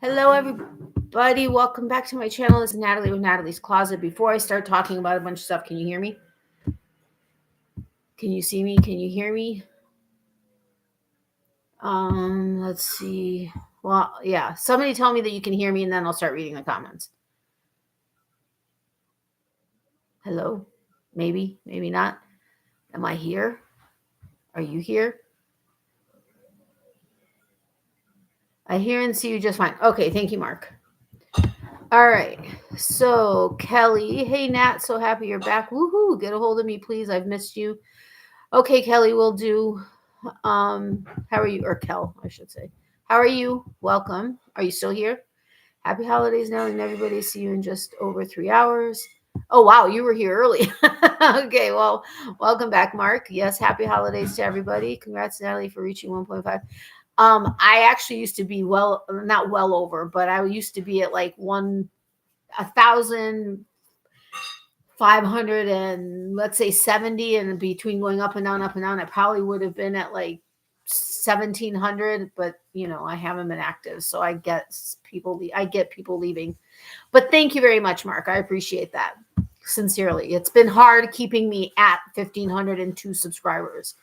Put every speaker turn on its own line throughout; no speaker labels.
Hello, everybody. Welcome back to my channel. This is Natalie with Natalie's Closet. Before I start talking about a bunch of stuff, can you hear me? Can you see me? Can you hear me? Let's see. Well, yeah. Somebody tell me that you can hear me, and then I'll start reading the comments. Hello? Maybe, maybe not. Am I here? Are you here? I hear and see you just fine. Okay, thank you, Mark. All right. So, Kelly. Hey, Nat. So happy you're back. Woohoo. Get a hold of me, please. I've missed you. Okay, Kelly, we'll do. How are you? Or Kel, I should say. How are you? Welcome. Are you still here? Happy holidays now, and everybody. See you in just over 3 hours. Oh, wow. You were here early. Okay, well, welcome back, Mark. Yes, happy holidays to everybody. Congrats, Natalie, for reaching 1.5. I actually used to be not well over, but I used to be at like 1,500 and let's say 70, and between going up and down, I probably would have been at like 1,700, but I haven't been active, so I get people leaving. But thank you very much, Mark. I appreciate that sincerely. It's been hard keeping me at 1,502 subscribers.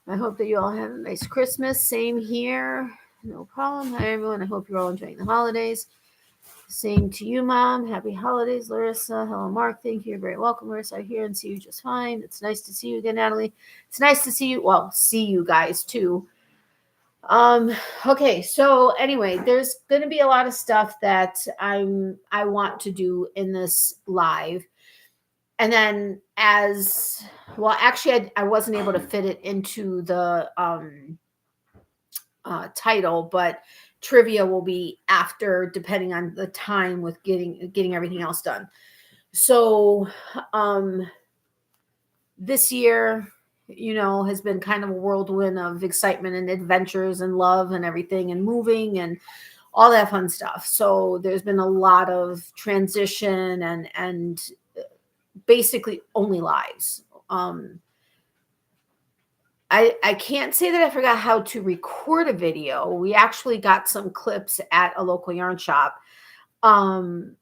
I hope that you all had a nice Christmas. Same here. No problem. Hi, everyone. I hope you're all enjoying the holidays. Same to you, Mom. Happy holidays, Larissa. Hello, Mark. Thank you. You're very welcome, Larissa. I hear and see you just fine. It's nice to see you again, Natalie. It's nice to see you. Well, see you guys, too. Okay, so anyway, there's going to be a lot of stuff that I want to do in this live. And then actually, I wasn't able to fit it into the title, but trivia will be after, depending on the time with getting everything else done. So this year, has been kind of a whirlwind of excitement and adventures and love and everything and moving and all that fun stuff. So there's been a lot of transition and basically only lives. I can't say that I forgot how to record a video. We actually got some clips at a local yarn shop. But I'm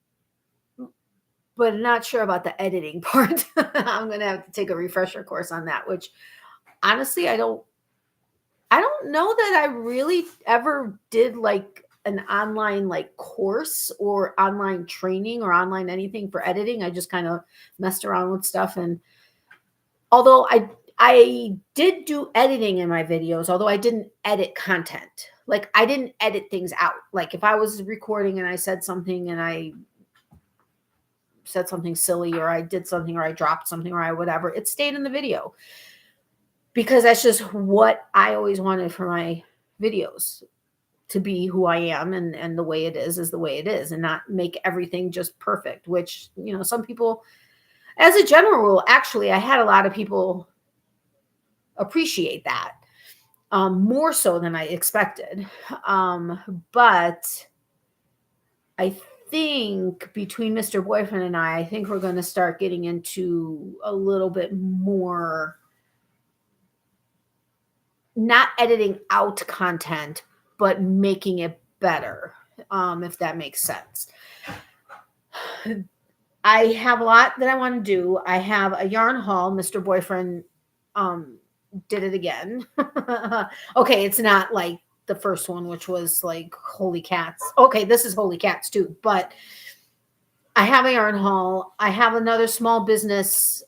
not sure about the editing part. I'm going to have to take a refresher course on that, which honestly, I don't know that I really ever did like an online course or online training or online anything for editing. I just kind of messed around with stuff. And although I did do editing in my videos, although I didn't edit content. Like I didn't edit things out. Like if I was recording and I said something and I said something silly or I did something or I dropped something or whatever, it stayed in the video. Because that's just what I always wanted for my videos, to be who I am, and the way it is the way it is, and not make everything just perfect, which, some people, as a general rule, actually, I had a lot of people appreciate that more so than I expected. But I think between Mr. Boyfriend and I think we're going to start getting into a little bit more not editing out content, but making it better, if that makes sense. I have a lot that I want to do. I have a yarn haul. Mr. Boyfriend did it again. Okay, it's not like the first one, which was like Holy Cats. Okay, this is Holy Cats too, but I have a yarn haul. I have another small business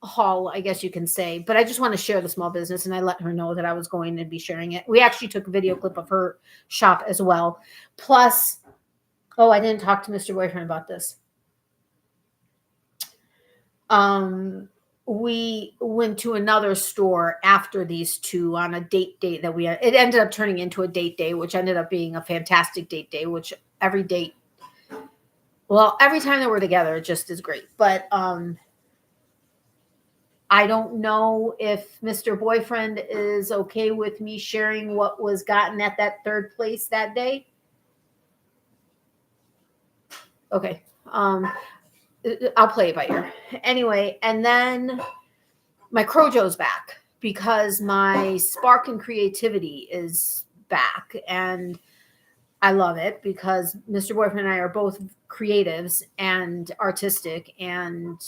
haul, I guess you can say, but I just want to share the small business, and I let her know that I was going to be sharing it. We actually took a video clip of her shop as well. Plus, I didn't talk to Mr. Boyfriend about this. We went to another store after these two on a date that we had. It ended up turning into a date day, which ended up being a fantastic date day, which every time that we're together, it just is great. But, I don't know if Mr. Boyfriend is okay with me sharing what was gotten at that third place that day. Okay. I'll play it by ear. Anyway, and then my CroJo's back because my spark and creativity is back. And I love it because Mr. Boyfriend and I are both creatives and artistic and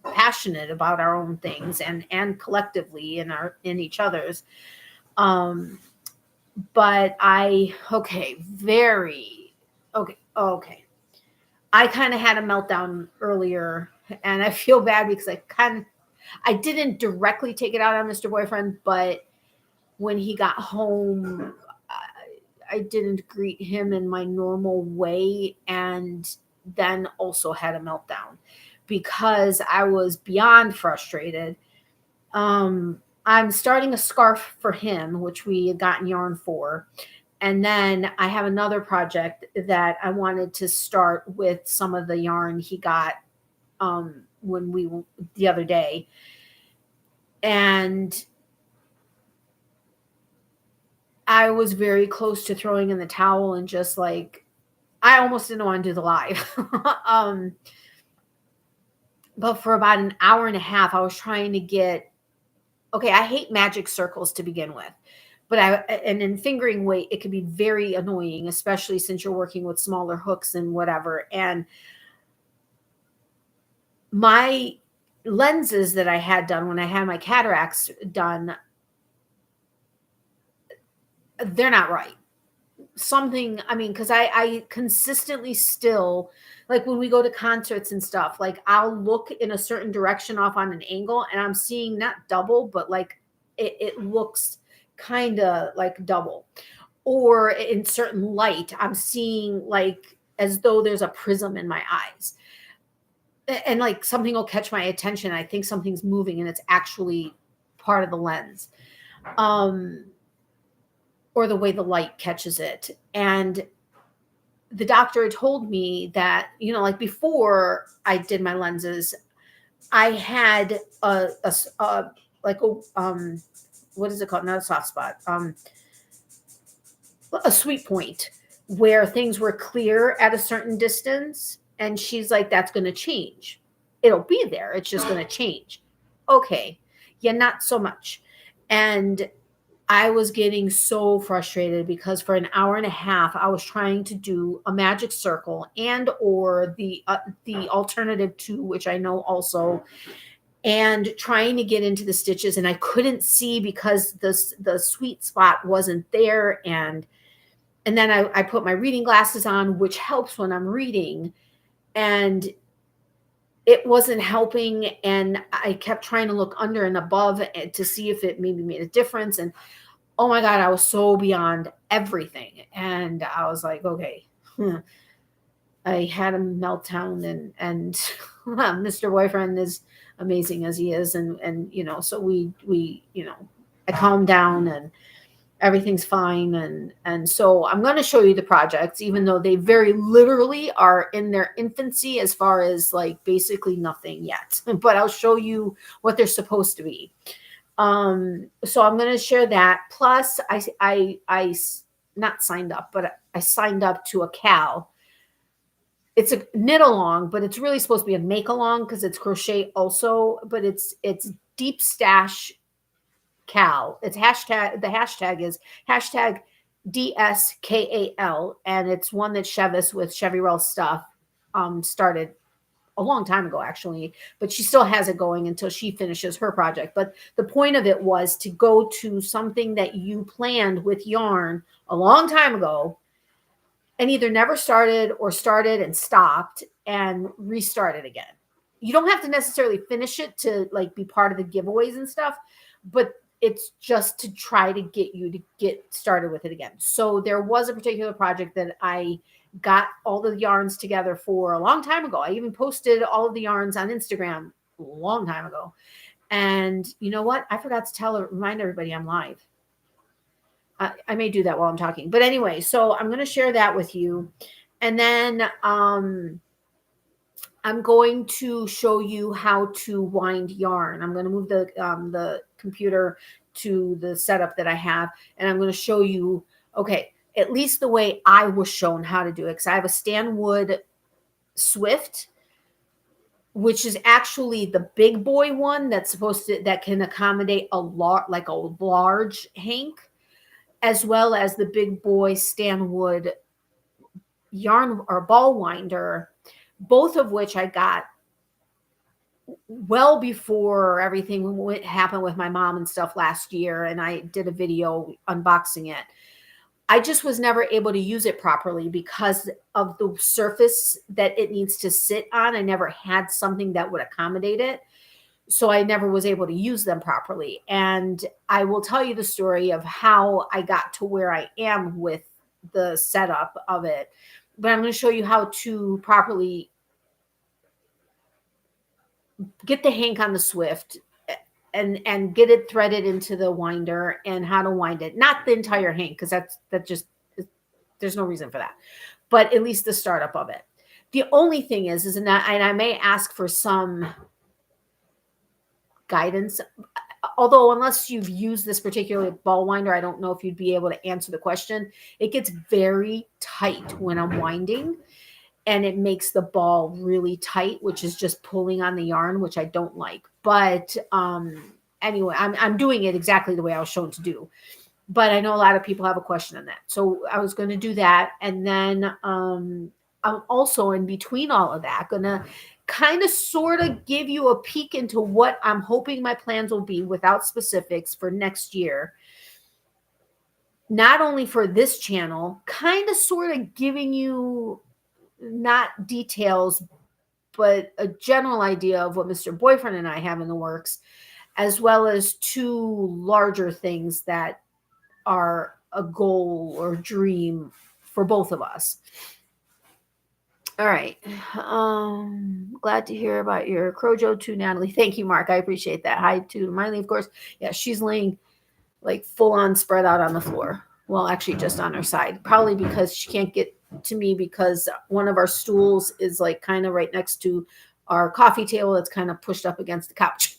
passionate about our own things and collectively in each other's. But okay. I kind of had a meltdown earlier, and I feel bad because I didn't directly take it out on Mr. Boyfriend, but when he got home, I didn't greet him in my normal way, and then also had a meltdown because I was beyond frustrated. I'm starting a scarf for him, which we had gotten yarn for. And then I have another project that I wanted to start with some of the yarn he got the other day. And I was very close to throwing in the towel and just like, I almost didn't want to do the live. But for about an hour and a half, I was trying to get, I hate magic circles to begin with. But and in fingering weight, it can be very annoying, especially since you're working with smaller hooks and whatever. And my lenses that I had done when I had my cataracts done, they're not right. Because I consistently still, like when we go to concerts and stuff, like I'll look in a certain direction off on an angle and I'm seeing not double, but like it looks kind of like double. Or in certain light, I'm seeing like as though there's a prism in my eyes. And like something will catch my attention. I think something's moving and it's actually part of the lens. Or the way the light catches it. And the doctor had told me that, like before I did my lenses, I had what is it called? Not a soft spot. A sweet point where things were clear at a certain distance. And she's like, that's going to change. It'll be there. It's just going to change. Okay. Yeah, not so much. And I was getting so frustrated because for an hour and a half, I was trying to do a magic circle and or the alternative to, which I know also, and trying to get into the stitches. And I couldn't see because the sweet spot wasn't there. And then I put my reading glasses on, which helps when I'm reading. And it wasn't helping. And I kept trying to look under and above to see if it maybe made a difference. And oh my God, I was so beyond everything. And I was like, okay. I had a meltdown and Mr. Boyfriend is amazing as he is. And so we I calmed down and everything's fine. And so I'm going to show you the projects, even though they very literally are in their infancy as far as like basically nothing yet, but I'll show you what they're supposed to be. So I'm going to share that. Plus I not signed up, but I signed up to a Cal. It's a knit along, but it's really supposed to be a make along because it's crochet also, but it's deep stash Cal. It's the hashtag is hashtag DSKAL. And it's one that Chevis with Chevirel stuff, started a long time ago, actually, but she still has it going until she finishes her project. But the point of it was to go to something that you planned with yarn a long time ago and either never started or started and stopped and restarted again. You don't have to necessarily finish it to like be part of the giveaways and stuff, but it's just to try to get you to get started with it again. So there was a particular project that I got all the yarns together for a long time ago. I even posted all of the yarns on Instagram a long time ago. And you know what? I forgot to remind everybody I'm live. I may do that while I'm talking. But anyway, so I'm going to share that with you. And then I'm going to show you how to wind yarn. I'm going to move the computer to the setup that I have. And I'm going to show you, okay, at least the way I was shown how to do it. Because I have a Stanwood Swift, which is actually the big boy one that can accommodate a large hank. as well as the Big Boy Stanwood yarn or ball winder, both of which I got well before everything happened with my mom and stuff last year. And I did a video unboxing it. I just was never able to use it properly because of the surface that it needs to sit on. I never had something that would accommodate it. So I never was able to use them properly. And I will tell you the story of how I got to where I am with the setup of it. But I'm going to show you how to properly get the hank on the Swift and get it threaded into the winder, and how to wind it. Not the entire hank, because there's no reason for that. But at least the startup of it. The only thing is and I may ask for some guidance, although unless you've used this particular ball winder, I don't know if you'd be able to answer the question. It gets very tight when I'm winding, and it makes the ball really tight, which is just pulling on the yarn, which I don't like. But anyway, I'm doing it exactly the way I was shown to do. But I know a lot of people have a question on that. So I was going to do that. And then I'm also, in between all of that, going to kind of sort of give you a peek into what I'm hoping my plans will be, without specifics, for next year. Not only for this channel, kind of sort of giving you not details, but a general idea of what Mr. Boyfriend and I have in the works, as well as two larger things that are a goal or dream for both of us. All right. Glad to hear about your CroJo too, Natalie. Thank you, Mark. I appreciate that. Hi to Miley, of course. Yeah, she's laying like full on spread out on the floor. Well, actually just on her side, probably because she can't get to me, because one of our stools is like kind of right next to our coffee table. It's kind of pushed up against the couch.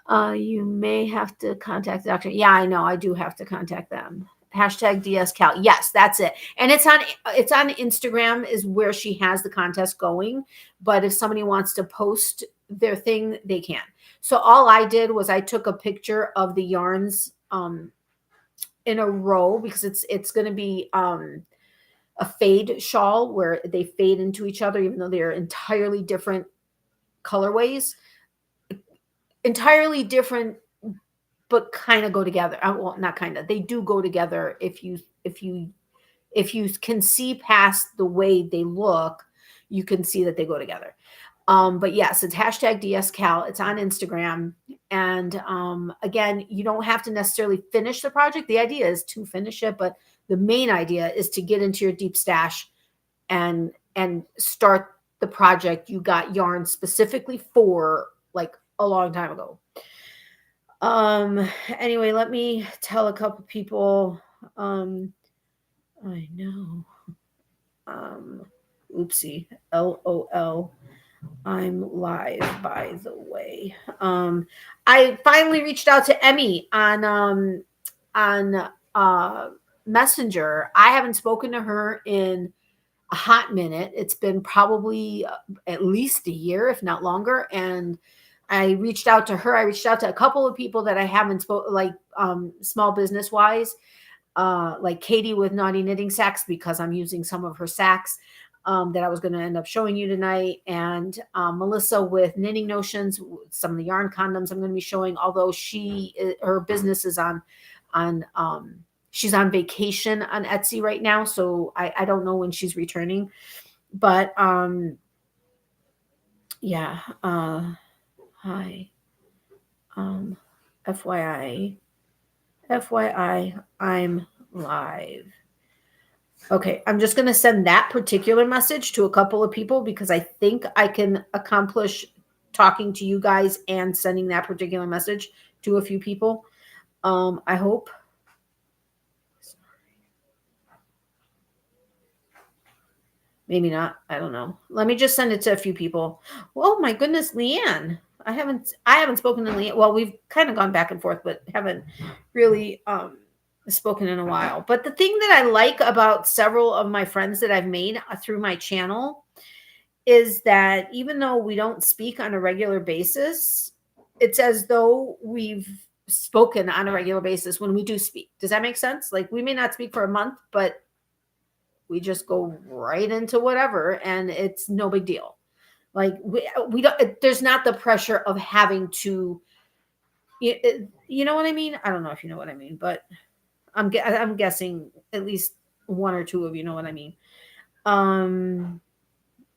You may have to contact the doctor. Yeah, I know. I do have to contact them. Hashtag DSCal. Yes, that's it. And it's on Instagram is where she has the contest going. But if somebody wants to post their thing, they can. So all I did was I took a picture of the yarns in a row, because it's going to be a fade shawl where they fade into each other, even though they're entirely different colorways. Entirely different, but kind of go together. Well, not kind of. They do go together if you can see past the way they look, you can see that they go together. But yes, it's hashtag DSCal. It's on Instagram. And again, you don't have to necessarily finish the project. The idea is to finish it, but the main idea is to get into your deep stash and start the project you got yarn specifically for, like a long time ago. Anyway, let me tell a couple people. I know. Oopsie. LOL. I'm live, by the way. I finally reached out to Emmy on Messenger. I haven't spoken to her in a hot minute. It's been probably at least a year, if not longer. And I reached out to her. I reached out to a couple of people that I haven't spoken, like small business wise, like Katie with Naughty Knitting Sacks, because I'm using some of her sacks that I was going to end up showing you tonight, and Melissa with Knitting Notions, some of the yarn condoms I'm going to be showing. Although her business is she's on vacation on Etsy right now, so I don't know when she's returning. But yeah. Hi. FYI, I'm live. Okay, I'm just going to send that particular message to a couple of people, because I think I can accomplish talking to you guys and sending that particular message to a few people. I hope. Maybe not. I don't know. Let me just send it to a few people. Oh my goodness, Leanne. I haven't spoken to Leanne. Well, we've kind of gone back and forth, but haven't really spoken in a while. But the thing that I like about several of my friends that I've made through my channel is that even though we don't speak on a regular basis, it's as though we've spoken on a regular basis when we do speak. Does that make sense? Like, we may not speak for a month, but we just go right into whatever, and it's no big deal. Like, we don't, there's not the pressure of having to, you know what I mean? I don't know if you know what I mean, but I'm guessing at least one or two of you know what I mean. All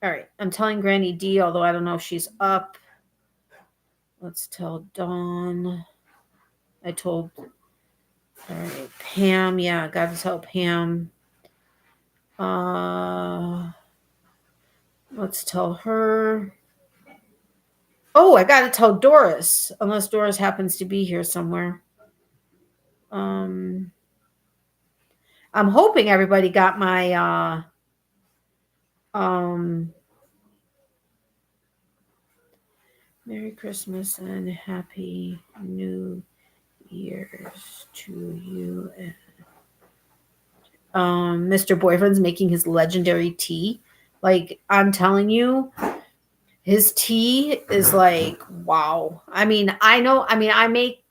right. I'm telling Granny D, although I don't know if she's up. Let's tell Dawn. I told, all right, Pam. Yeah, I got to tell Pam. Let's tell her. Oh, I got to tell Doris, unless Doris happens to be here somewhere. I'm hoping everybody got my Merry Christmas and Happy New Year's to you. Mr. Boyfriend's making his legendary tea. Like, I'm telling you, his tea is like, wow. I mean, I make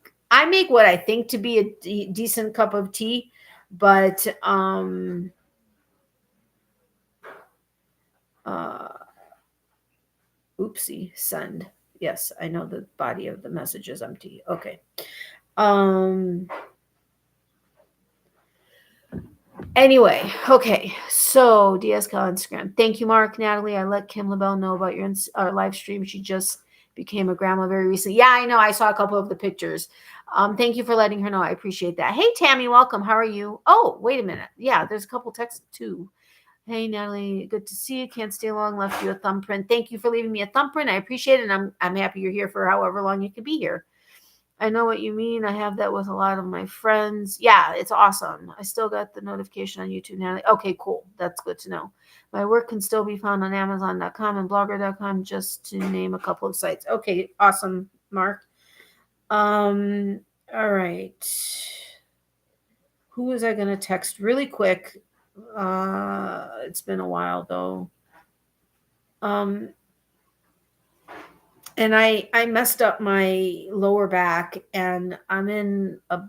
what I think to be a decent cup of tea, but oopsie, send. Yes, I know the body of the message is empty. Okay. Anyway, okay. So DSK on Instagram. Thank you, Mark. Natalie, I let Kim LaBelle know about your live stream. She just became a grandma very recently. Yeah, I know. I saw a couple of the pictures. Thank you for letting her know. I appreciate that. Hey, Tammy, welcome. How are you? Oh, wait a minute. Yeah, there's a couple texts too. Hey, Natalie, good to see you. Can't stay long. Left you a thumbprint. Thank you for leaving me a thumbprint. I appreciate it. And I'm happy you're here for however long you could be here. I know what you mean. I have that with a lot of my friends. Yeah, it's awesome. I still got the notification on YouTube now. Okay, cool. That's good to know. My work can still be found on Amazon.com and Blogger.com, just to name a couple of sites. Okay, awesome, Mark. All right. Who was I going to text really quick? It's been a while though. And I messed up my lower back, and I'm in I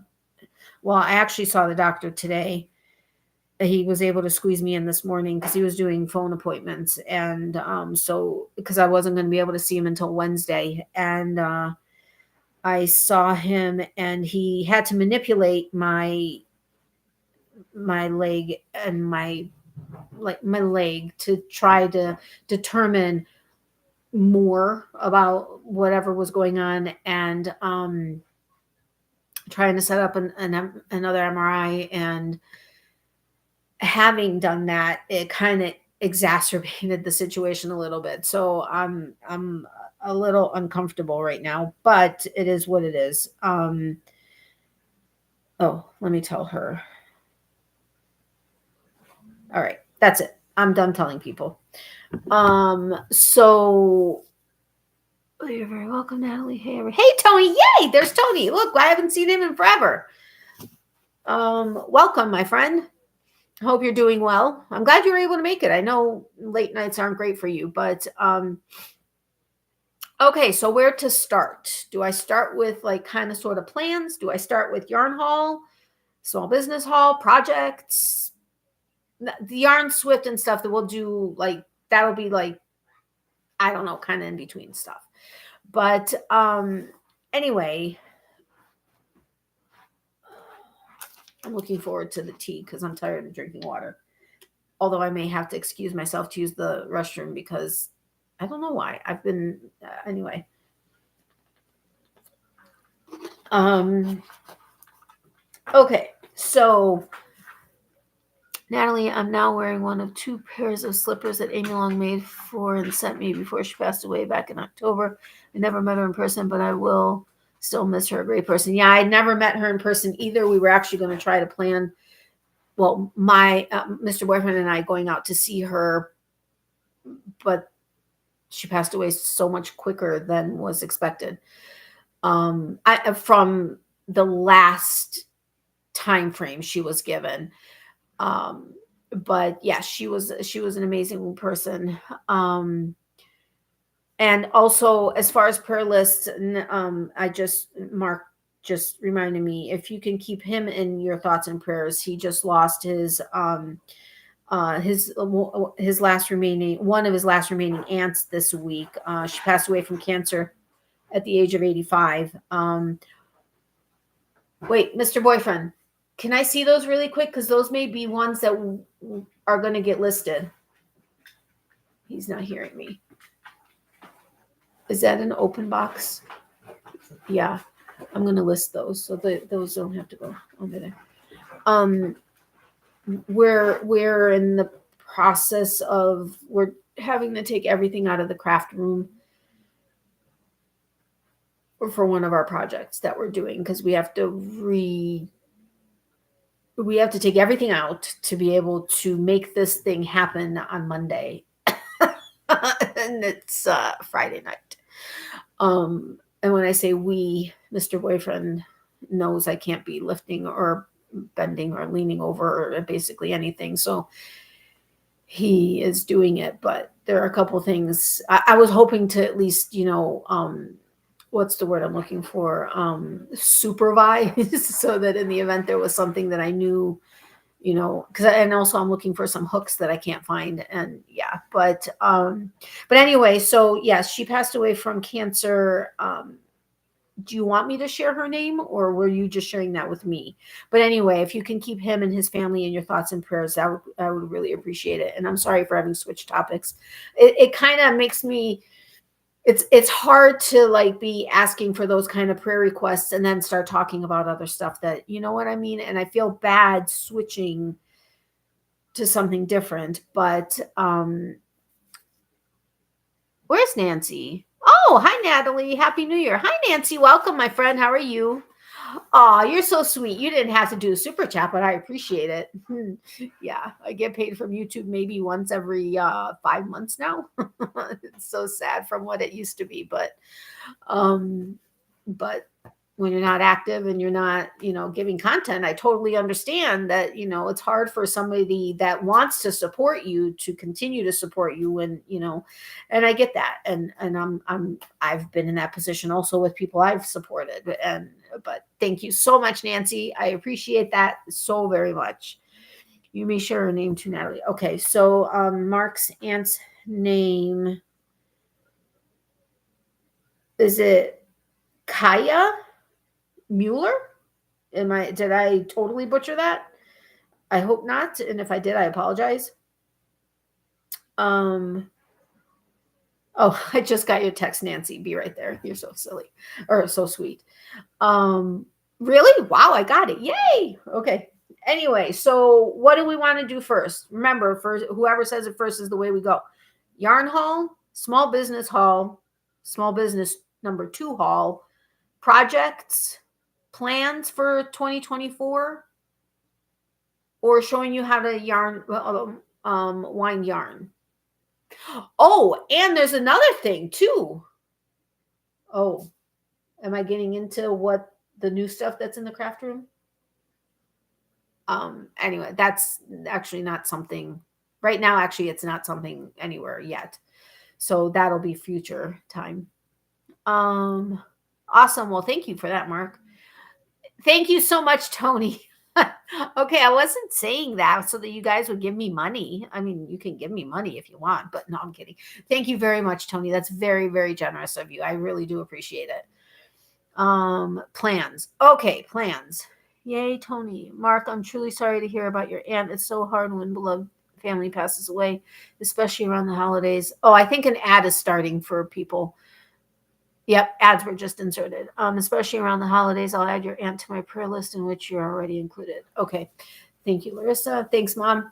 actually saw the doctor today. He was able to squeeze me in this morning because he was doing phone appointments. And so, because I wasn't going to be able to see him until Wednesday. And I saw him, and he had to manipulate my leg and my leg to try to determine more about whatever was going on, and trying to set up another MRI. And having done that, it kind of exacerbated the situation a little bit. So I'm a little uncomfortable right now, but it is what it is. Oh, let me tell her. All right, that's it. I'm done telling people. So you're very welcome, Natalie. Hey, Tony. Yay, there's Tony. Look, I haven't seen him in forever. Welcome, my friend. I hope you're doing well. I'm glad you were able to make it. I know late nights aren't great for you, but okay, so where to start? Do I start with like kind of sort of plans? Do I start with yarn haul, small business haul, projects? The yarn Swift and stuff that we'll do, like, that'll be like, I don't know, kind of in between stuff. But anyway, I'm looking forward to the tea because I'm tired of drinking water. Although I may have to excuse myself to use the restroom because I don't know why. I've been anyway. Okay, so Natalie, I'm now wearing one of 2 pairs of slippers that Amy Long made for and sent me before she passed away back in October. I never met her in person, but I will still miss her. A great person. Yeah, I never met her in person either. We were actually going to try to plan, well, my Mr. Boyfriend and I going out to see her, but she passed away so much quicker than was expected. From the last time frame she was given. But yeah, she was an amazing person. And also, as far as prayer lists, I just Mark just reminded me, if you can keep him in your thoughts and prayers. He just lost his last remaining, one of his last remaining aunts this week. She passed away from cancer at the age of 85. Wait, Mr. Boyfriend, can I see those really quick? Because those may be ones that are going to get listed. He's not hearing me. Is that an open box? Yeah, I'm going to list those, so those don't have to go over there. We're in the process of, we're having to take everything out of the craft room for one of our projects that we're doing, because we have to take everything out to be able to make this thing happen on Monday. And it's Friday night. And when I say we, Mr. Boyfriend knows I can't be lifting or bending or leaning over or basically anything. So he is doing it, but there are a couple things I was hoping to at least, what's the word I'm looking for? Supervise, so that in the event there was something that I knew, and also I'm looking for some hooks that I can't find. And yeah, but anyway, so yes, she passed away from cancer. Do you want me to share her name, or were you just sharing that with me? But anyway, if you can keep him and his family in your thoughts and prayers, I would really appreciate it. And I'm sorry for having switched topics. It kind of makes me, it's hard to like be asking for those kind of prayer requests and then start talking about other stuff that, you know what I mean? And I feel bad switching to something different, but where's Nancy? Oh, hi, Natalie. Happy New Year. Hi, Nancy. Welcome, my friend. How are you? Oh, you're so sweet. You didn't have to do a super chat, but I appreciate it. Yeah, I get paid from YouTube maybe once every 5 months now. It's so sad from what it used to be, but when you're not active and you're not, giving content, I totally understand that, it's hard for somebody that wants to support you to continue to support you when, and I get that. And I've been in that position also with people I've supported, but thank you so much, Nancy. I appreciate that so very much. You may share her name too, Natalie. Okay. So, Marc's aunt's name, is it Kaya Mueller? Did I totally butcher that? I hope not. And if I did, I apologize. Oh, I just got your text, Nancy. Be right there. You're so silly, or so sweet. Really? Wow, I got it. Yay. Okay. Anyway, so what do we want to do first? Remember, first, whoever says it first is the way we go. Yarn haul, small business number 2 haul, projects, plans for 2024, or showing you how to yarn, wind yarn. Oh, and there's another thing too. Oh, am I getting into what the new stuff that's in the craft room? Anyway, that's actually not something right now. Actually, it's not something anywhere yet. So that'll be future time. Awesome. Well, thank you for that, Marc. Thank you so much, Tony. Okay, I wasn't saying that so that you guys would give me money. I mean, you can give me money if you want, but no, I'm kidding. Thank you very much, Tony. That's very, very generous of you. I really do appreciate it. Plans. Okay, plans. Yay, Tony. Marc, I'm truly sorry to hear about your aunt. It's so hard when beloved family passes away, especially around the holidays. Oh, I think an ad is starting for people. Yep, ads were just inserted. Especially around the holidays, I'll add your aunt to my prayer list in which you're already included. Okay. Thank you, Larissa. Thanks, Mom.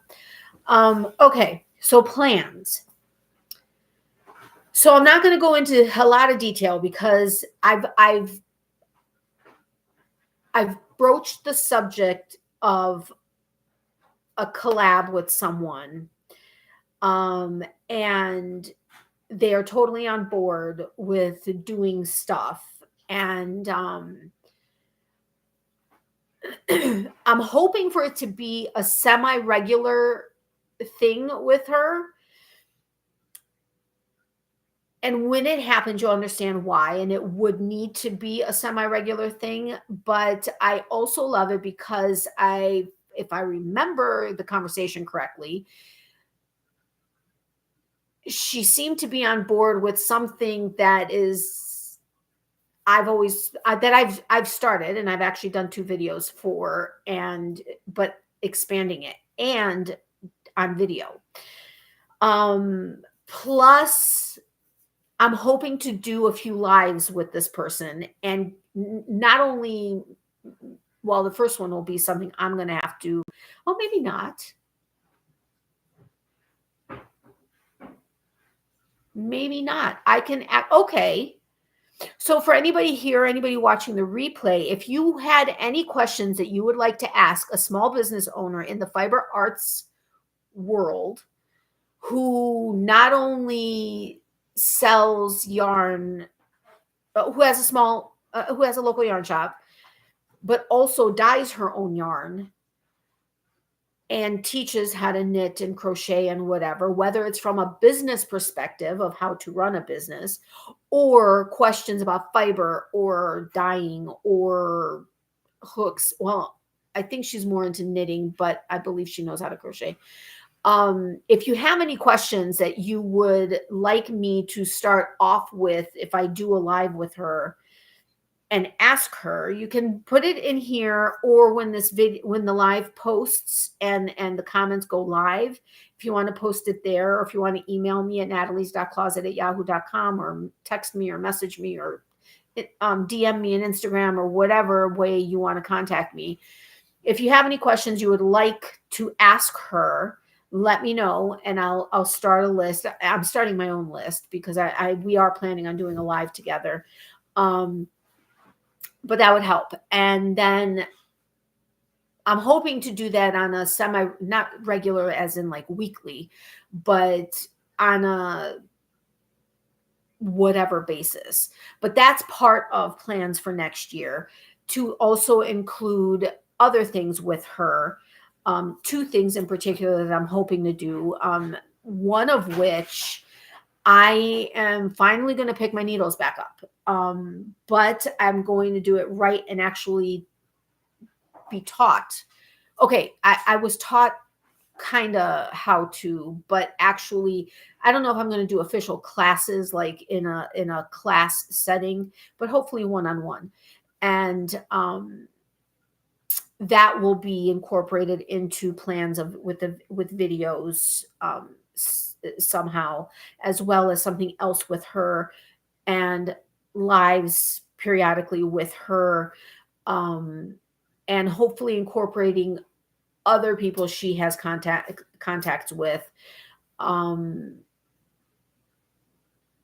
Okay, so plans. So I'm not going to go into a lot of detail because I've broached the subject of a collab with someone. And they are totally on board with doing stuff. And I'm hoping for it to be a semi-regular thing with her. And when it happens, you'll understand why. And it would need to be a semi-regular thing. But I also love it because if I remember the conversation correctly, she seemed to be on board with something that is I've started, and I've actually done 2 videos for, but expanding it and on video. Plus I'm hoping to do a few lives with this person, and not only, well, the first one will be something I'm going to have to, well, maybe not. Maybe not. I can, okay. So for anybody here, anybody watching the replay, if you had any questions that you would like to ask a small business owner in the fiber arts world who not only sells yarn, who has a local yarn shop, but also dyes her own yarn and teaches how to knit and crochet and whatever, whether it's from a business perspective of how to run a business, or questions about fiber or dyeing or hooks. Well, I think she's more into knitting, but I believe she knows how to crochet. If you have any questions that you would like me to start off with, if I do a live with her and ask her, you can put it in here, or when the live posts and the comments go live, if you want to post it there, or if you want to email me at natalies.closet@yahoo.com, or text me or message me, or DM me on Instagram, or whatever way you want to contact me. If you have any questions you would like to ask her, let me know, and I'll start a list. I'm starting my own list because we are planning on doing a live together. But that would help. And then I'm hoping to do that on a not regular as in like weekly, but on a whatever basis. But that's part of plans for next year, to also include other things with her. 2 things in particular that I'm hoping to do. One of which, I am finally going to pick my needles back up. But I'm going to do it right and actually be taught. Okay, I was taught kind of how to, but actually, I don't know if I'm going to do official classes like in a class setting, but hopefully one-on-one. And that will be incorporated into plans with videos somehow, as well as something else with her, and lives periodically with her, and hopefully incorporating other people she has contacts with,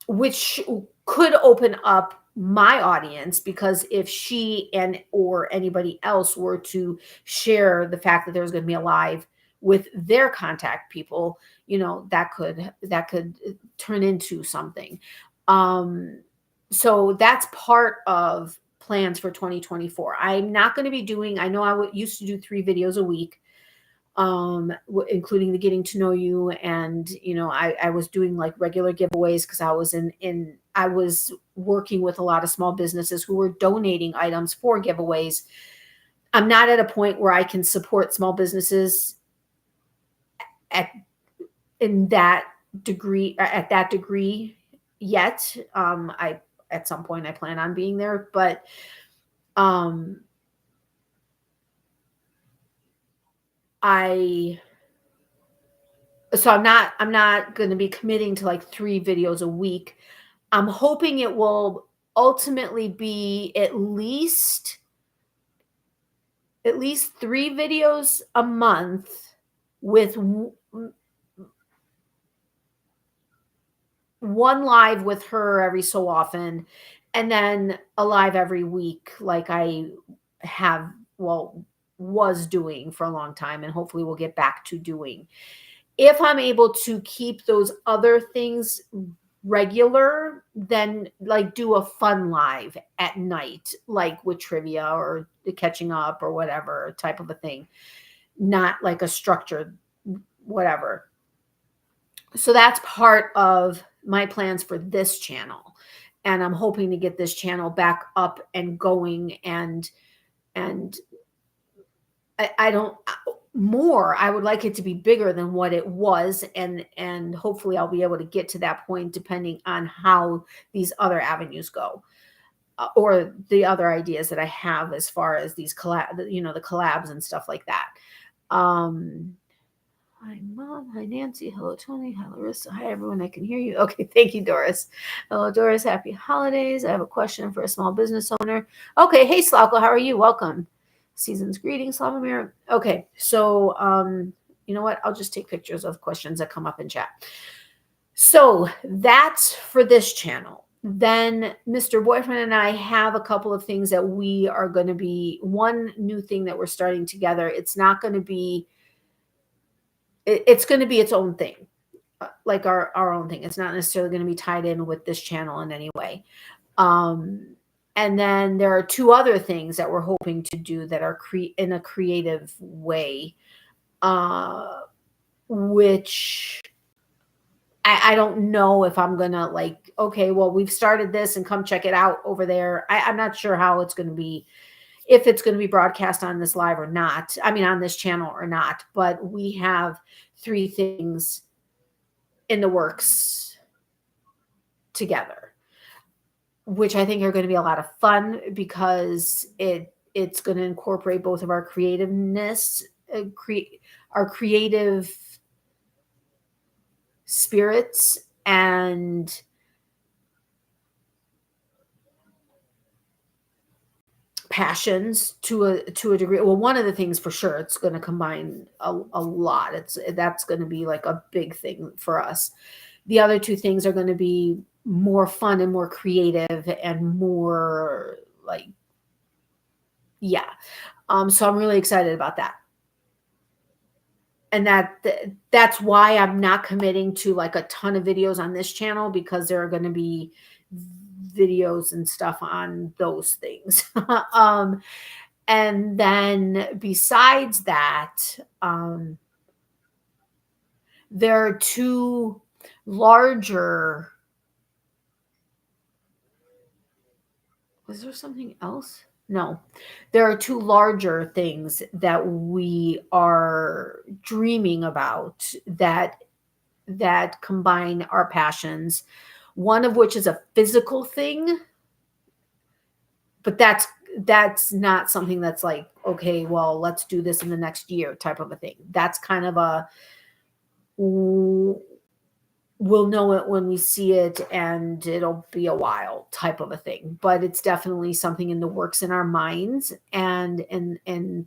which could open up my audience, because if she or anybody else were to share the fact that there's going to be a live with their contact people, that could turn into something. So that's part of plans for 2024. I'm not going to be doing, I know I used to do 3 videos a week, including the getting to know you. And, I was doing like regular giveaways because I was I was working with a lot of small businesses who were donating items for giveaways. I'm not at a point where I can support small businesses at that degree yet. At some point I plan on being there, but I'm not going to be committing to like 3 videos a week. I'm hoping it will ultimately be at least 3 videos a month, with one live with her every so often, and then a live every week, like I was doing for a long time, and hopefully we'll get back to doing. If I'm able to keep those other things regular, then like do a fun live at night, like with trivia or the catching up or whatever type of a thing, not like a structured whatever. So that's part of my plans for this channel. And I'm hoping to get this channel back up and going, and I don't more. I would like it to be bigger than what it was, and hopefully I'll be able to get to that point depending on how these other avenues go, or the other ideas that I have as far as these the collabs and stuff like that. Hi, Mom. Hi, Nancy. Hello, Tony. Hi, Larissa. Hi, everyone. I can hear you. Okay, thank you, Doris. Hello, Doris. Happy holidays. I have a question for a small business owner. Okay, hey, Slauko. How are you? Welcome. Season's greetings, Slavomir. Okay, so you know what? I'll just take pictures of questions that come up in chat. So that's for this channel. Then Mr. Boyfriend and I have a couple of things that we are going to be, one new thing that we're starting together. It's not going to be, it's going to be its own thing, like our own thing. It's not necessarily going to be tied in with this channel in any way. And then there are two other things that we're hoping to do that are in a creative way, which I don't know if I'm going to like, okay, well, we've started this and come check it out over there. I'm not sure how it's going to be, if it's going to be broadcast on this live or not. I mean, on this channel or not, but we have 3 things in the works together, which I think are going to be a lot of fun, because it's going to incorporate both of our creativeness, our creative spirits and passions to a degree. Well, one of the things for sure, it's going to combine a lot. That's going to be like a big thing for us. The other 2 things are going to be more fun and more creative and more like, yeah. So I'm really excited about that. And that's why I'm not committing to like a ton of videos on this channel, because there are going to be videos and stuff on those things. And then besides that, there are 2 larger. Was there something else? No, there are 2 larger things that we are dreaming about that combine our passions. One of which is a physical thing, but that's not something that's like, okay, well, let's do this in the next year type of a thing. That's kind of a, we'll know it when we see it and it'll be a while type of a thing. But it's definitely something in the works in our minds, and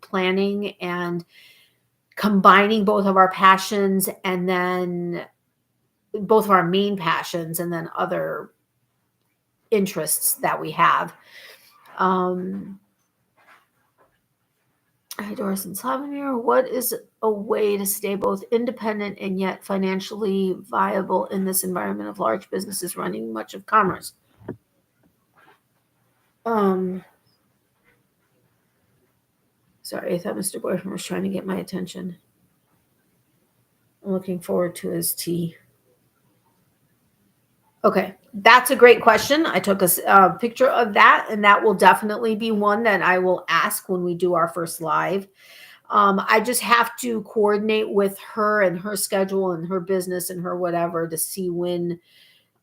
planning and combining both of our passions, and then both of our main passions, and then other interests that we have. Hi, Doris and Slavomir. What is a way to stay both independent and yet financially viable in this environment of large businesses running much of commerce? Sorry, I thought Mr. Boyfriend was trying to get my attention. I'm looking forward to his tea. Okay, that's a great question. I took a picture of that, and that will definitely be one that I will ask when we do our first live. I just have to coordinate with her and her schedule and her business and her whatever to see when,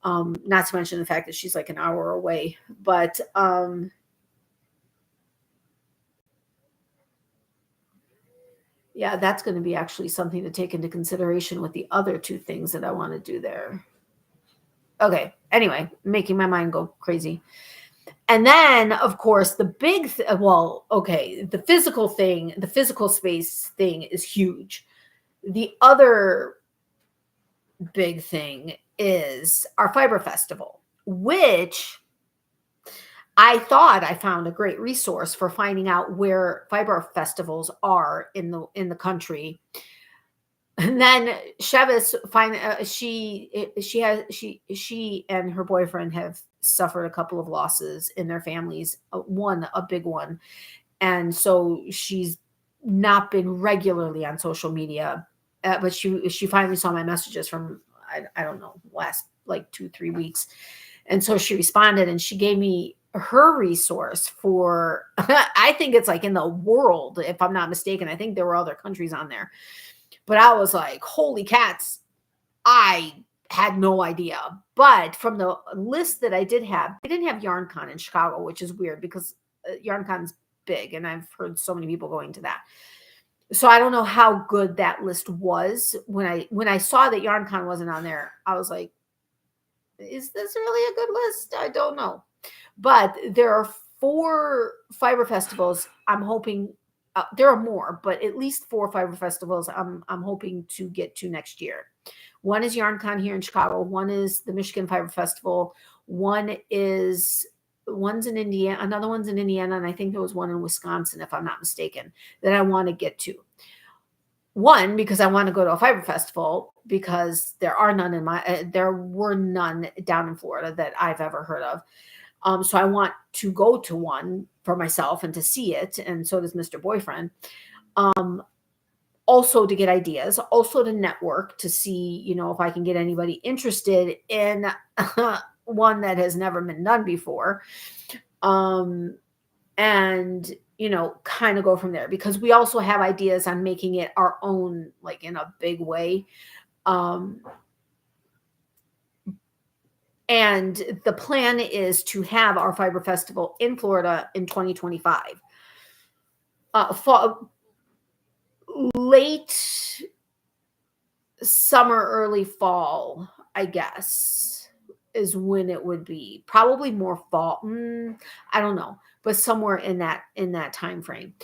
not to mention the fact that she's like an hour away, but yeah, that's going to be actually something to take into consideration with the other 2 things that I want to do there. Okay. Anyway, making my mind go crazy. And then, of course, the big, the physical thing, the physical space thing is huge. The other big thing is our Fiber Festival, which I thought I found a great resource for finding out where fiber festivals are in the country. And then Chevis she and her boyfriend have suffered a couple of losses in their families, a big one. And so she's not been regularly on social media, but she finally saw my messages from, I don't know, last like 2-3 weeks. And so she responded and she gave me her resource for, I think it's like in the world, if I'm not mistaken. I think there were other countries on there, but I was like, holy cats. I had no idea. But from the list that I did have, they didn't have YarnCon in Chicago, which is weird because YarnCon's big and I've heard so many people going to that. So I don't know how good that list was. When I saw that YarnCon wasn't on there, I was like, is this really a good list? I don't know. But there are 4 fiber festivals. I'm hoping there are more, but at least 4 fiber festivals I'm hoping to get to next year. One is YarnCon here in Chicago. One is the Michigan Fiber Festival. One's in Indiana. Another one's in Indiana, and I think there was one in Wisconsin, if I'm not mistaken, that I want to get to. One, because I want to go to a fiber festival, because there were none down in Florida that I've ever heard of. So I want to go to one for myself and to see it, and so does Mr. Boyfriend. Also to get ideas, also to network, to see, if I can get anybody interested in one that has never been done before. And, kind of go from there, because we also have ideas on making it our own, like in a big way. And the plan is to have our fiber festival in Florida in 2025. Late summer, early fall, I guess, is when it would be. Probably more fall. I don't know, but somewhere in that time frame.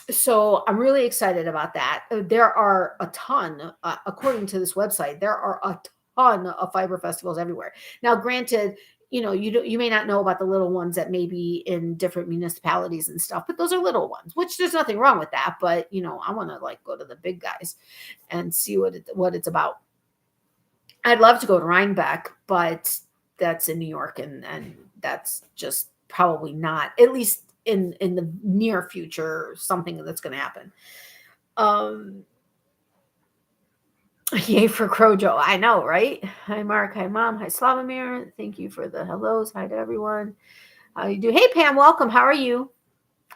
So I'm really excited about that. There are a ton, according to this website, there are a ton of fiber festivals everywhere. Now, granted, you may not know about the little ones that may be in different municipalities and stuff, but those are little ones, which there's nothing wrong with that. But, I want to go to the big guys and see what it's about. I'd love to go to Rhinebeck, but that's in New York, and that's just probably not, at least in the near future, something that's going to happen. Yay for CroJo. I know, right? Hi, Mark. Hi, Mom. Hi, Slavomir. Thank you for the hellos. Hi to everyone. How you do? Hey, Pam. Welcome. How are you?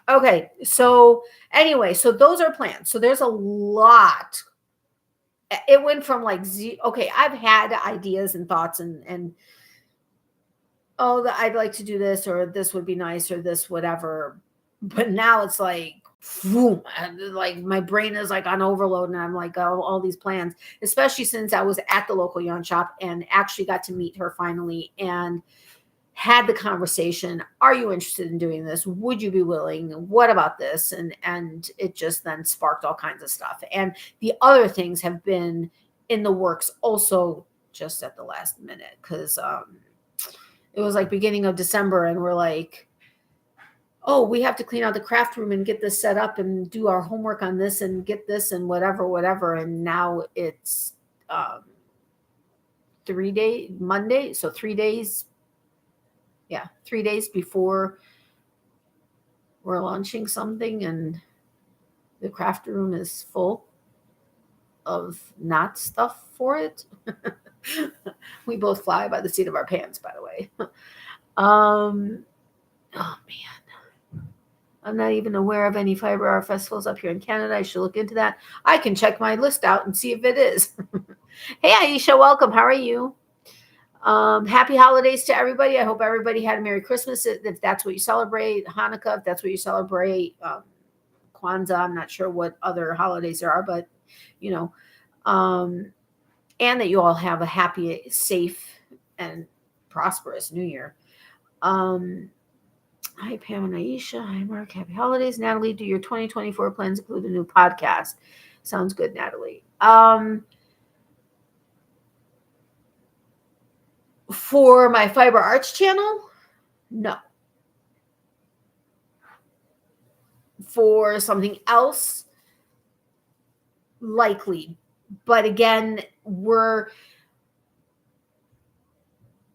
Okay. So anyway, so those are plans. So there's a lot. It went from okay, I've had ideas and thoughts and I'd like to do this, or this would be nice, or this, whatever. But now it's like, boom, like my brain is like on overload, and I'm like, all these plans, especially since I was at the local yarn shop and actually got to meet her finally and had the conversation. Are you interested in doing this? Would you be willing? What about this? And it just then sparked all kinds of stuff. And the other things have been in the works also, just at the last minute, because it was like beginning of December, and we're like, oh, we have to clean out the craft room and get this set up and do our homework on this and get this and whatever. And now it's 3-day Monday. So 3 days. Yeah. 3 days before we're launching something, and the craft room is full of not stuff for it. We both fly by the seat of our pants, by the way. Oh man. I'm not even aware of any fiber art festivals up here in Canada. I should look into that. I can check my list out and see if it is. Hey, Aisha, welcome. How are you? Happy holidays to everybody. I hope everybody had a Merry Christmas, if that's what you celebrate. Hanukkah, if that's what you celebrate. Kwanzaa, I'm not sure what other holidays there are, but, and that you all have a happy, safe, and prosperous New Year. Hi, Pam and Aisha. Hi, Mark. Happy holidays. Natalie, do your 2024 plans include a new podcast? Sounds good, Natalie. For my Fiber Arts channel, no. For something else, likely. But again,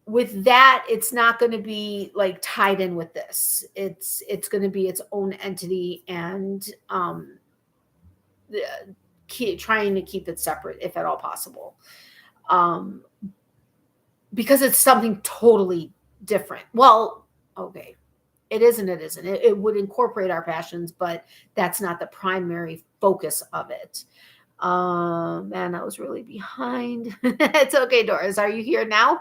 with that, it's not going to be like tied in with this. It's going to be its own entity, and trying to keep it separate if at all possible. Because it's something totally different. Well, okay. It isn't. It would incorporate our passions, but that's not the primary focus of it. Man, I was really behind. It's okay, Doris. Are you here now?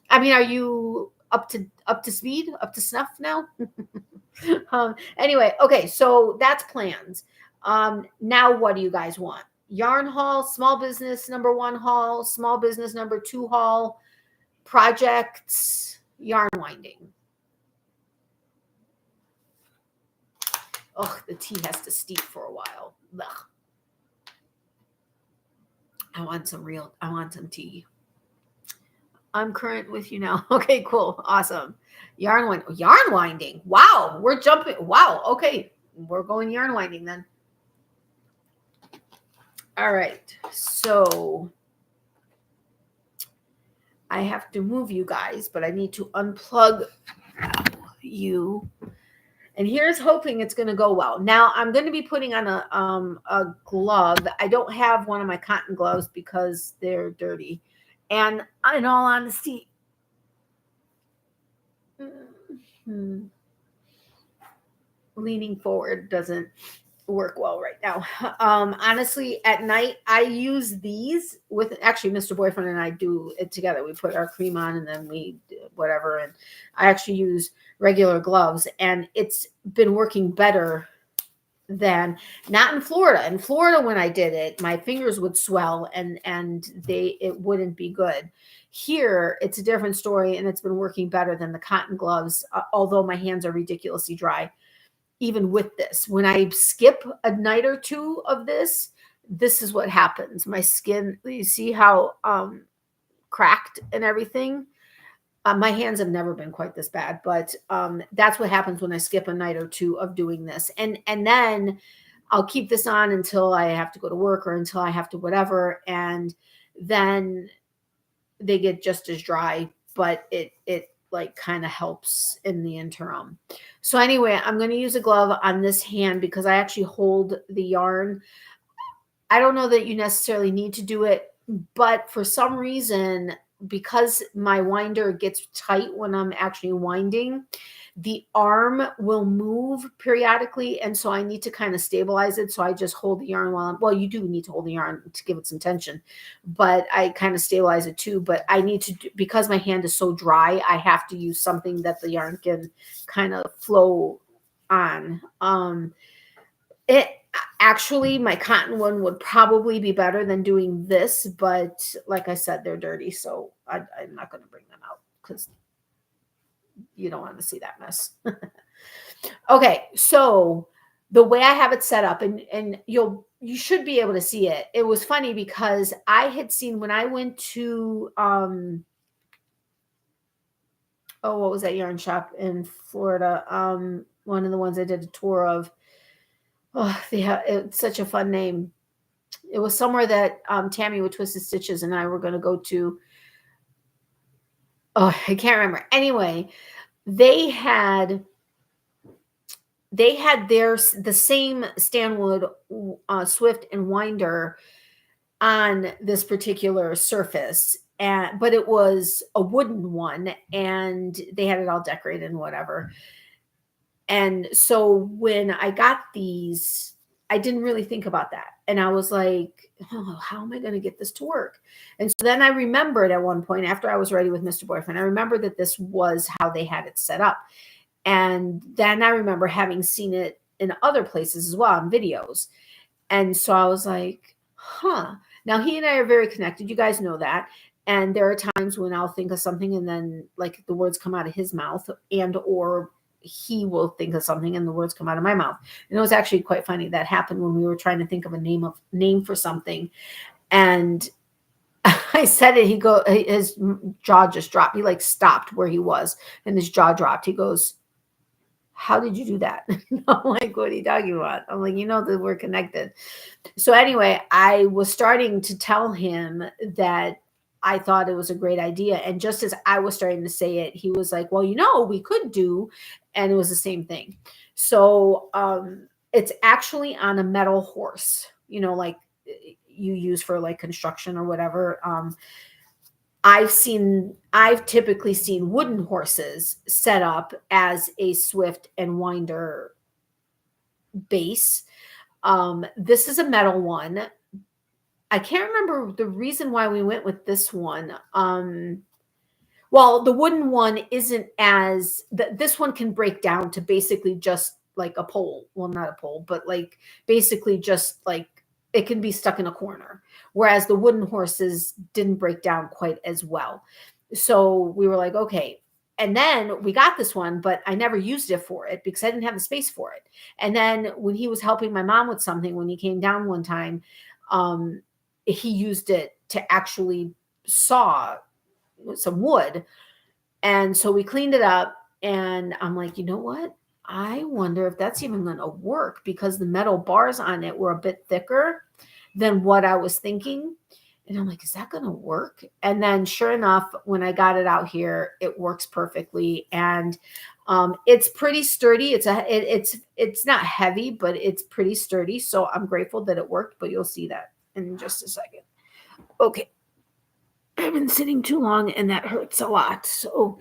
I mean, are you up to speed, up to snuff now? Anyway, okay, so that's plans. Now what do you guys want? Yarn haul, small business number 1 haul, small business number 2 haul, projects, yarn winding. Oh, the tea has to steep for a while. Ugh. I want some tea. I'm current with you now. Okay, cool. Awesome. Yarn winding. Wow. We're jumping. Wow. Okay. We're going yarn winding then. All right. So I have to move you guys, but I need to unplug you. And here's hoping it's going to go well. Now I'm going to be putting on a glove. I don't have one of my cotton gloves because they're dirty. And in all honesty, leaning forward doesn't work well right now. Honestly, at night, I use these with, actually, Mr. Boyfriend and I do it together. We put our cream on and then we whatever. And I actually use regular gloves, and it's been working better than, not in Florida. In Florida, when I did it, my fingers would swell and it wouldn't be good. Here, it's a different story, and it's been working better than the cotton gloves, although my hands are ridiculously dry. Even with this, when I skip a night or two of this is what happens. My skin, you see how cracked and everything. My hands have never been quite this bad, but that's what happens when I skip a night or two of doing this. And then I'll keep this on until I have to go to work or until I have to whatever. And then they get just as dry, but it like kind of helps in the interim. So anyway, I'm going to use a glove on this hand because I actually hold the yarn. I don't know that you necessarily need to do it, but for some reason, because my winder gets tight when I'm actually winding, the arm will move periodically. And so I need to kind of stabilize it. So I just hold the yarn while well, you do need to hold the yarn to give it some tension, but I kind of stabilize it too. But I need to, because my hand is so dry, I have to use something that the yarn can kind of flow on. It actually, my cotton one would probably be better than doing this, but like I said, they're dirty. So I'm not going to bring them out because you don't want to see that mess. Okay, so the way I have it set up, and you should be able to see it. It was funny because I had seen when I went to what was that yarn shop in Florida? One of the ones I did a tour of. Oh, it's such a fun name. It was somewhere that Tammy with Twisted Stitches and I were going to go to. Oh, I can't remember. Anyway, they had the same Stanwood Swift and winder on this particular surface, but it was a wooden one, and they had it all decorated and whatever. And so when I got these, I didn't really think about that. And I was like, oh, how am I going to get this to work? And so then I remembered at one point, after I was ready with Mr. Boyfriend, I remembered that this was how they had it set up. And then I remember having seen it in other places as well, on videos. And so I was like, huh. Now, he and I are very connected. You guys know that. And there are times when I'll think of something and then like the words come out of his mouth, and or he will think of something and the words come out of my mouth. And it was actually quite funny. That happened when we were trying to think of a name for something. And I said it, his jaw just dropped. He like stopped where he was and his jaw dropped. He goes, how did you do that? I'm like, what are you talking about? I'm like, you know that we're connected. So anyway, I was starting to tell him that I thought it was a great idea. And just as I was starting to say it, he was like, well, we could do, and it was the same thing. So it's actually on a metal horse, like you use for like construction or whatever. I've typically seen wooden horses set up as a swift and winder base. This is a metal one. I can't remember the reason why we went with this one. Well, the wooden one isn't as this one can break down to basically just like a pole. Well, not a pole, but like basically just like it can be stuck in a corner. Whereas the wooden horses didn't break down quite as well. So we were like, okay. And then we got this one, but I never used it for it because I didn't have the space for it. And then when he was helping my mom with something, when he came down one time, he used it to actually saw some wood. And so we cleaned it up, and I'm like, you know what? I wonder if that's even going to work, because the metal bars on it were a bit thicker than what I was thinking. And I'm like, is that going to work? And then sure enough, when I got it out here, it works perfectly. And it's pretty sturdy. It's not heavy, but it's pretty sturdy. So I'm grateful that it worked, but you'll see that in just a second. Okay. I've been sitting too long and that hurts a lot. So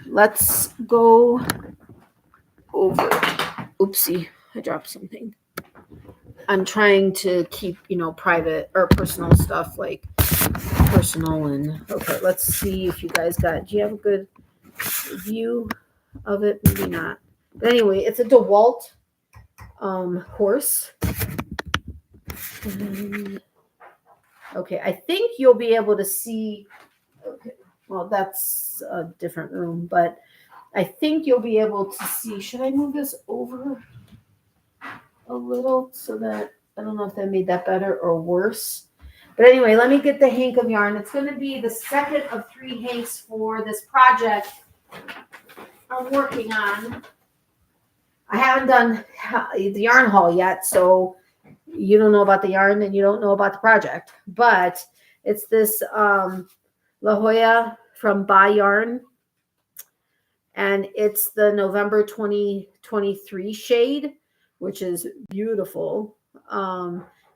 let's go over. Oopsie, I dropped something. I'm trying to keep, private or personal stuff, like personal. And okay, let's see if you guys do you have a good view of it? Maybe not. But anyway, it's a DeWalt horse. Okay, I think you'll be able to see. Okay, well, that's a different room, but I think you'll be able to see. Should I move this over a little so that I don't know if that made that better or worse? But anyway, let me get the hank of yarn. It's going to be the second of 3 hanks for this project I'm working on. I haven't done the yarn haul yet, so you don't know about the yarn and you don't know about the project. But it's this La Jolla from Buy Yarn, and it's the November 2023 shade, which is beautiful.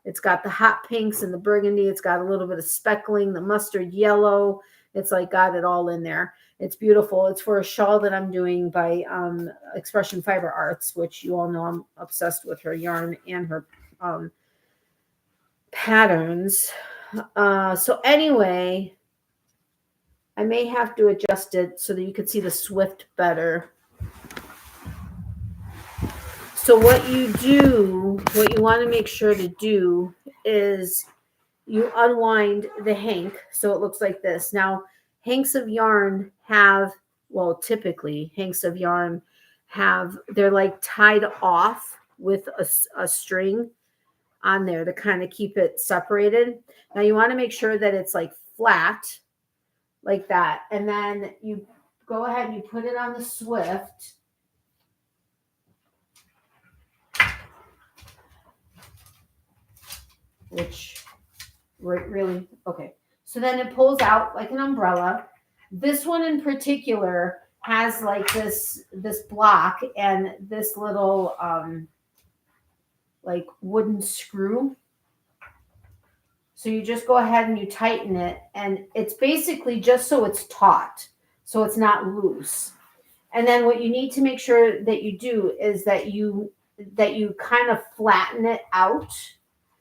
It's got the hot pinks and the burgundy. It's got a little bit of speckling, the mustard yellow. It's like got it all in there. It's beautiful. It's for a shawl that I'm doing by Expression Fiber Arts, which you all know I'm obsessed with her yarn and her patterns. So anyway, I may have to adjust it so that you can see the swift better. So what you want to make sure to do is you unwind the hank so it looks like this. Now, hanks of yarn typically hanks of yarn they're like tied off with a string on there to kind of keep it separated. Now you want to make sure that it's like flat like that. And then you go ahead and you put it on the swift. Which really, okay. So then it pulls out like an umbrella. This one in particular has like this block and this little like wooden screw. So you just go ahead and you tighten it, and it's basically just so it's taut, so it's not loose. And then what you need to make sure that you do is that you kind of flatten it out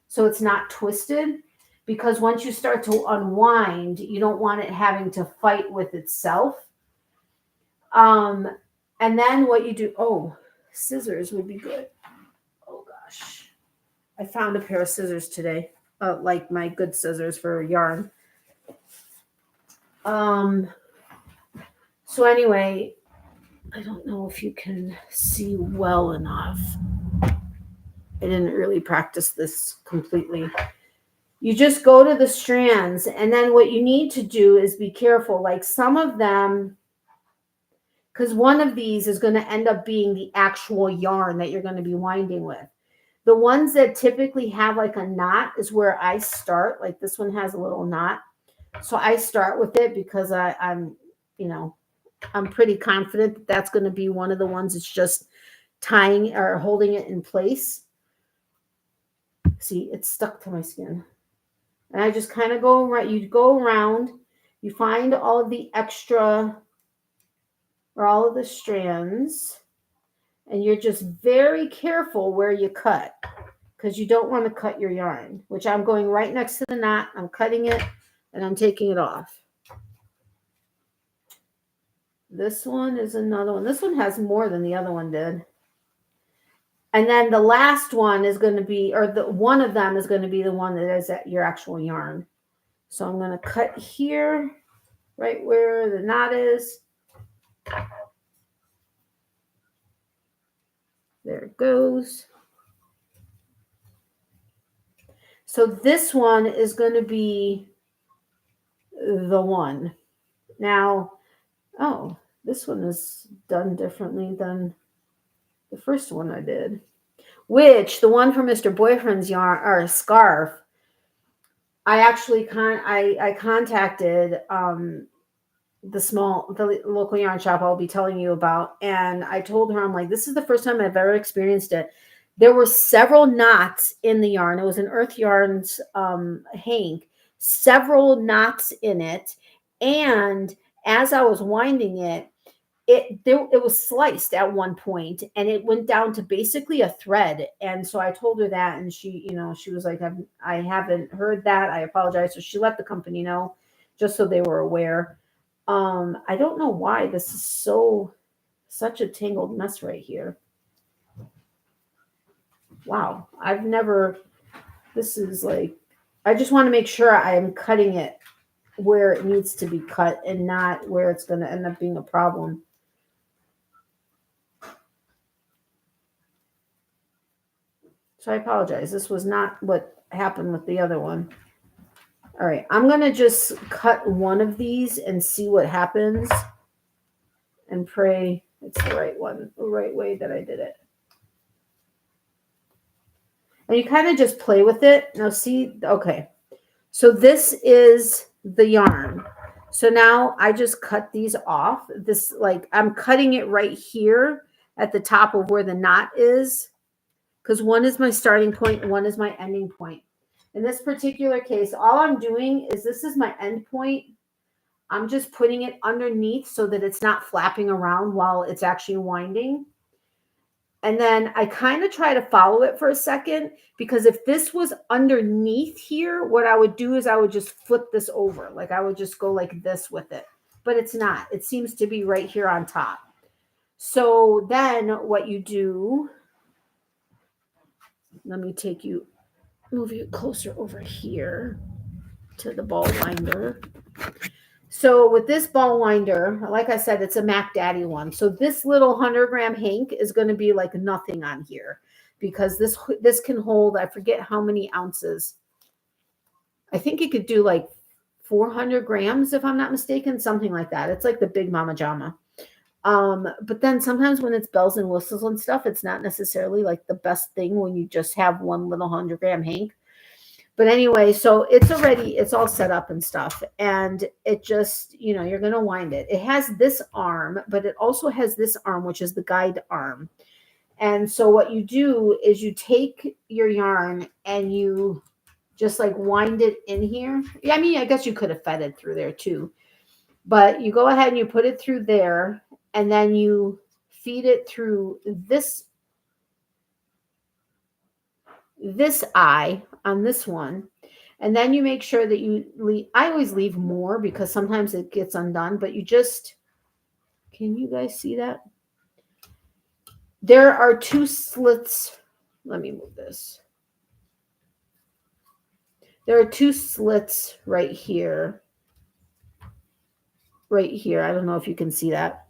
so it's not twisted, because once you start to unwind, you don't want it having to fight with itself. And then what you do, scissors would be good. Oh gosh. I found a pair of scissors today, like my good scissors for yarn. So anyway, I don't know if you can see well enough. I didn't really practice this completely. You just go to the strands, and then what you need to do is be careful. Like some of them, because one of these is going to end up being the actual yarn that you're going to be winding with. The ones that typically have like a knot is where I start. Like this one has a little knot. So I start with it because I'm pretty confident that that's going to be one of the ones that's just tying or holding it in place. See, it's stuck to my skin. And I just kind of go around, you go around, you find all of the extra or all of the strands, and you're just very careful where you cut because you don't want to cut your yarn, which I'm going right next to the knot. I'm cutting it and I'm taking it off. This one is another one. This one has more than the other one did. And then the last one is going to be, or the one of them is going to be the one that is at your actual yarn. So I'm going to cut here, right where the knot is. There it goes. So this one is going to be the one. Now, oh, this one is done differently than the first one I did. Which, the one for Mr. Boyfriend's yarn, or scarf, I actually I contacted the local yarn shop I'll be telling you about, and I told her, I'm like, this is the first time I've ever experienced it. There were several knots in the yarn. It was an Earth Yarns hank, several knots in it, and as I was winding it, it was sliced at one point, and it went down to basically a thread. And so I told her that, and she was like, I haven't heard that. I apologize. So she let the company know, just so they were aware. I don't know why this is such a tangled mess right here. Wow. This is like, I just want to make sure I am cutting it where it needs to be cut and not where it's going to end up being a problem. So I apologize. This was not what happened with the other one. All right. I'm going to just cut one of these and see what happens and pray it's the right one, the right way that I did it. And you kind of just play with it. Now see, okay. So this is the yarn. So now I just cut these off. This, like, I'm cutting it right here at the top of where the knot is, because one is my starting point and one is my ending point. In this particular case, all I'm doing is, this is my end point. I'm just putting it underneath so that it's not flapping around while it's actually winding. And then I kind of try to follow it for a second, because if this was underneath here, what I would do is I would just flip this over. Like I would just go like this with it, but it's not. It seems to be right here on top. So then what you do, let me move you closer over here to the ball winder. So with this ball winder, like I said, it's a Mac Daddy one. So this little 100-gram hank is going to be like nothing on here, because this can hold, I forget how many ounces. I think it could do like 400 grams, if I'm not mistaken, something like that. It's like the big Mama Jama. But then sometimes when it's bells and whistles and stuff, it's not necessarily like the best thing when you just have one little 100-gram hank. But anyway, so it's all set up and stuff. And it just, you're going to wind it. It has this arm, but it also has this arm, which is the guide arm. And so what you do is you take your yarn and you just like wind it in here. Yeah, I mean, I guess you could have fed it through there too. But you go ahead and you put it through there, and then you feed it through this eye on this one. And then you make sure that you leave. I always leave more because sometimes it gets undone, but you just, can you guys see that? There are two slits. Let me move this. There are two slits right here. Right here. I don't know if you can see that.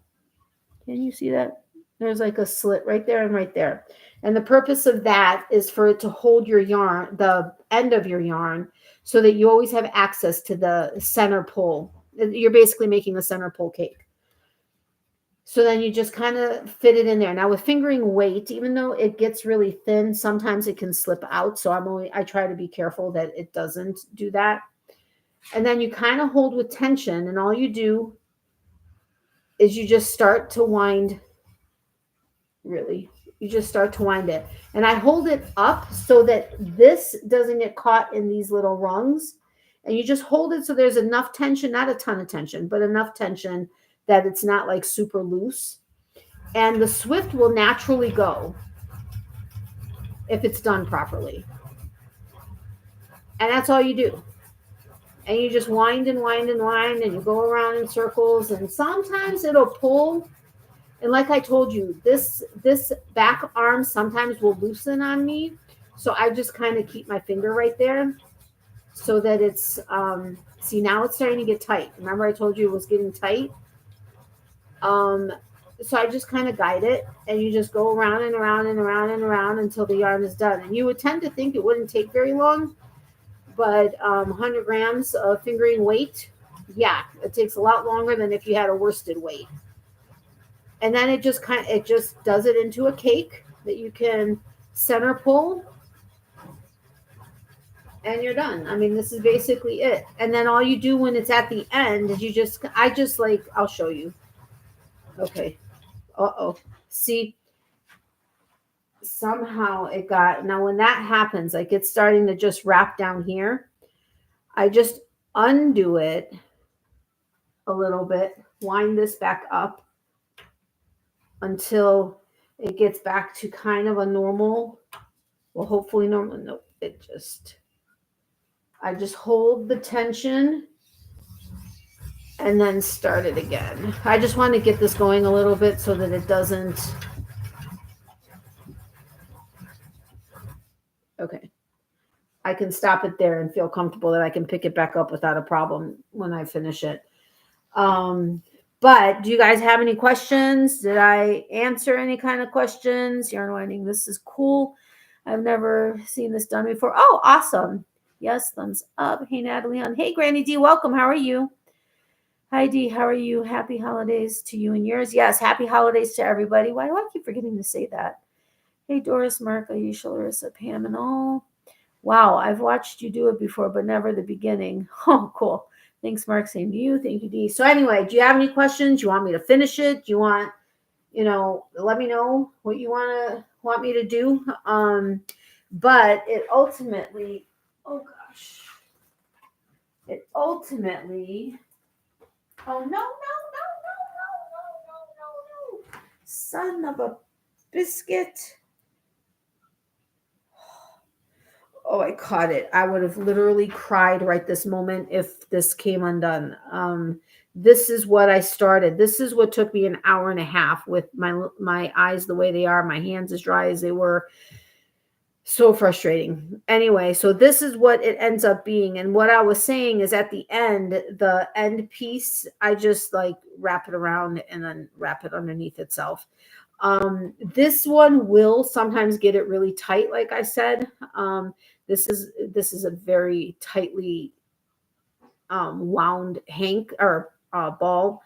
Can you see that? There's like a slit right there and right there. And the purpose of that is for it to hold your yarn, the end of your yarn, so that you always have access to the center pull. You're basically making a center pull cake. So then you just kind of fit it in there. Now with fingering weight, even though it gets really thin, sometimes it can slip out. So I try to be careful that it doesn't do that. And then you kind of hold with tension, and all you do is you just start to wind. Really, you just start to wind it. And I hold it up so that this doesn't get caught in these little rungs. and you just hold it so there's enough tension, not a ton of tension, but enough tension that it's not like super loose. And the swift will naturally go if it's done properly. And that's all you do. And you just wind and wind and wind, and you go around in circles, and sometimes it'll pull. And like I told you, this back arm sometimes will loosen on me. So I just kind of keep my finger right there so that it's, see, now it's starting to get tight. Remember I told you it was getting tight? So I just kind of guide it, and you just go around and around and around and around until the yarn is done. And you would tend to think it wouldn't take very long, but 100 grams of fingering weight, yeah, it takes a lot longer than if you had a worsted weight. And then it just does it into a cake that you can center pull, and you're done. I mean, this is basically it. And then all you do when it's at the end is I'll show you. Okay. See, somehow it got, now when that happens, like it's starting to just wrap down here, I just undo it a little bit, wind this back up until it gets back to kind of a normal, well, hopefully normal. No, I just hold the tension and then start it again. I just want to get this going a little bit so that it doesn't. Okay. I can stop it there and feel comfortable that I can pick it back up without a problem when I finish it. But do you guys have any questions? Did I answer any kind of questions? Yarn winding, this is cool. I've never seen this done before. Oh, awesome. Yes, thumbs up. Hey, Natalie M. Hey, Granny D, welcome. How are you? Hi, Dee. How are you? Happy holidays to you and yours. Yes, happy holidays to everybody. Why do I keep forgetting to say that? Hey, Doris, Mark, Aisha, Larissa, Pam, and all. Wow, I've watched you do it before, but never the beginning. Oh, cool. Thanks, Mark. Same to you. Thank you, Dee. So anyway, do you have any questions? You want me to finish it? Do you want, let me know what you want me to do. But it ultimately, oh gosh, oh, no. Son of a biscuit. Oh, I caught it. I would have literally cried right this moment if this came undone. This is what I started. This is what took me an hour and a half with my eyes the way they are, my hands as dry as they were. So frustrating. Anyway, so this is what it ends up being. And what I was saying is at the end, the end piece, I just like wrap it around and then wrap it underneath itself. This one will sometimes get it really tight, like I said. This is a very tightly wound hank or ball,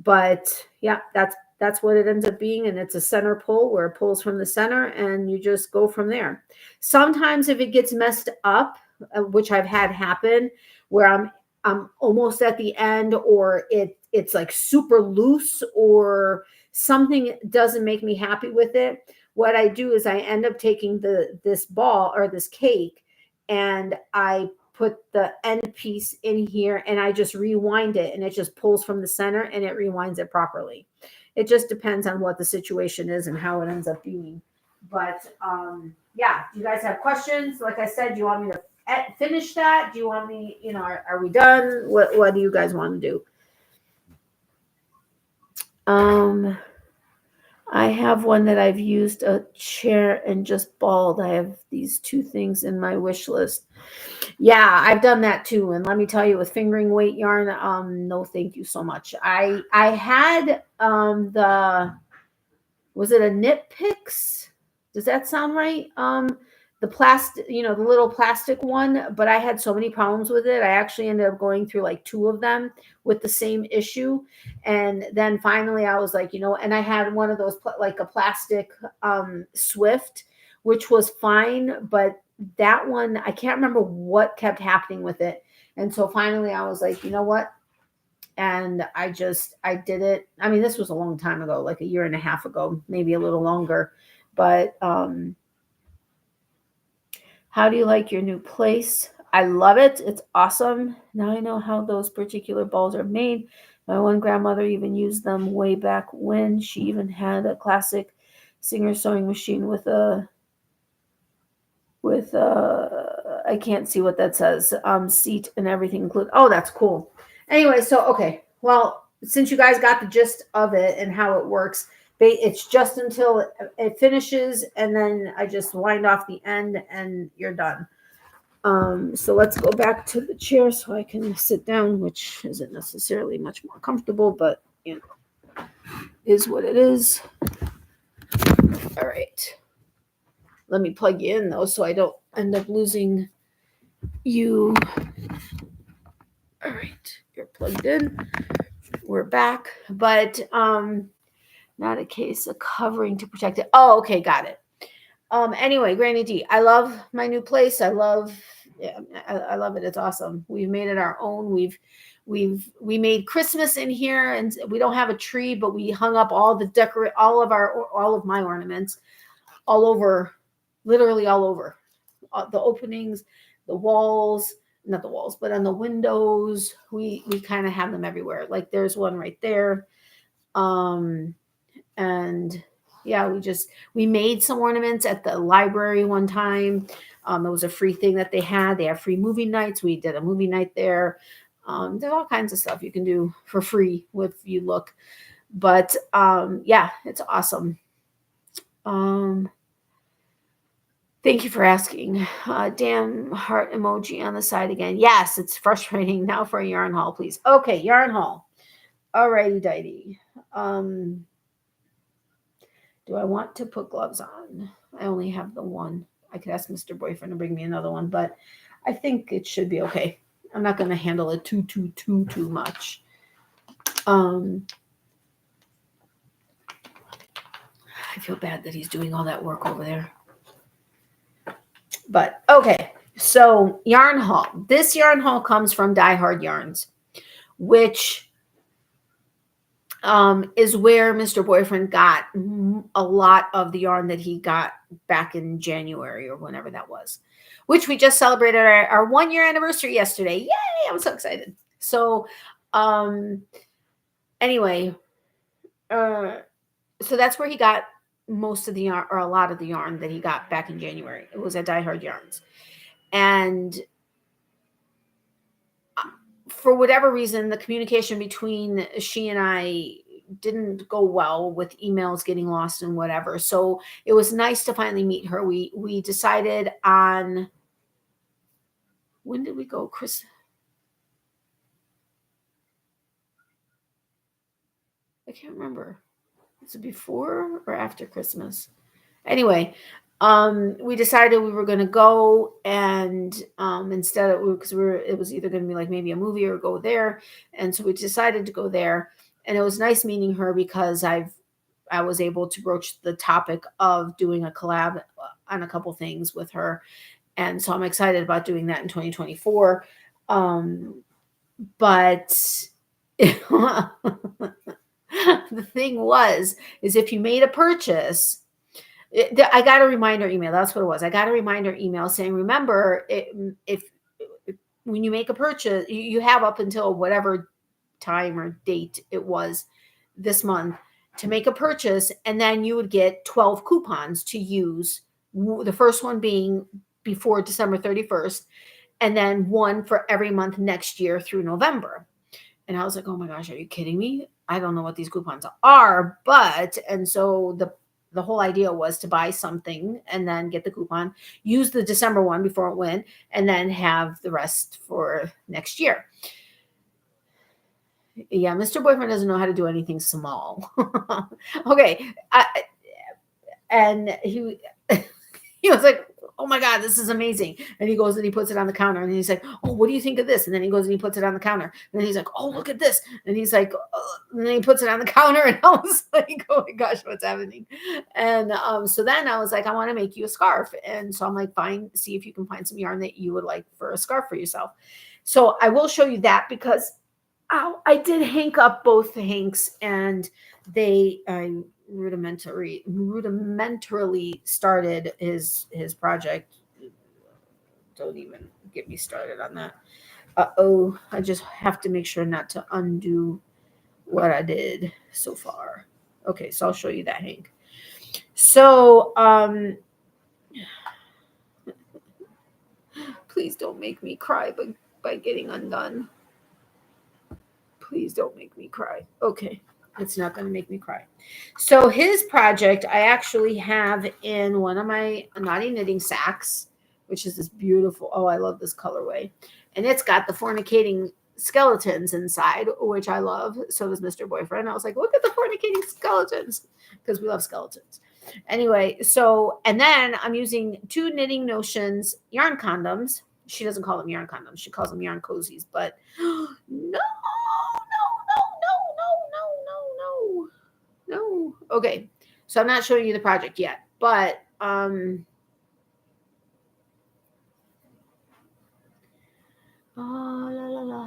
but yeah, that's what it ends up being, and it's a center pull where it pulls from the center, and you just go from there. Sometimes if it gets messed up, which I've had happen, where I'm almost at the end, or it's like super loose, or something doesn't make me happy with it, what I do is I end up taking this ball or this cake, and I put the end piece in here, and I just rewind it, and it just pulls from the center, and it rewinds it properly. It just depends on what the situation is and how it ends up being. But yeah, do you guys have questions? Like I said, do you want me to finish that? Do you want me, are we done? What do you guys want to do? I have one that I've used a chair and just balled. I have these two things in my wish list. Yeah, I've done that too. And let me tell you, with fingering weight yarn, no, thank you so much. I had was it a Knit Picks? Does that sound right? The plastic, the little plastic one, but I had so many problems with it. I actually ended up going through like 2 of them with the same issue. And then finally I was like, and I had one of those, like a plastic Swift, which was fine. But that one, I can't remember what kept happening with it. And so finally I was like, you know what? And I did it. I mean, this was a long time ago, like a year and a half ago, maybe a little longer. But how do you like your new place? I love it. It's awesome. Now I know how those particular balls are made. My one grandmother even used them way back when. She even had a classic Singer sewing machine with I can't see what that says, seat and everything included. Oh, that's cool. Anyway, so okay. Well, since you guys got the gist of it and how it works, it's just until it finishes, and then I just wind off the end and you're done. So let's go back to the chair so I can sit down, which isn't necessarily much more comfortable, but you know, is what it is. All right. Let me plug you in though, so I don't end up losing you. All right, you're plugged in. We're back, but not a case of covering to protect it. Oh, okay, got it. Anyway, Granny D, I love my new place. I love it. It's awesome. We've made it our own. We made Christmas in here, and we don't have a tree, but we hung up all of my ornaments all over, literally all over the openings, the walls, not the walls, but on the windows. We kind of have them everywhere. Like there's one right there. And yeah, we made some ornaments at the library one time. It was a free thing that they had. They have free movie nights. We did a movie night there. There's all kinds of stuff you can do for free if you look. But yeah, it's awesome. Thank you for asking. Damn heart emoji on the side again. Yes, it's frustrating. Now for a yarn haul, please. Okay, yarn haul. Alrighty, dighty. Do I want to put gloves on? I only have the one. I could ask Mr. Boyfriend to bring me another one, but I think it should be okay. I'm not going to handle it too much. I feel bad that he's doing all that work over there. But okay, so yarn haul. This yarn haul comes from Die Hard Yarns, which is where Mr. Boyfriend got a lot of the yarn that he got back in January or whenever that was, which we just celebrated our 1 year anniversary yesterday. Yay! I'm so excited. So anyway, so that's where he got most of the yarn, or a lot of the yarn that he got back in January. It was at Die Hard Yarns. And for whatever reason, the communication between she and I didn't go well, with emails getting lost and whatever. So it was nice to finally meet her. We decided on, when did we go, Chris? I can't remember. Was it before or after Christmas? Anyway, we decided we were going to go, and instead of, because it was either going to be like maybe a movie or go there, and so we decided to go there. And it was nice meeting her because I was able to broach the topic of doing a collab on a couple things with her, and so I'm excited about doing that in 2024. But the thing is if you made a purchase, I got a reminder email. That's what it was. I got a reminder email saying, remember, if when you make a purchase, you have up until whatever time or date it was this month to make a purchase, and then you would get 12 coupons to use, the first one being before December 31st, and then one for every month next year through November. And I was like, oh my gosh, are you kidding me? I don't know what these coupons are, and so the whole idea was to buy something and then get the coupon, use the December one before it went, and then have the rest for next year. Yeah, Mr. Boyfriend doesn't know how to do anything small. Okay. And he was like, oh my God, this is amazing. And he goes and he puts it on the counter, and he's like, oh, what do you think of this? And then he goes and he puts it on the counter. And then he's like, oh, look at this. And he's like, and then he puts it on the counter, and I was like, oh my gosh, what's happening? And so then I was like, I want to make you a scarf. And so I'm like, fine, see if you can find some yarn that you would like for a scarf for yourself. So I will show you that, because I did hank up both the hanks, and I rudimentarily started his project don't even get me started on that. Uh-oh, I just have to make sure not to undo what I did so far. Okay, so I'll show you that, Hank. So, please don't make me cry by getting undone. Please don't make me cry. Okay, it's not going to make me cry. So his project, I actually have in one of my Naughty Knitting sacks, which is this beautiful, oh, I love this colorway. And it's got the fornicating skeletons inside, which I love. So does Mr. Boyfriend. I was like, look at the fornicating skeletons, because we love skeletons. Anyway, so, and then I'm using 2 Knitting Notions yarn condoms. She doesn't call them yarn condoms. She calls them yarn cozies, but no. No. Okay. So I'm not showing you the project yet, but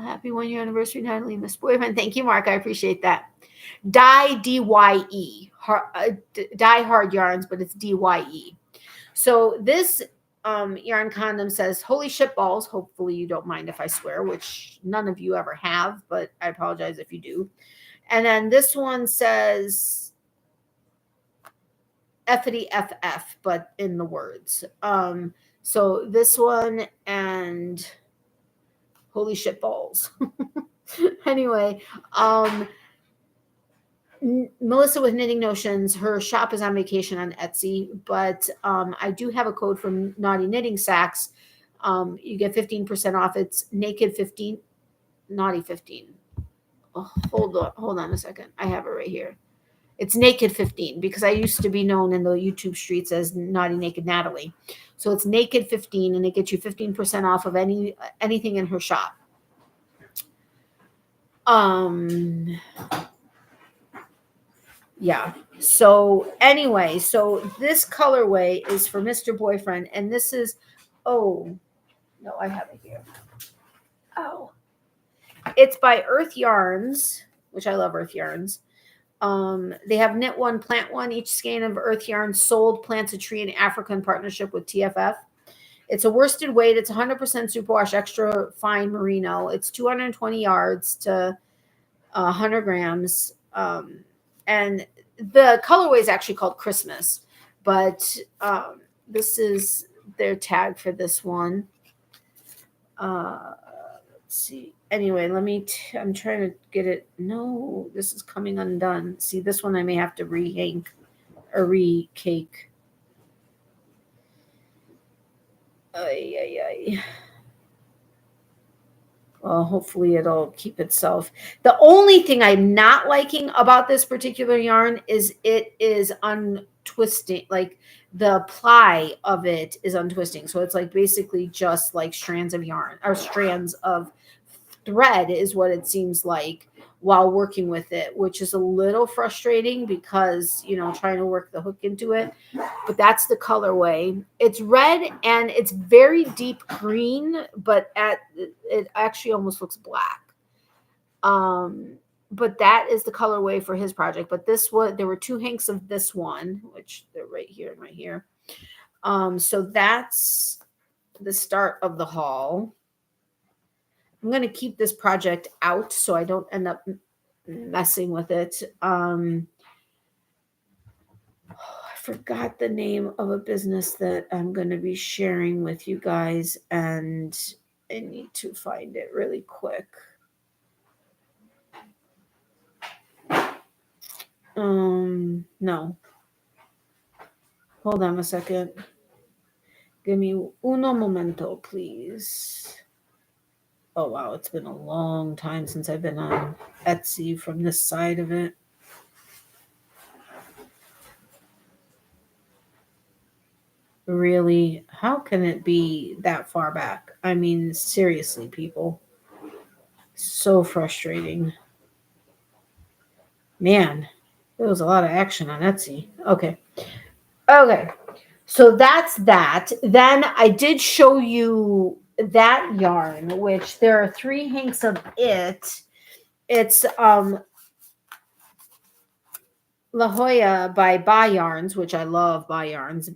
happy 1-year anniversary, Natalie Miss Boyfriend. Thank you, Mark. I appreciate that. Dye DYE. Die Hard Yarns, but it's DYE. So this yarn condom says holy shit balls. Hopefully you don't mind if I swear, which none of you ever have, but I apologize if you do. And then this one says Effity FF, but in the words. So this one and holy shit balls. Anyway, Melissa with Knitting Notions, her shop is on vacation on Etsy, but I do have a code from Naughty Knitting Sacks. You get 15% off. It's naked 15, naughty 15. Oh, hold on a second. I have it right here. It's naked 15 because I used to be known in the YouTube streets as Naughty Naked Natalie. So it's naked 15 and it gets you 15% off of anything in her shop. Yeah. So anyway, so this colorway is for Mr. Boyfriend, and this is, oh, no, I have it here. Oh. It's by Earth Yarns, which I love Earth Yarns. They have Knit One, Plant One. Each skein of Earth Yarns sold plants a tree in Africa in partnership with TFF. It's a worsted weight. It's 100% superwash, extra fine merino. It's 220 yards to 100 grams. And the colorway is actually called Christmas, but this is their tag for this one. Let's see. Anyway, I'm trying to get it. No, this is coming undone. See, this one I may have to re-hank or re-cake. Well, hopefully it'll keep itself. The only thing I'm not liking about this particular yarn is it is untwisting. Like the ply of it is untwisting. So it's like basically just like strands of yarn or strands of thread is what it seems like while working with it, which is a little frustrating because, you know, trying to work the hook into it. But that's the colorway. It's red and it's very deep green, but it actually almost looks black. But that is the colorway for his project. But this one, there were 2 hanks of this one, which they're right here and right here. So that's the start of the haul. I'm going to keep this project out so I don't end up messing with it. I forgot the name of a business that I'm going to be sharing with you guys, and I need to find it really quick. No. Hold on a second. Give me uno momento, please. Oh, wow. It's been a long time since I've been on Etsy from this side of it. Really? How can it be that far back? I mean, seriously, people. So frustrating. Man, there was a lot of action on Etsy. Okay. So that's that. Then I did show you that yarn, which there are 3 hanks of it. It's La Jolla by Yarns, which I love by Yarns.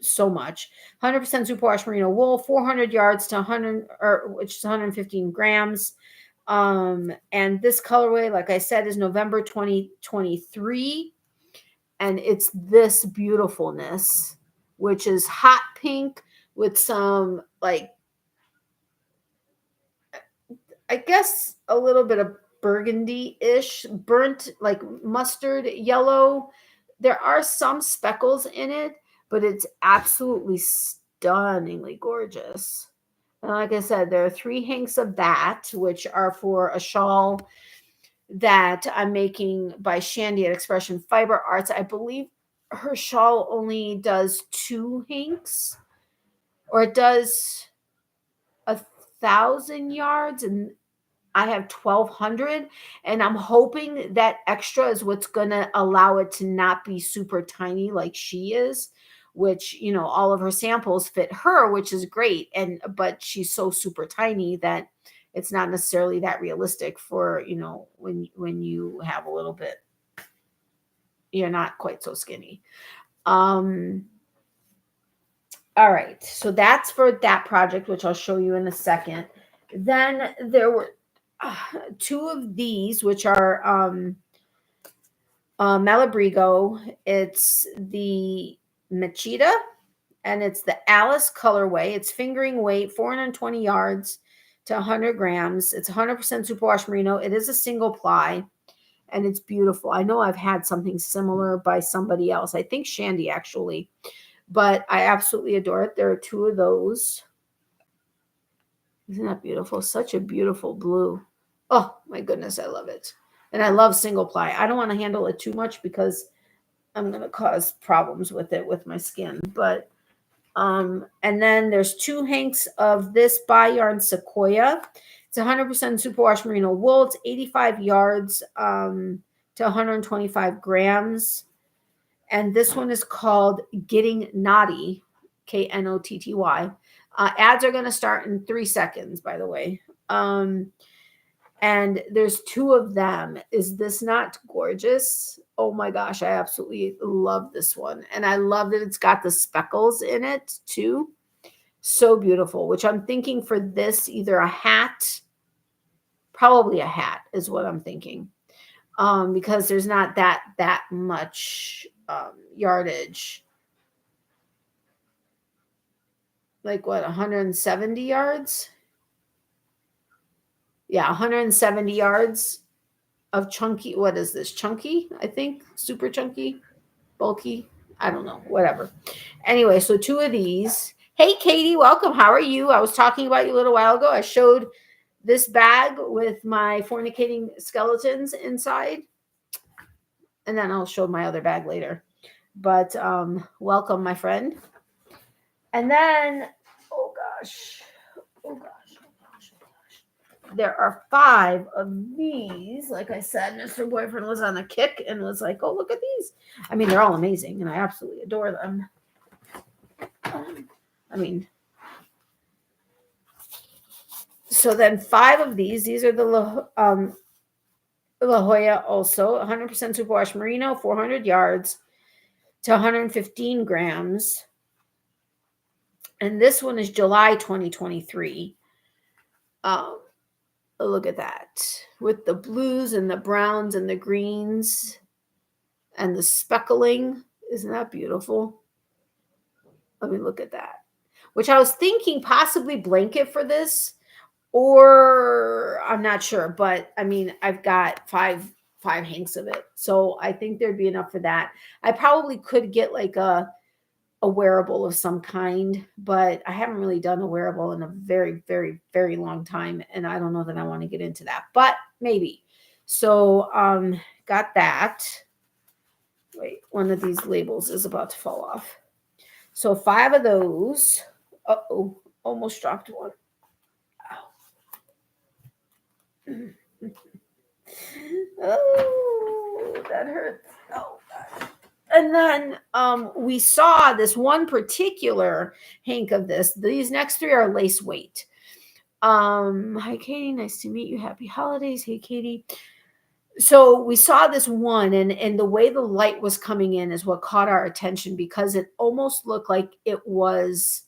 so much. 100% superwash merino wool, 400 yards to 100, or which is 115 grams. And this colorway, like I said, is November 2023. And it's this beautifulness, which is hot pink with some, like, I guess a little bit of burgundy-ish, burnt, like mustard yellow. There are some speckles in it, but it's absolutely stunningly gorgeous. And like I said, there are 3 hanks of that, which are for a shawl that I'm making by Shandy at Expression Fiber Arts. I believe her shawl only does 2 hanks, or it does 1,000 yards, and I have 1,200, and I'm hoping that extra is what's going to allow it to not be super tiny like she is, which, you know, all of her samples fit her, which is great. But she's so super tiny that it's not necessarily that realistic for, you know, when you have a little bit, you're not quite so skinny. All right. So that's for that project, which I'll show you in a second. Then there were 2 of these, which are Malabrigo. It's the Machida, and it's the Alice colorway. It's fingering weight, 420 yards to 100 grams. It's 100% superwash merino. It is a single ply, and it's beautiful. I know I've had something similar by somebody else. I think Shandy, actually, but I absolutely adore it. There are 2 of those. Isn't that beautiful? Such a beautiful blue. Oh my goodness, I love it. And I love single ply. I don't want to handle it too much because I'm going to cause problems with it with my skin. But and then there's 2 hanks of this By Yarn Sequoia. It's 100% superwash merino wool. It's 85 yards to 125 grams. And this one is called Getting Knotty, Knotty. Ads are going to start in 3 seconds, by the way. And there's 2 of them. Is this not gorgeous? Oh my gosh, I absolutely love this one. And I love that it's got the speckles in it too. So beautiful, which I'm thinking for this, either a hat, probably a hat is what I'm thinking. Because there's not that much yardage. Like what, 170 yards? Yeah, 170 yards of chunky. What is this? Chunky, I think. Super chunky, bulky. I don't know. Whatever. Anyway, so 2 of these. Hey, Katie, welcome. How are you? I was talking about you a little while ago. I showed this bag with my fornicating skeletons inside. And then I'll show my other bag later. But welcome, my friend. And then, oh gosh. There are 5 of these. Like I said, Mr. Boyfriend was on a kick and was like, oh, look at these. I mean, they're all amazing, and I absolutely adore them. So then 5 of these are the La Jolla also, 100% superwash merino, 400 yards to 115 grams. And this one is July 2023. Look at that, with the blues and the browns and the greens and the speckling. Isn't that beautiful? I mean, look at that. Which I was thinking possibly blanket for this, or I'm not sure, but I mean, I've got five hanks of it, so I think there'd be enough for that. I probably could get like a wearable of some kind, but I haven't really done a wearable in a very, very, very long time, and I don't know that I want to get into that, but maybe. So got that. Wait, one of these labels is about to fall off. So 5 of those. Uh-oh, almost dropped one. Oh, that hurts. Oh God. And then we saw this one particular hank of this. These next 3 are lace weight. Hi, Katie. Nice to meet you. Happy holidays. Hey, Katie. So we saw this one, and the way the light was coming in is what caught our attention, because it almost looked like it was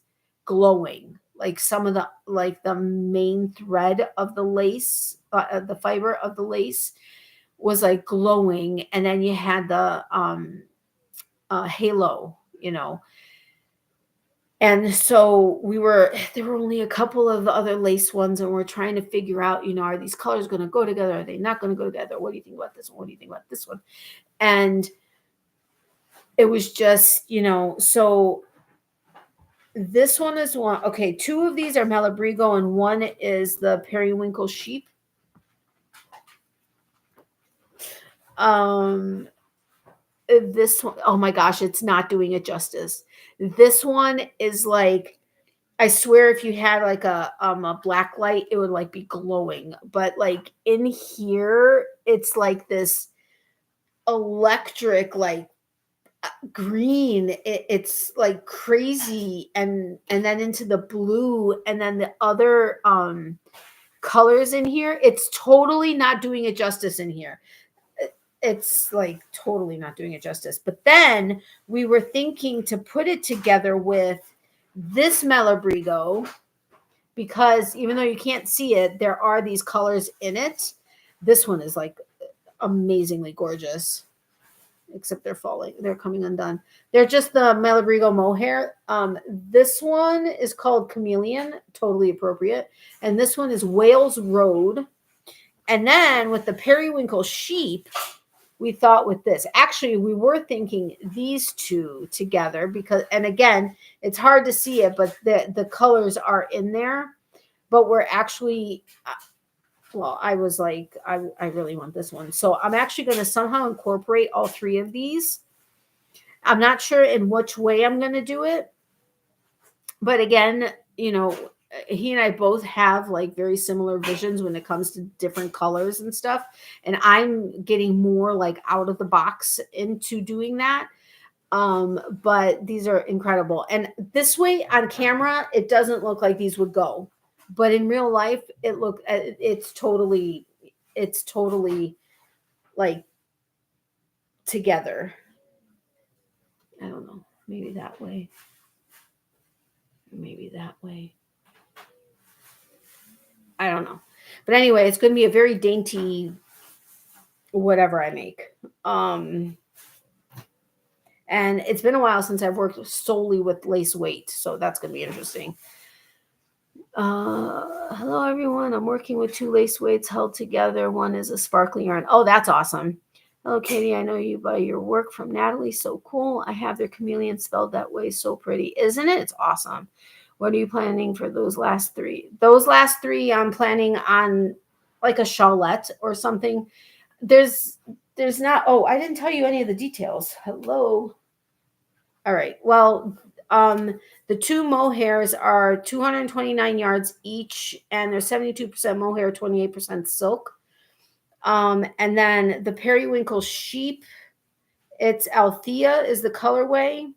glowing, like some of the, like the main thread of the lace, the fiber of the lace was like glowing, and then you had the halo, and so there were only a couple of other lace ones, and we're trying to figure out, are these colors going to go together? Are they not going to go together? What do you think about this one? What do you think about this one? And it was just, so this one is one. Okay, two of these are Malabrigo, and one is the periwinkle sheep. This one, oh my gosh, it's not doing it justice. This one is like, I swear if you had like a black light, it would like be glowing. But like in here, it's like this electric, like green. It's like crazy, and then into the blue, and then the other colors in here. It's totally not doing it justice in here. It's like totally not doing it justice. But then we were thinking to put it together with this Malabrigo, because even though you can't see it, there are these colors in it. This one is like amazingly gorgeous, except they're coming undone. They're just the Malabrigo mohair. This one is called Chameleon, totally appropriate. And this one is Wales Road. And then with the periwinkle sheep, we thought with this, actually, we were thinking these two together, because, and again, it's hard to see it, but the colors are in there. But we're actually, well, I was like, I really want this one. So I'm actually going to somehow incorporate all three of these. I'm not sure in which way I'm going to do it. But again, he and I both have like very similar visions when it comes to different colors and stuff. And I'm getting more like out of the box into doing that. But these are incredible. And this way on camera, it doesn't look like these would go. But in real life, it's totally like together. I don't know. Maybe that way. Maybe that way. I don't know. But anyway, it's going to be a very dainty whatever I make. And it's been a while since I've worked solely with lace weight, so that's going to be interesting. Hello, everyone. I'm working with two lace weights held together. One is a sparkling yarn. Oh, that's awesome. Hello, Katie. I know you by your work from Natalie. So cool. I have their chameleon spelled that way. So pretty. Isn't it? It's awesome. What are you planning for those last three? Those last three, I'm planning on like a shawlette or something. There's not, oh, I didn't tell you any of the details. Hello. All right. Well, the two mohairs are 229 yards each, and they're 72% mohair, 28% silk. And then the periwinkle sheep, it's Althea is the colorway.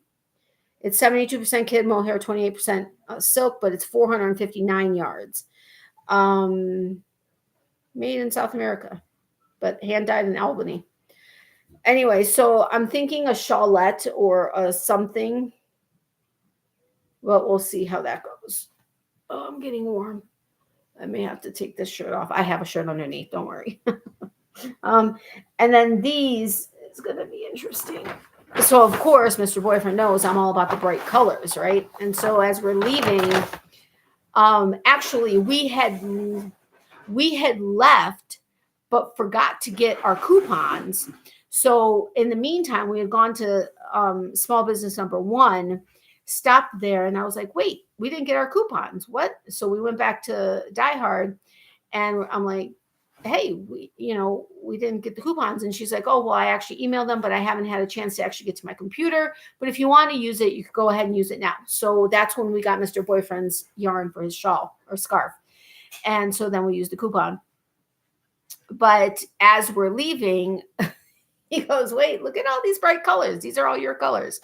It's 72% kid mohair, 28% silk, but it's 459 yards. Made in South America, but hand dyed in Albany. Anyway, so I'm thinking a shawlette or a something. Well, we'll see how that goes. Oh, I'm getting warm. I may have to take this shirt off. I have a shirt underneath. Don't worry. And then these is going to be interesting. So, of course, Mr. Boyfriend knows I'm all about the bright colors, right? And so as we're leaving, actually, we had left, but forgot to get our coupons. So in the meantime, we had gone to small business number 1, stopped there, and I was like, wait, we didn't get our coupons. What? So we went back to Die Hard, and I'm like, hey, we didn't get the coupons. And she's like, oh, well, I actually emailed them, but I haven't had a chance to actually get to my computer. But if you want to use it, you could go ahead and use it now. So that's when we got Mr. Boyfriend's yarn for his shawl or scarf. And so then we used the coupon. But as we're leaving, He goes, wait, look at all these bright colors. These are all your colors.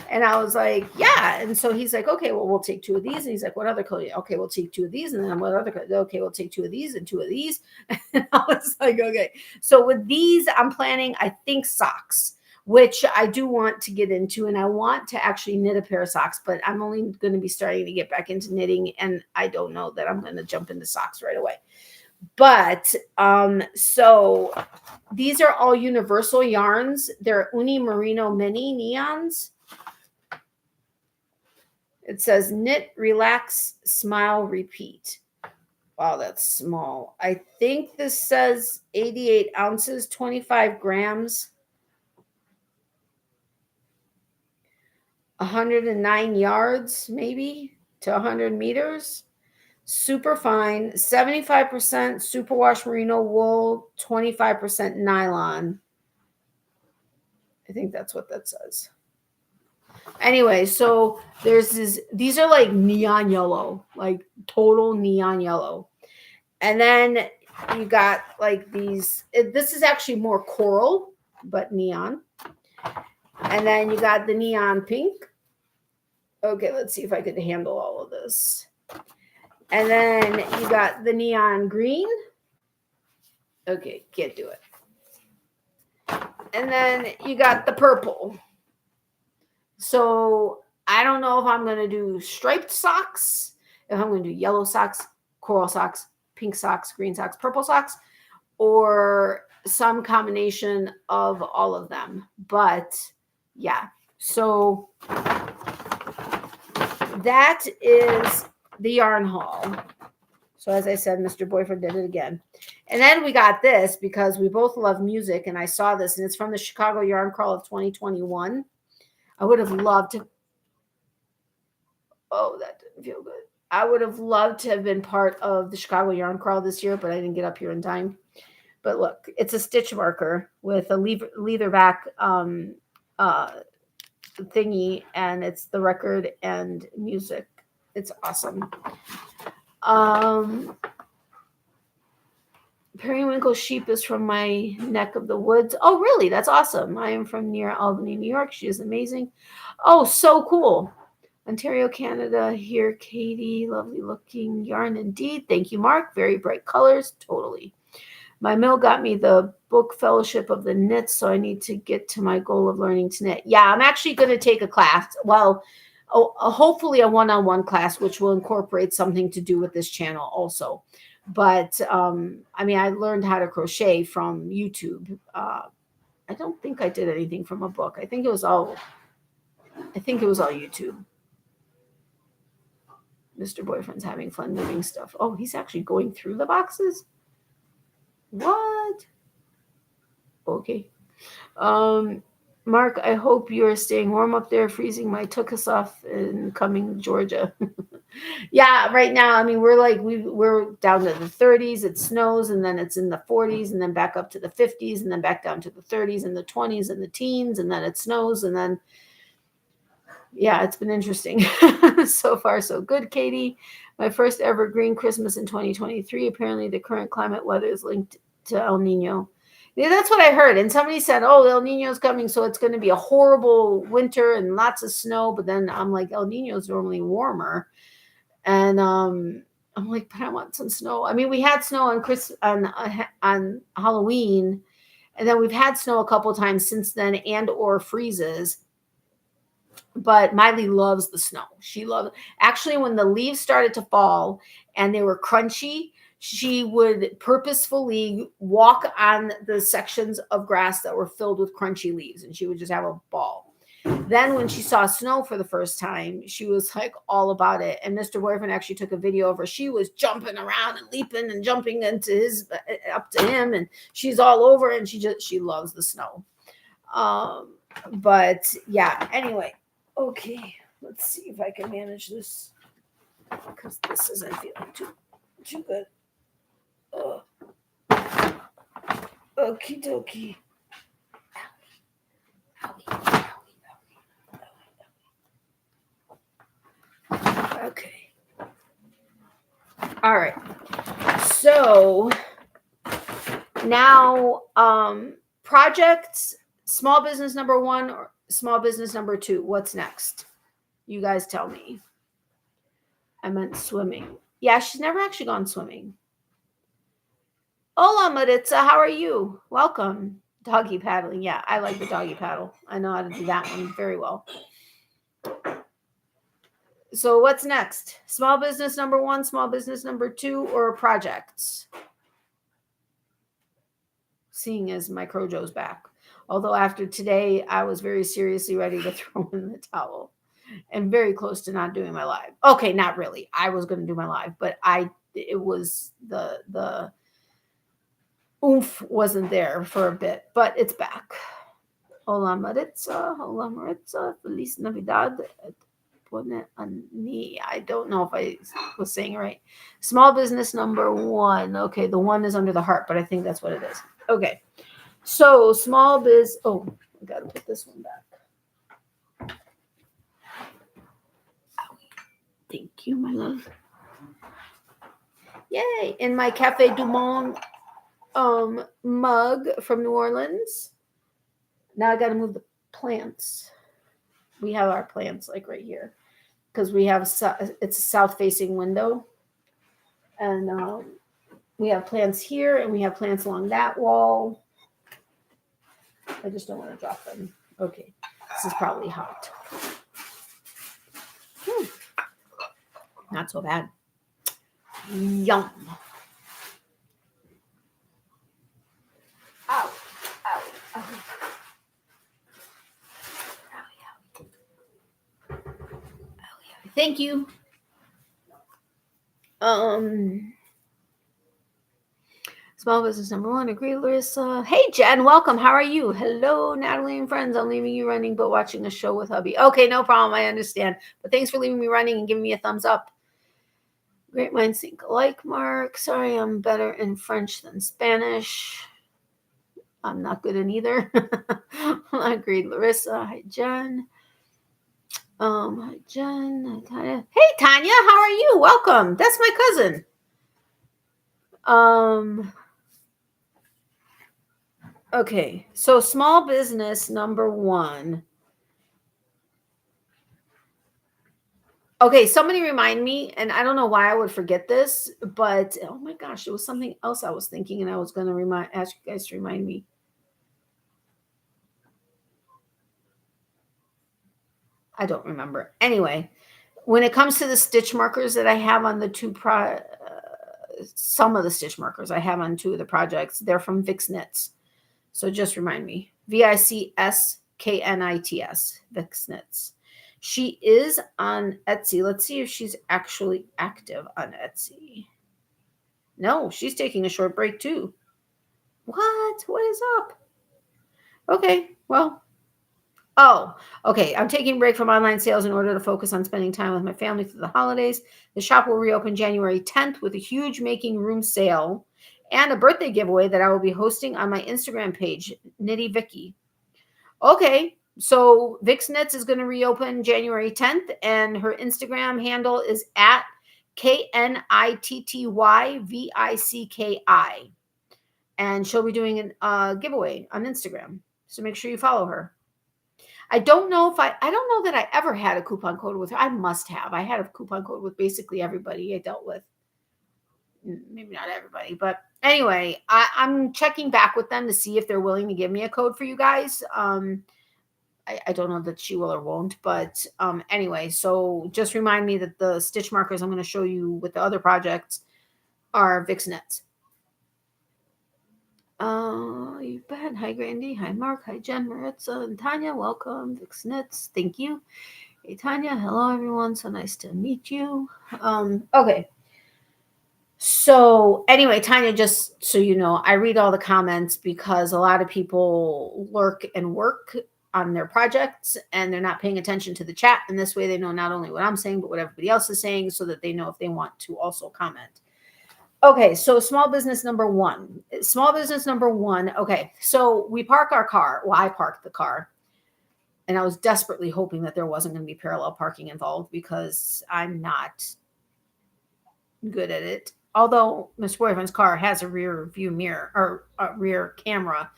And I was like, yeah. And so he's like, okay, well, we'll take 2 of these. And he's like, what other color? Okay, we'll take 2 of these. And then what other color? Okay, we'll take 2 of these and 2 of these. And I was like, okay. So with these, I'm planning, I think, socks, which I do want to get into. And I want to actually knit a pair of socks, but I'm only going to be starting to get back into knitting. And I don't know that I'm going to jump into socks right away. But so these are all universal yarns. They're Uni Merino Mini Neons. It says knit, relax, smile, repeat. Wow, that's small. I think this says 88 ounces, 25 grams, 109 yards, maybe to 100 meters. Super fine, 75% superwash merino wool, 25% nylon. I think that's what that says. Anyway, so there's these are like neon yellow, like total neon yellow. And then you got like these, this is actually more coral, but neon. And then you got the neon pink. Okay, let's see if I could handle all of this. And then you got the neon green. Okay, can't do it. And then you got the purple. So I don't know if I'm going to do striped socks, if I'm going to do yellow socks, coral socks, pink socks, green socks, purple socks, or some combination of all of them. But yeah, so that is the yarn haul. So as I said, Mr. Boyfriend did it again. And then we got this because we both love music, and I saw this, and it's from the Chicago Yarn Crawl of 2021. I would have loved to. Oh, that didn't feel good. I would have loved to have been part of the Chicago Yarn Crawl this year, but I didn't get up here in time. But look, it's a stitch marker with a leatherback thingy, and it's the record and music. It's awesome. Periwinkle sheep is from my neck of the woods. Oh, really? That's awesome. I am from near Albany, New York. She is amazing. Oh, so cool. Ontario, Canada. Here, Katie. Lovely looking yarn indeed. Thank you, Mark. Very bright colors. Totally. My mill got me the book Fellowship of the Knits, so I need to get to my goal of learning to knit. Yeah, I'm actually going to take a class. Well, hopefully a one-on-one class, which will incorporate something to do with this channel also. But I mean, I learned how to crochet from YouTube. I don't think I did anything from a book. I think it was all YouTube. Mr. Boyfriend's having fun moving stuff. Oh, he's actually going through the boxes. What? Okay. Mark, I hope you are staying warm up there, freezing my tuchus off in coming Georgia. Yeah, right now, I mean, we're down to the 30s. It snows, and then it's in the 40s, and then back up to the 50s, and then back down to the 30s and the 20s and the teens, and then it snows, and then yeah, it's been interesting. So far, so good, Katie. My first ever green Christmas in 2023. Apparently, the current climate weather is linked to El Nino. Yeah, that's what I heard. And somebody said, oh, El Nino's coming, so it's going to be a horrible winter and lots of snow. But then I'm like, El Nino's normally warmer. And I'm like, but I want some snow. I mean, we had snow on Halloween, and then we've had snow a couple times since then, and or freezes. But Miley loves the snow. She loves. Actually, when the leaves started to fall and they were crunchy, she would purposefully walk on the sections of grass that were filled with crunchy leaves, and she would just have a ball. Then when she saw snow for the first time, she was like all about it. And Mr. Boyfriend actually took a video of her. She was jumping around and leaping and jumping up to him, and she's all over, and she loves the snow. But yeah, anyway, okay, let's see if I can manage this because this isn't feeling too good. Okie dokie. Okay. All right. So now projects Small business number 1 or small business number 2? What's next? You guys tell me. I meant swimming. Yeah, she's never actually gone swimming. Hola, Maritza. How are you? Welcome. Doggy paddling. Yeah, I like the doggy paddle. I know how to do that one very well. So what's next? Small business number 1, small business number 2, or projects? Seeing as my CroJo's back. Although after today, I was very seriously ready to throw in the towel and very close to not doing my live. Okay, not really. I was going to do my live, but it was the oomph wasn't there for a bit, but it's back. Hola Maritza, Feliz Navidad. I don't know if I was saying it right. Small business number 1. Okay, the 1 is under the heart, but I think that's what it is. Okay, so small biz. Oh, I gotta put this one back. Thank you, my love. Yay! In my Cafe Du Monde mug from New Orleans. Now I got to move the plants. We have our plants like right here because we have it's a south-facing window, and we have plants here and we have plants along that wall. I just don't want to drop them. Okay, this is probably hot. Not so bad. Yum. Ow, ow, ow. Thank you. Small business number 1. Agree, Larissa. Hey, Jen. Welcome. How are you? Hello, Natalie and friends. I'm leaving you running, but watching a show with hubby. Okay, no problem. I understand. But thanks for leaving me running and giving me a thumbs up. Great minds think alike, Mark. Sorry, I'm better in French than Spanish. I'm not good in either. Agreed, Larissa. Hi, Jen. Hi, Jen. Hi, Tanya. Hey, Tanya. How are you? Welcome. That's my cousin. Okay, so small business number 1. Okay, somebody remind me, and I don't know why I would forget this, but oh my gosh, it was something else I was thinking, and I was going to ask you guys to remind me. I don't remember. Anyway, when it comes to the stitch markers that I have on the some of the stitch markers I have on 2 of the projects, they're from Vic's Knits. So just remind me. VICSKNITS, Vic's Knits. She is on Etsy. Let's see if she's actually active on Etsy. No, she's taking a short break too. What? What is up? Okay, well. Oh, okay. I'm taking a break from online sales in order to focus on spending time with my family through the holidays. The shop will reopen January 10th with a huge making room sale and a birthday giveaway that I will be hosting on my Instagram page, Knitty Vicky. Okay, so Vic's Knits is going to reopen January 10th, and her Instagram handle is at KNITTYVICKI. And she'll be doing a giveaway on Instagram. So make sure you follow her. I don't know that I ever had a coupon code with her. I must have. I had a coupon code with basically everybody I dealt with. Maybe not everybody, but anyway, I'm checking back with them to see if they're willing to give me a code for you guys. I don't know that she will or won't, but anyway, so just remind me that the stitch markers I'm going to show you with the other projects are Vic's Knits. You bet. Hi, Grandy. Hi, Mark. Hi, Jen, Maritza, and Tanya. Welcome. Vic's Knits. Thank you. Hey, Tanya. Hello, everyone. So nice to meet you. Okay. So anyway, Tanya, just so you know, I read all the comments because a lot of people lurk and work on their projects and they're not paying attention to the chat. And this way they know not only what I'm saying, but what everybody else is saying so that they know if they want to also comment. Okay, so small business number 1. Okay, so we park our car. Well, I parked the car. And I was desperately hoping that there wasn't going to be parallel parking involved because I'm not good at it. although Mr. Boyfriend's car has a rear view mirror or a rear camera,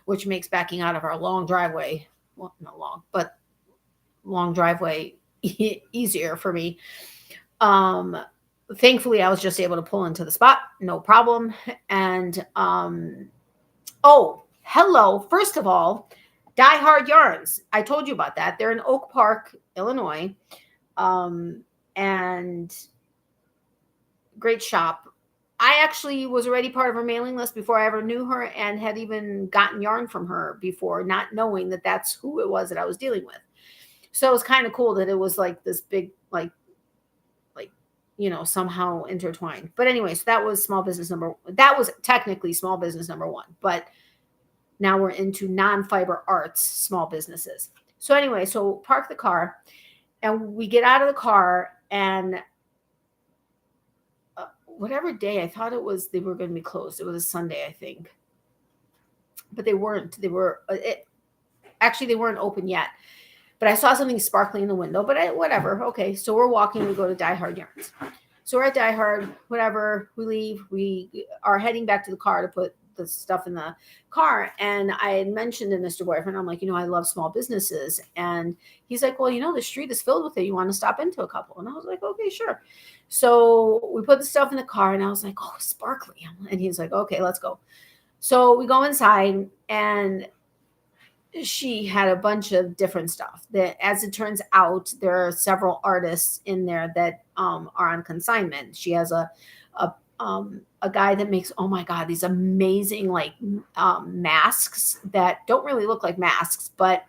which makes backing out of our long driveway, well, not long, but long driveway easier for me. Thankfully I was just able to pull into the spot, no problem. And oh, hello, first of all, Die Hard Yarns. I told you about that. They're in Oak Park, Illinois. And great shop. I actually was already part of her mailing list before I ever knew her, and had even gotten yarn from her before, not knowing that that's who it was that I was dealing with. So it was kind of cool that it was like this big, like, somehow intertwined. But anyway, so that was that was technically small business number one. But now we're into non-fiber arts small businesses. So anyway, so park the car, and we get out of the car, and whatever day I thought they were going to be closed. It was a Sunday, I think, but they weren't. Actually, they weren't open yet. But I saw something sparkling in the window. But whatever. Okay, so we're walking. We go to Die Hard Yarns. So we're at Die Hard. Whatever. We leave. We are heading back to the car to put the stuff in the car. And I had mentioned to Mr. Boyfriend, I'm like, I love small businesses. And he's like, well, the street is filled with it. You want to stop into a couple? And I was like, okay, sure. So we put the stuff in the car, and I was like, oh, sparkly. And he's like, okay, let's go. So we go inside, and she had a bunch of different stuff that, as it turns out, there are several artists in there that are on consignment. She has a guy that makes, oh my God, these amazing masks that don't really look like masks, but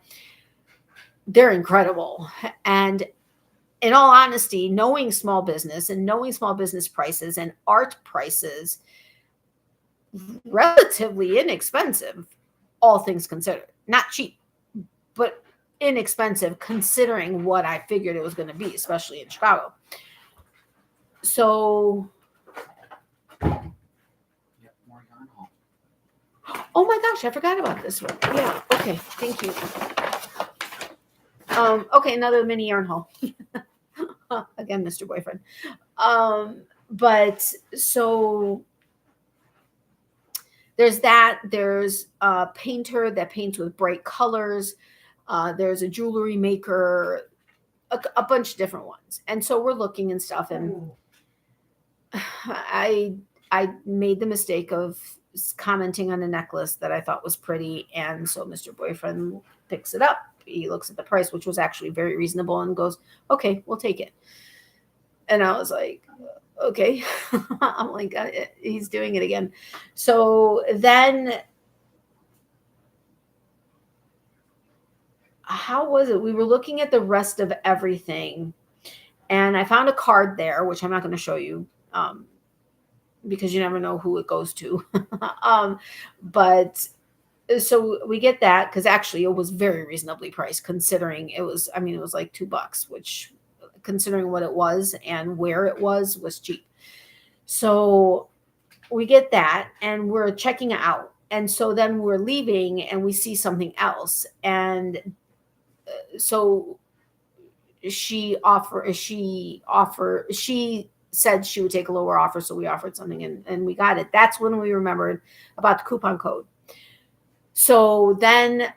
they're incredible. And in all honesty, knowing small business and knowing small business prices and art prices, relatively inexpensive, all things considered. Not cheap, but inexpensive considering what I figured it was going to be, especially in Chicago. So, oh my gosh, I forgot about this one. Yeah, okay, thank you. Okay, another mini yarn haul. Again, Mr. Boyfriend. But so there's that. There's a painter that paints with bright colors. There's a jewelry maker, a bunch of different ones. And so we're looking and stuff. And I made the mistake of commenting on a necklace that I thought was pretty. And so Mr. Boyfriend picks it up. He looks at the price, which was actually very reasonable, and goes, okay, we'll take it. And I was like, okay. I'm like, he's doing it again. So then, how was it? We were looking at the rest of everything, and I found a card there, which I'm not going to show you because you never know who it goes to. But so we get that, because actually it was very reasonably priced considering it was like $2, which, considering what it was and where it was cheap. So we get that, and we're checking it out. And so then we're leaving, and we see something else. And so she said she would take a lower offer. So we offered something, and we got it. That's when we remembered about the coupon code. So then,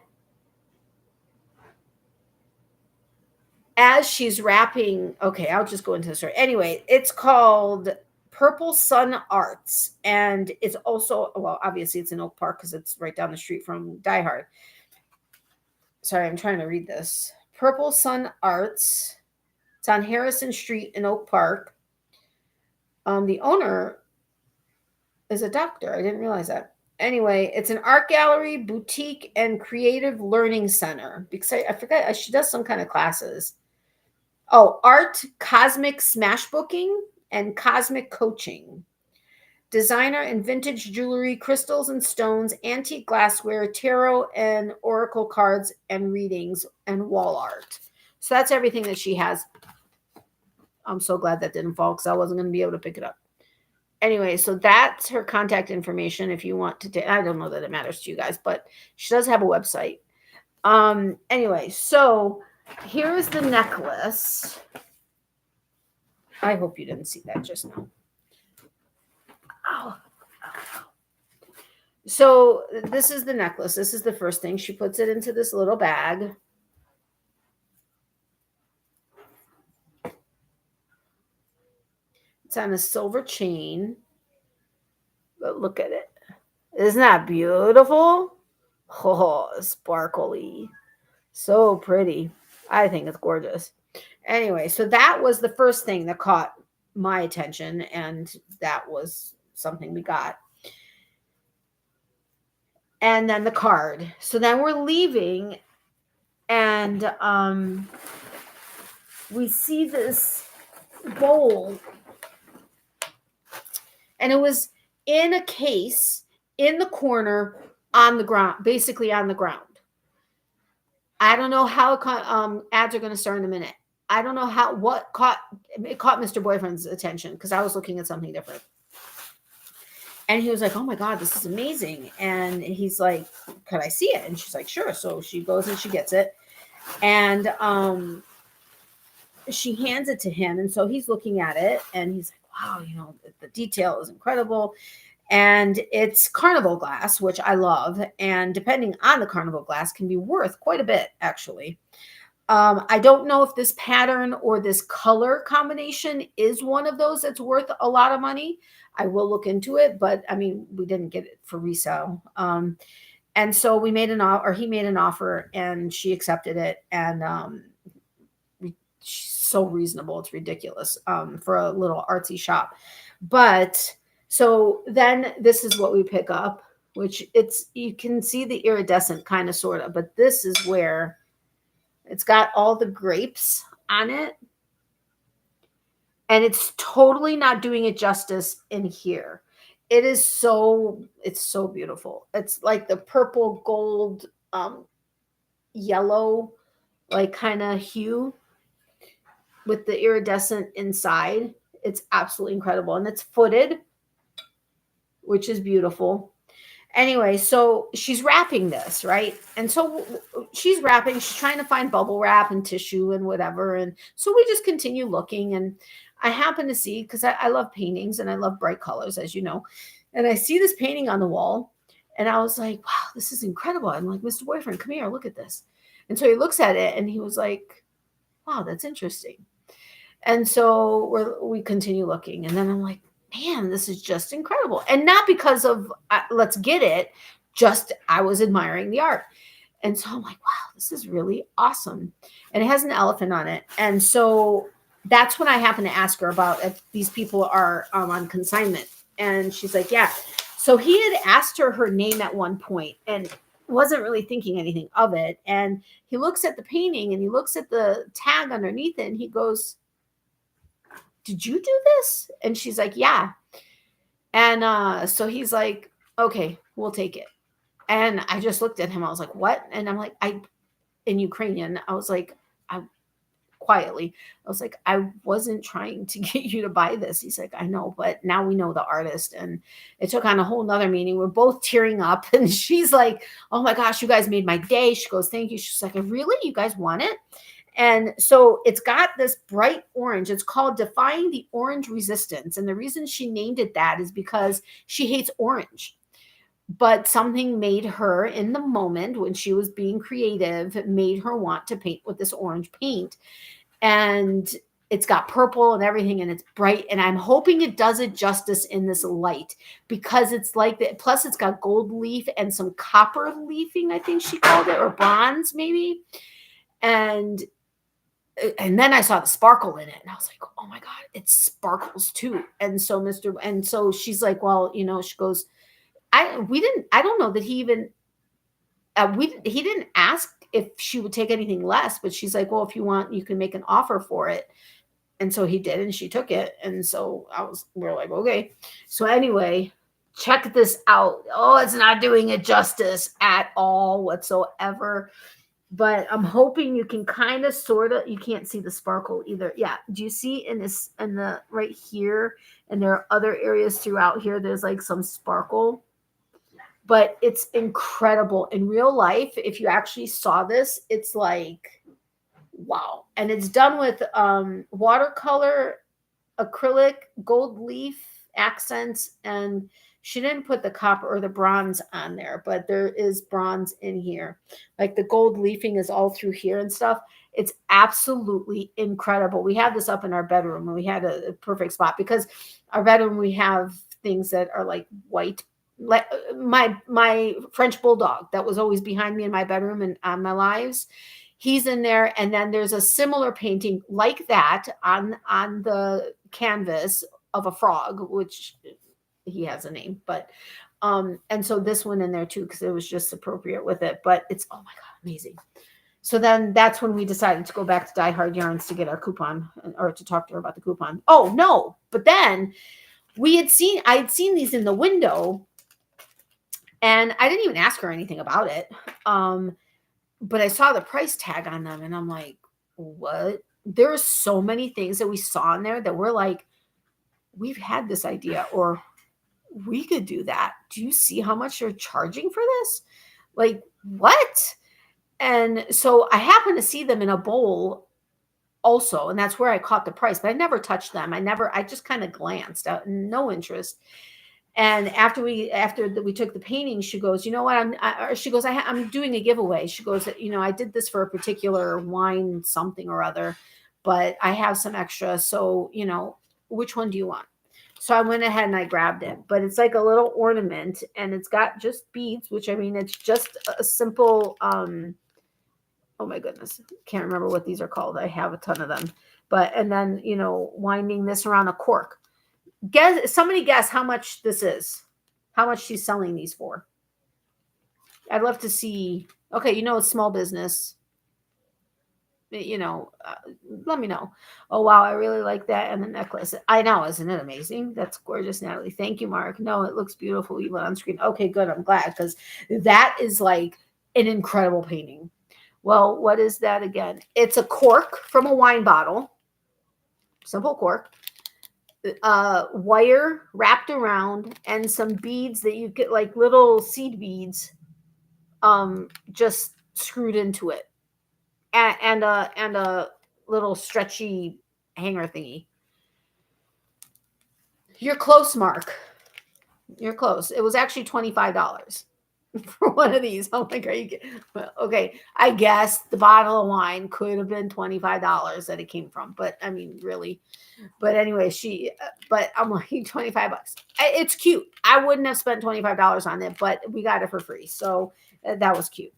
as she's wrapping, okay, I'll just go into the story. Anyway, it's called Purple Sun Arts. And it's also, well, obviously it's in Oak Park because it's right down the street from Die Hard. Sorry, I'm trying to read this. Purple Sun Arts. It's on Harrison Street in Oak Park. The owner is a doctor. I didn't realize that. Anyway, it's an art gallery, boutique, and creative learning center. Because I forgot, she does some kind of classes. Oh, art, cosmic smashbooking, and cosmic coaching. Designer and vintage jewelry, crystals and stones, antique glassware, tarot and oracle cards and readings, and wall art. So that's everything that she has. I'm so glad that didn't fall because I wasn't going to be able to pick it up. Anyway, so that's her contact information if you want to I don't know that it matters to you guys, but she does have a website. Anyway, so here's the necklace. I hope you didn't see that just now. So this is the necklace. This is the first thing. She puts it into this little bag. It's on a silver chain. But look at it. Isn't that beautiful? Oh, sparkly. So pretty. I think it's gorgeous. Anyway, so that was the first thing that caught my attention, and that was something we got. And then the card. So then we're leaving, and we see this bowl, and it was in a case in the corner on the ground, basically on the ground. I don't know how ads are going to start in a minute. I don't know what caught Mr. Boyfriend's attention, because I was looking at something different. And he was like, "Oh my God, this is amazing." And he's like, "Could I see it?" And she's like, "Sure." So she goes and she gets it. And she hands it to him. And so he's looking at it and he's like, "Wow, the detail is incredible." And it's carnival glass, which I love. And depending on the carnival glass, can be worth quite a bit, actually. I don't know if this pattern or this color combination is one of those that's worth a lot of money. I will look into it, but I mean, we didn't get it for resale. And so we made an offer, or he made an offer, and she accepted it. And she's so reasonable. It's ridiculous for a little artsy shop. But so then this is what we pick up, which you can see the iridescent kind of, sort of, but this is where it's got all the grapes on it. And it's totally not doing it justice in here. It's so beautiful. It's like the purple gold, yellow, like kind of hue with the iridescent inside. It's absolutely incredible. And it's footed, which is beautiful. Anyway, so she's wrapping this, right? And so she's trying to find bubble wrap and tissue and whatever. And so we just continue looking. And I happen to see, because I love paintings and I love bright colors, as you know. And I see this painting on the wall. And I was like, "Wow, this is incredible." I'm like, "Mr. Boyfriend, come here, look at this." And so he looks at it and he was like, "Wow, that's interesting." And so we continue looking. And then I'm like, "Man, this is just incredible." And not because of let's get it, just I was admiring the art. And so I'm like, "Wow, this is really awesome." And it has an elephant on it. And so that's when I happened to ask her about if these people are on consignment. And she's like, "Yeah." So he had asked her name at one point and wasn't really thinking anything of it. And he looks at the painting and he looks at the tag underneath it and he goes, "Did you do this?" And she's like, "Yeah." And so he's like, "Okay, we'll take it." And I just looked at him. I was like, "What?" And I'm like, in Ukrainian, I was like, quietly, I was like, "I wasn't trying to get you to buy this." He's like, "I know, but now we know the artist." And it took on a whole nother meaning. We're both tearing up. And she's like, "Oh my gosh, you guys made my day." She goes, "Thank you." She's like, "Really? You guys want it?" And so it's got this bright orange. It's called Defying the Orange Resistance. And the reason she named it that is because she hates orange. But something made her, in the moment when she was being creative, made her want to paint with this orange paint. And it's got purple and everything, and it's bright. And I'm hoping it does it justice in this light, because it's like that. Plus, it's got gold leaf and some copper leafing, I think she called it, or bronze maybe. And then I saw the sparkle in it, and I was like, "Oh my God, it sparkles too." And so she's like, "Well, she goes, I don't know that he even, he didn't ask if she would take anything less, but she's like, "Well, if you want, you can make an offer for it." And so he did, and she took it. And so we're like, "Okay." So anyway, check this out. Oh, it's not doing it justice at all whatsoever. But I'm hoping you can kind of you can't see the sparkle either. Yeah. Do you see in the right here? And there are other areas throughout here. There's like some sparkle, but it's incredible in real life. If you actually saw this, it's like, wow. And it's done with watercolor, acrylic, gold leaf accents, and She didn't put the copper or the bronze on there, but there is bronze in here. Like the gold leafing is all through here and stuff. It's absolutely incredible. We have this up in our bedroom, and we had a perfect spot because our bedroom, we have things that are like white. Like my French bulldog that was always behind me in my bedroom and on my lives, he's in there. And then there's a similar painting like that on the canvas of a frog, which he has a name, but and so this one in there too, because it was just appropriate with it. But it's, oh my god, amazing. So then that's when we decided to go back to Die Hard Yarns to get our coupon, or to talk to her about the coupon. Oh no, but then I had seen these in the window, and I didn't even ask her anything about it. But I saw the price tag on them, and I'm like, what? There's so many things that we saw in there that we're like, we've had this idea, or we could do that. Do you see how much you're charging for this? Like, what? And so I happened to see them in a bowl also, and that's where I caught the price, but I never touched them. I just kind of glanced out, no interest. And after we took the painting, she goes, you know what? I'm doing a giveaway. She goes, I did this for a particular wine, something or other, but I have some extra. So, which one do you want? So I went ahead and I grabbed it, but it's like a little ornament, and it's got just beads, which, I mean, it's just a simple, oh my goodness, can't remember what these are called. I have a ton of them, and then, winding this around a cork. Somebody guess how much this is, how much she's selling these for. I'd love to see. Okay. It's small business. Let me know. Oh, wow. I really like that. And the necklace. I know. Isn't it amazing? That's gorgeous, Natalie. Thank you, Mark. No, it looks beautiful even on screen. Okay, good. I'm glad, because that is like an incredible painting. Well, what is that again? It's a cork from a wine bottle. Simple cork. Wire wrapped around, and some beads that you get, like little seed beads, just screwed into it. And a little stretchy hanger thingy. You're close, Mark. You're close. It was actually $25 for one of these. I'm like, okay? I guess the bottle of wine could have been $25 that it came from, but I mean, really. But anyway, but I'm like, $25. It's cute. I wouldn't have spent $25 on it, but we got it for free, so that was cute.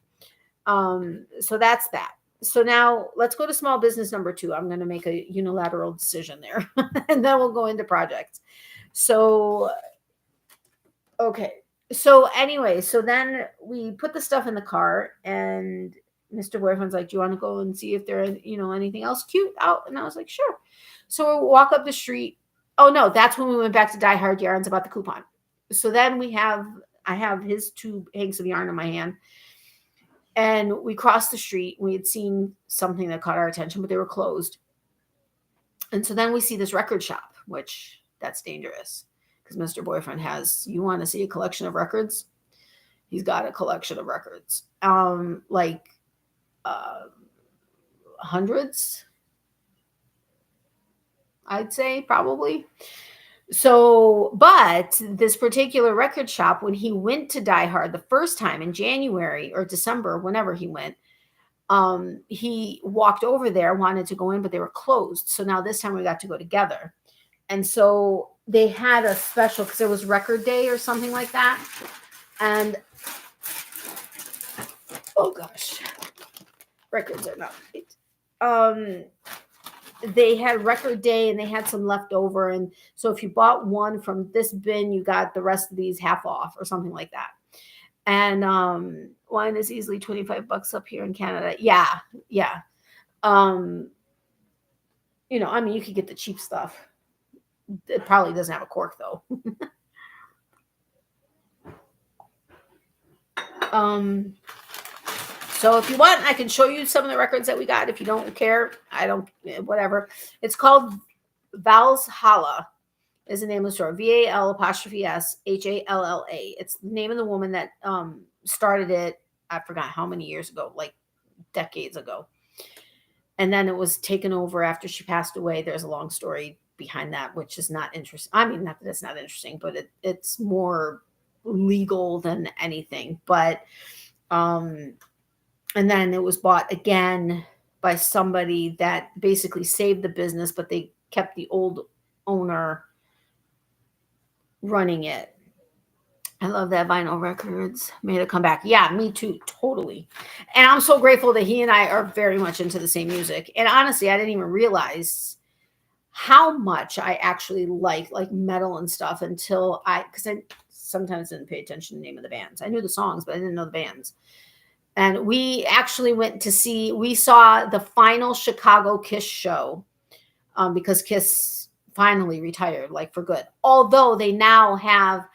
So that's that. So now let's go to small business number 2. I'm going to make a unilateral decision there, and then we'll go into projects. So, okay. So anyway, so then we put the stuff in the car, and Mr. Boyfriend's like, do you want to go and see if there, anything else cute out? And I was like, sure. So we walk up the street. Oh no, that's when we went back to Die Hard Yarns about the coupon. So then I have his 2 hanks of yarn in my hand. And we crossed the street. We had seen something that caught our attention, but they were closed. And so then we see this record shop, which that's dangerous, because Mr. Boyfriend you want to see a collection of records? He's got a collection of records. Hundreds, I'd say, probably. So, but this particular record shop, when he went to Die Hard the first time in January or December, whenever he went, he walked over there, wanted to go in, but they were closed. So now this time we got to go together. And so they had a special, because it was record day or something like that. And oh gosh, records are not right. They had record day, and they had some left over. And so if you bought one from this bin, you got the rest of these half off or something like that. And wine is easily $25 up here in Canada. Yeah. I mean, you could get the cheap stuff. It probably doesn't have a cork though. So if you want, I can show you some of the records that we got. If you don't care, whatever. It's called Valhalla is the name of the store. VAL''S HALLA. It's the name of the woman that started it. I forgot how many years ago, like decades ago. And then it was taken over after she passed away. There's a long story behind that, which is not interesting. I mean, not that it's not interesting, but it's more legal than anything. But and then it was bought again by somebody that basically saved the business, but they kept the old owner running it. I love that Vinyl Records made a comeback. Yeah, me too, totally. And I'm so grateful that he and I are very much into the same music. And honestly, I didn't even realize how much I actually like metal and stuff until because I sometimes didn't pay attention to the name of the bands. I knew the songs, but I didn't know the bands. And we actually we saw the final Chicago Kiss show because Kiss finally retired, like for good. Although they now have,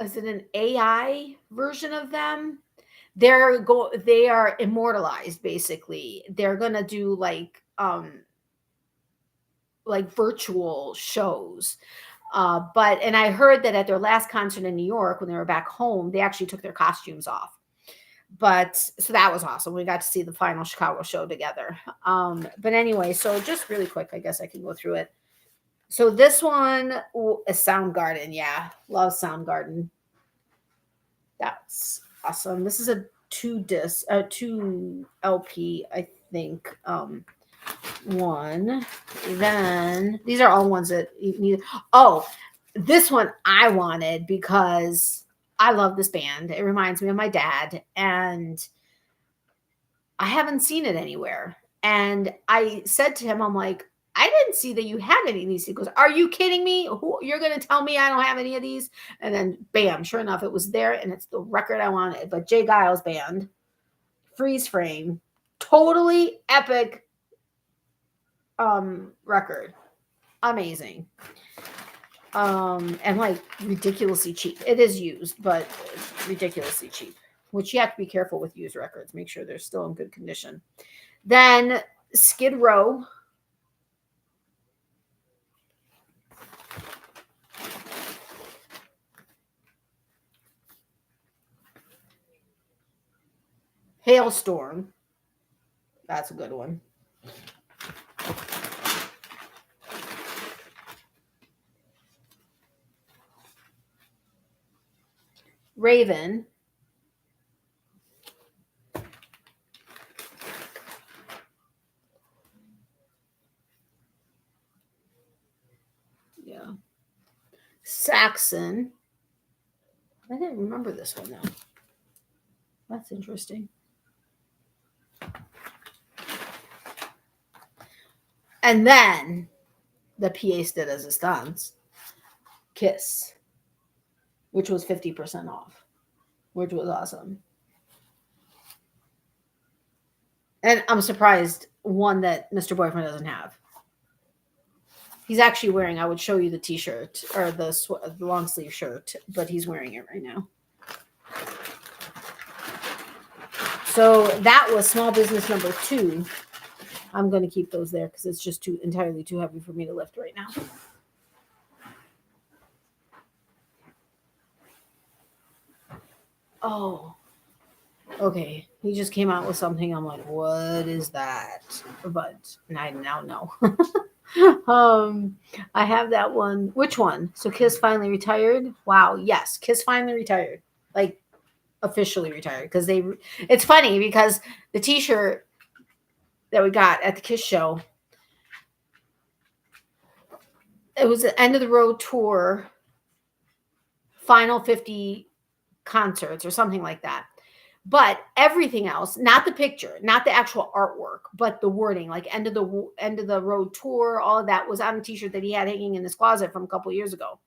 is it an AI version of them? They are immortalized, basically. They're gonna do like virtual shows. And I heard that at their last concert in New York, when they were back home, they actually took their costumes off. But so that was awesome. We got to see the final Chicago show together. But anyway, so just really quick, I guess I can go through it. So this one is Soundgarden. Yeah, love Soundgarden. That's awesome. This is a 2 LP, I think. One. Then these are all ones that you need. Oh, this one I wanted because I love this band. It reminds me of my dad, and I haven't seen it anywhere. And I said to him, I'm like, I didn't see that you had any of these. He goes, are you kidding me? You're going to tell me I don't have any of these? And then bam, sure enough, it was there, and it's the record I wanted. But Jay Giles Band, Freeze Frame, totally epic record. Amazing. And like ridiculously cheap. It is used, but ridiculously cheap, which you have to be careful with used records. Make sure they're still in good condition. Then Skid Row. Hailstorm. That's a good one. Raven. Yeah. Saxon. I didn't remember this one though. That's interesting. And then the pièce de résistance, Kiss, which was 50% off, which was awesome. And I'm surprised, one, that Mr. Boyfriend doesn't have. He's actually wearing, I would show you the t-shirt or the long sleeve shirt, but he's wearing it right now. So that was small business number 2. I'm going to keep those there because it's just entirely too heavy for me to lift right now. Oh, okay. He just came out with something. I'm like, what is that? But I now know. I have that one. Which one? So Kiss finally retired? Wow. Yes. Kiss finally retired. Like officially retired. Because it's funny because the t-shirt that we got at the Kiss show, it was the end of the road tour, final 50 concerts or something like that. But everything else, not the picture, not the actual artwork, but the wording, like end of the road tour, all of that was on a t-shirt that he had hanging in his closet from a couple years ago.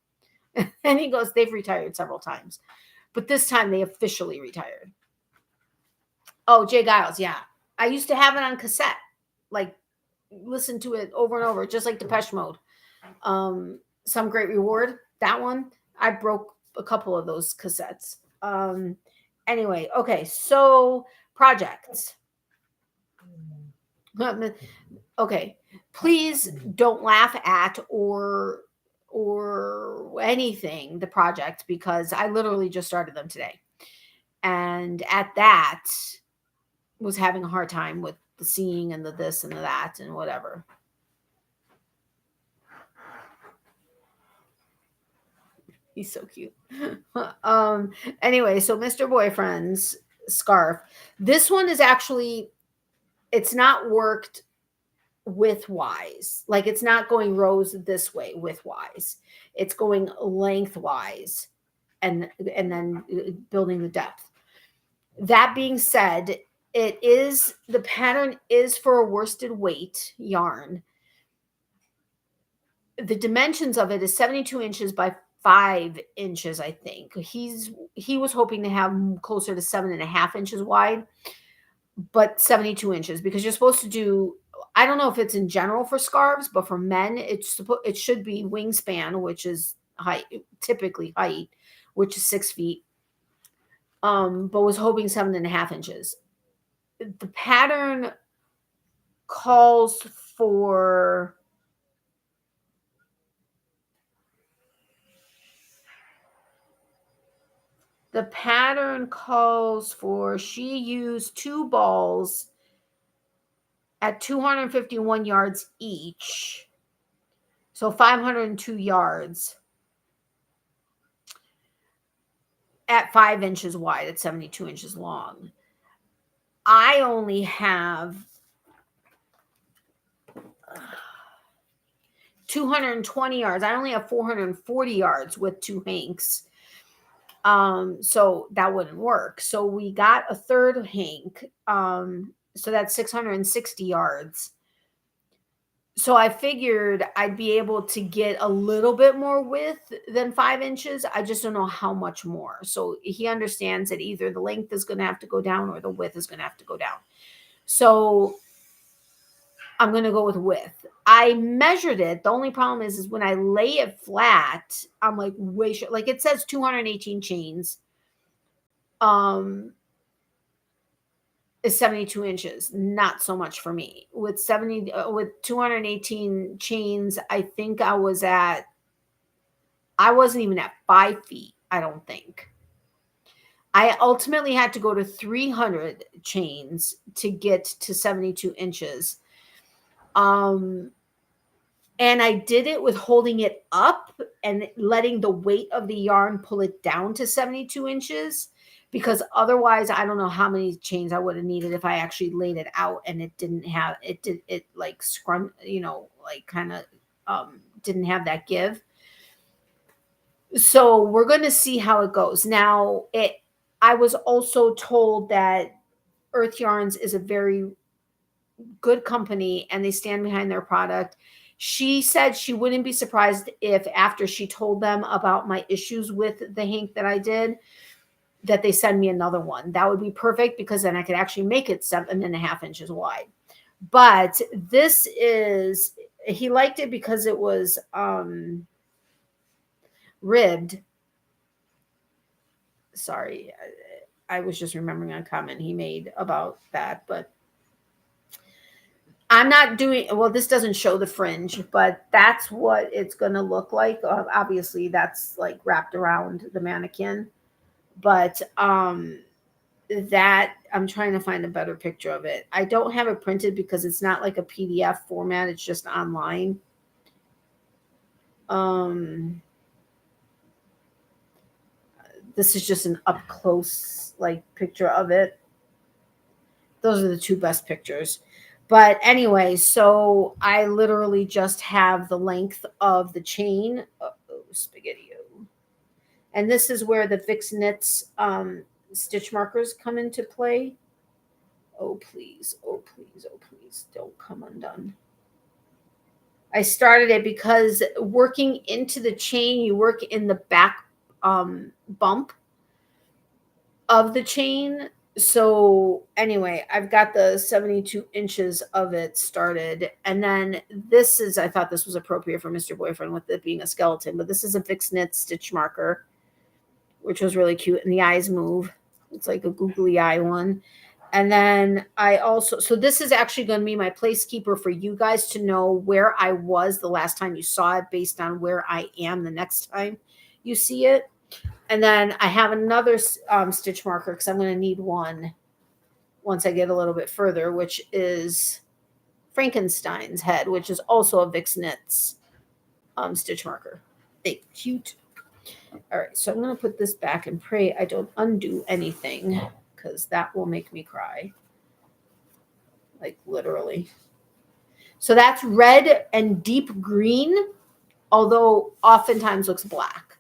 And he goes, they've retired several times, but this time they officially retired. Oh, Jay Giles. Yeah. I used to have it on cassette, like listen to it over and over, just like Depeche Mode. Some Great Reward, that one. I broke a couple of those cassettes. Anyway, okay, so projects. Okay, please don't laugh at or anything the project, because I literally just started them today, and at that was having a hard time with the seeing and the this and the that and whatever. He's so cute. Anyway, so Mr. Boyfriend's scarf. This one is actually, it's not worked widthwise. Like it's not going rows this way widthwise. It's going lengthwise and then building the depth. That being said, the pattern is for a worsted weight yarn. The dimensions of it is 72 inches by 5 inches, I think. He was hoping to have closer to 7.5 inches wide, but 72 inches, because you're supposed to do, I don't know if it's in general for scarves, but for men, it should be wingspan, which is typically height, which is 6 feet. But was hoping 7.5 inches. The pattern calls for she used 2 balls at 251 yards each. So 502 yards at 5 inches wide at 72 inches long. I only have 220 yards. I only have 440 yards with 2 hanks. So that wouldn't work. So we got a third hank. So that's 660 yards. So I figured I'd be able to get a little bit more width than 5 inches. I just don't know how much more. So he understands that either the length is going to have to go down or the width is going to have to go down. So I'm going to go with width. I measured it. The only problem is when I lay it flat, I'm like way short. Like it says 218 chains. Is 72 inches. Not so much for me. With 218 chains, I think I wasn't even at 5 feet, I don't think. I ultimately had to go to 300 chains to get to 72 inches. And I did it with holding it up and letting the weight of the yarn pull it down to 72 inches. Because otherwise, I don't know how many chains I would have needed if I actually laid it out and it didn't have, it like scrum, like kind of didn't have that give. So we're going to see how it goes. Now, I was also told that Earth Yarns is a very good company and they stand behind their product. She said she wouldn't be surprised if after she told them about my issues with the hank that I did, that they send me another one. That would be perfect because then I could actually make it 7.5 inches wide. But he liked it because it was ribbed. Sorry, I was just remembering a comment he made about that, but I'm not doing, well, this doesn't show the fringe, but that's what it's going to look like. Obviously that's like wrapped around the mannequin. But that I'm trying to find a better picture of it. I don't have it printed because it's not like a PDF format. It's just online. This is just an up close like picture of it. Those are the 2 best pictures. But anyway, so I literally just have the length of the chain. Spaghetti. And this is where the Fix Knits stitch markers come into play. Oh, please. Oh, please. Oh, please. Don't come undone. I started it because working into the chain, you work in the back bump of the chain. So anyway, I've got the 72 inches of it started. And then I thought this was appropriate for Mr. Boyfriend with it being a skeleton, but this is a Fix Knit stitch marker, which was really cute. And the eyes move. It's like a googly eye one. And then so this is actually going to be my placekeeper for you guys to know where I was the last time you saw it based on where I am the next time you see it. And then I have another stitch marker because I'm going to need one once I get a little bit further, which is Frankenstein's head, which is also a Vic's Knits stitch marker. They cute. All right, so I'm going to put this back and pray I don't undo anything, because that will make me cry. Like literally. So that's red and deep green, although oftentimes looks black.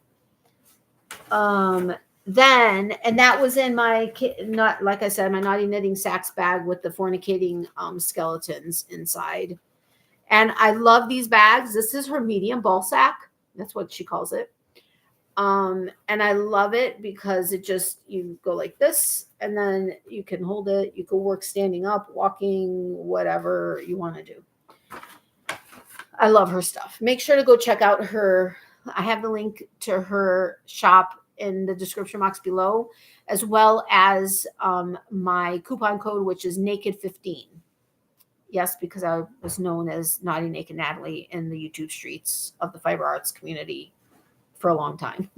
Then, and that was in my, not like I said, my Naughty Knitting Sacks bag with the fornicating skeletons inside. And I love these bags. This is her medium ball sack. That's what she calls it. And I love it because it just, you go like this, and then you can hold it. You can work standing up, walking, whatever you want to do. I love her stuff. Make sure to go check out her. I have the link to her shop in the description box below, as well as my coupon code, which is Naked15. Yes, because I was known as Naughty Naked Natalie in the YouTube streets of the fiber arts community for a long time.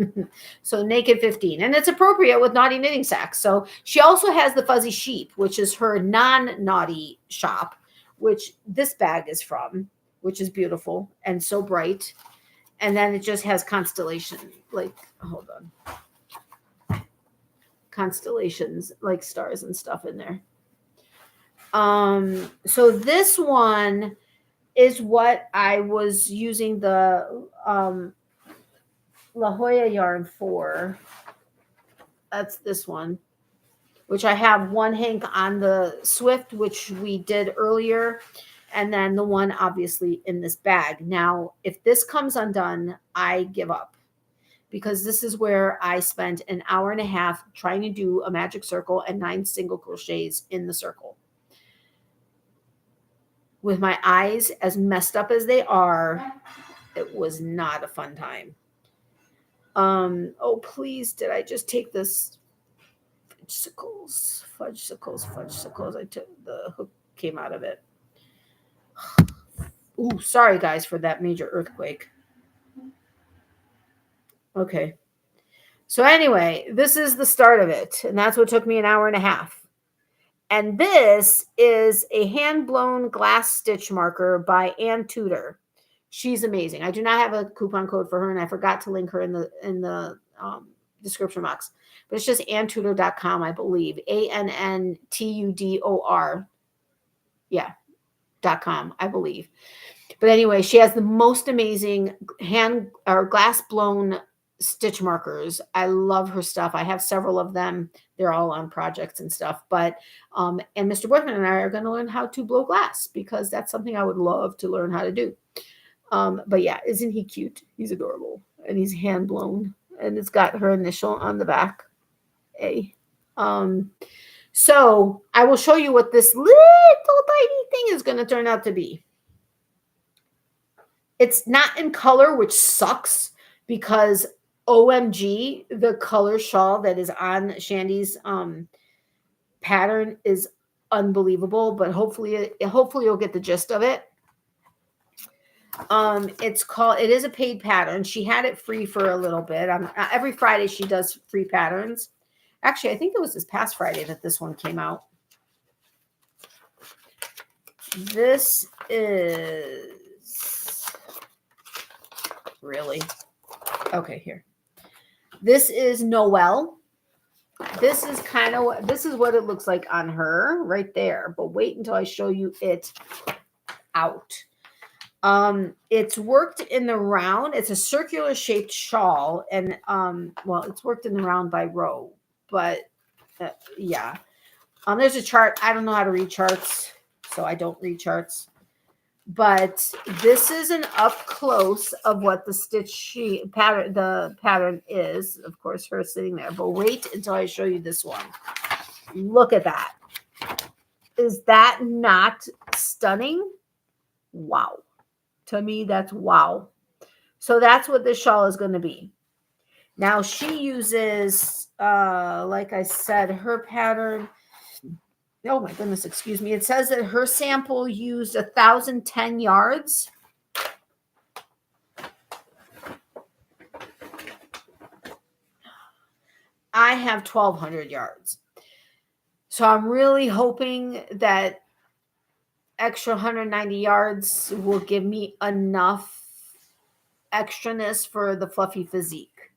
So Naked15. And it's appropriate with Naughty Knitting Sacks. So she also has the Fuzzy Sheep, which is her non-naughty shop, which this bag is from, which is beautiful and so bright. And then it just has constellation, like, hold on. Constellations, like stars and stuff in there. So this one is what I was using the La Jolla yarn for. That's this one, which I have one hank on the Swift, which we did earlier, and then the one obviously in this bag. Now, if this comes undone, I give up, because this is where I spent an hour and a half trying to do a magic circle and 9 single crochets in the circle. With my eyes as messed up as they are, it was not a fun time. Oh, please, did I just take this fudgesicles? I took the hook, came out of it. Ooh, sorry guys for that major earthquake. Okay. So anyway, this is the start of it, and that's what took me an hour and a half. And this is a hand-blown glass stitch marker by Ann Tudor. She's amazing. I do not have a coupon code for her, and I forgot to link her in the description box. But it's just AnnTudor.com, I believe. ANNTUDOR. Yeah, .com, I believe. But anyway, she has the most amazing hand or glass blown stitch markers. I love her stuff. I have several of them. They're all on projects and stuff. But and Mr. Boyfriend and I are going to learn how to blow glass, because that's something I would love to learn how to do. But yeah, isn't he cute? He's adorable, and he's hand blown, and it's got her initial on the back, A. So I will show you what this little tiny thing is going to turn out to be. It's not in color, which sucks, because OMG, the color shawl that is on Shandy's pattern is unbelievable, but hopefully you'll get the gist of it. It is a paid pattern. She had it free for a little bit. Every Friday she does free patterns. Actually, I think it was this past Friday that this one came out. This is really okay. Here, this is Noelle. This is what it looks like on her right there. But wait until I show you it out. It's worked in the round. It's a circular shaped shawl, and well, it's worked in the round by row, but yeah. There's a chart. I don't know how to read charts, so I don't read charts. But this is an up close of what the pattern is. Of course, her sitting there. But wait until I show you this one. Look at that. Is that not stunning? Wow. To me, that's wow. So that's what this shawl is going to be. Now she uses, like I said, her pattern. Oh my goodness, excuse me. It says that her sample used 1,010 yards. I have 1,200 yards. So I'm really hoping that extra 190 yards will give me enough extraness for the fluffy physique.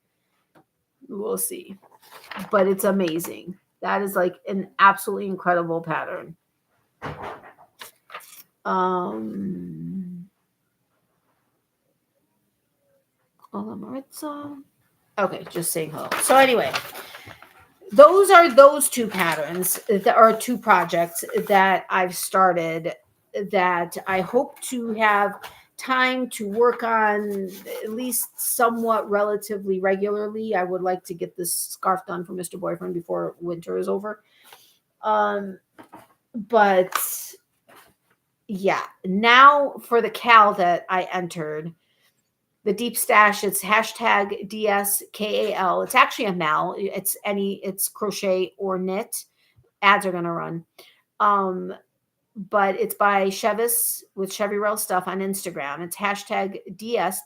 We'll see. But it's amazing. That is like an absolutely incredible pattern. Hola Maritza. Okay, just saying hello. So anyway, those are those two patterns that are two projects that I've started that I hope to have time to work on at least somewhat relatively regularly. I would like to get this scarf done for Mr. Boyfriend before winter is over. But yeah, now for the Cal that I entered, the deep stash, it's hashtag DSKAL. It's actually a Mal. It's crochet or knit. Ads are going to run. But it's by Chevis with Chevy Rail Stuff on Instagram. It's hashtag DS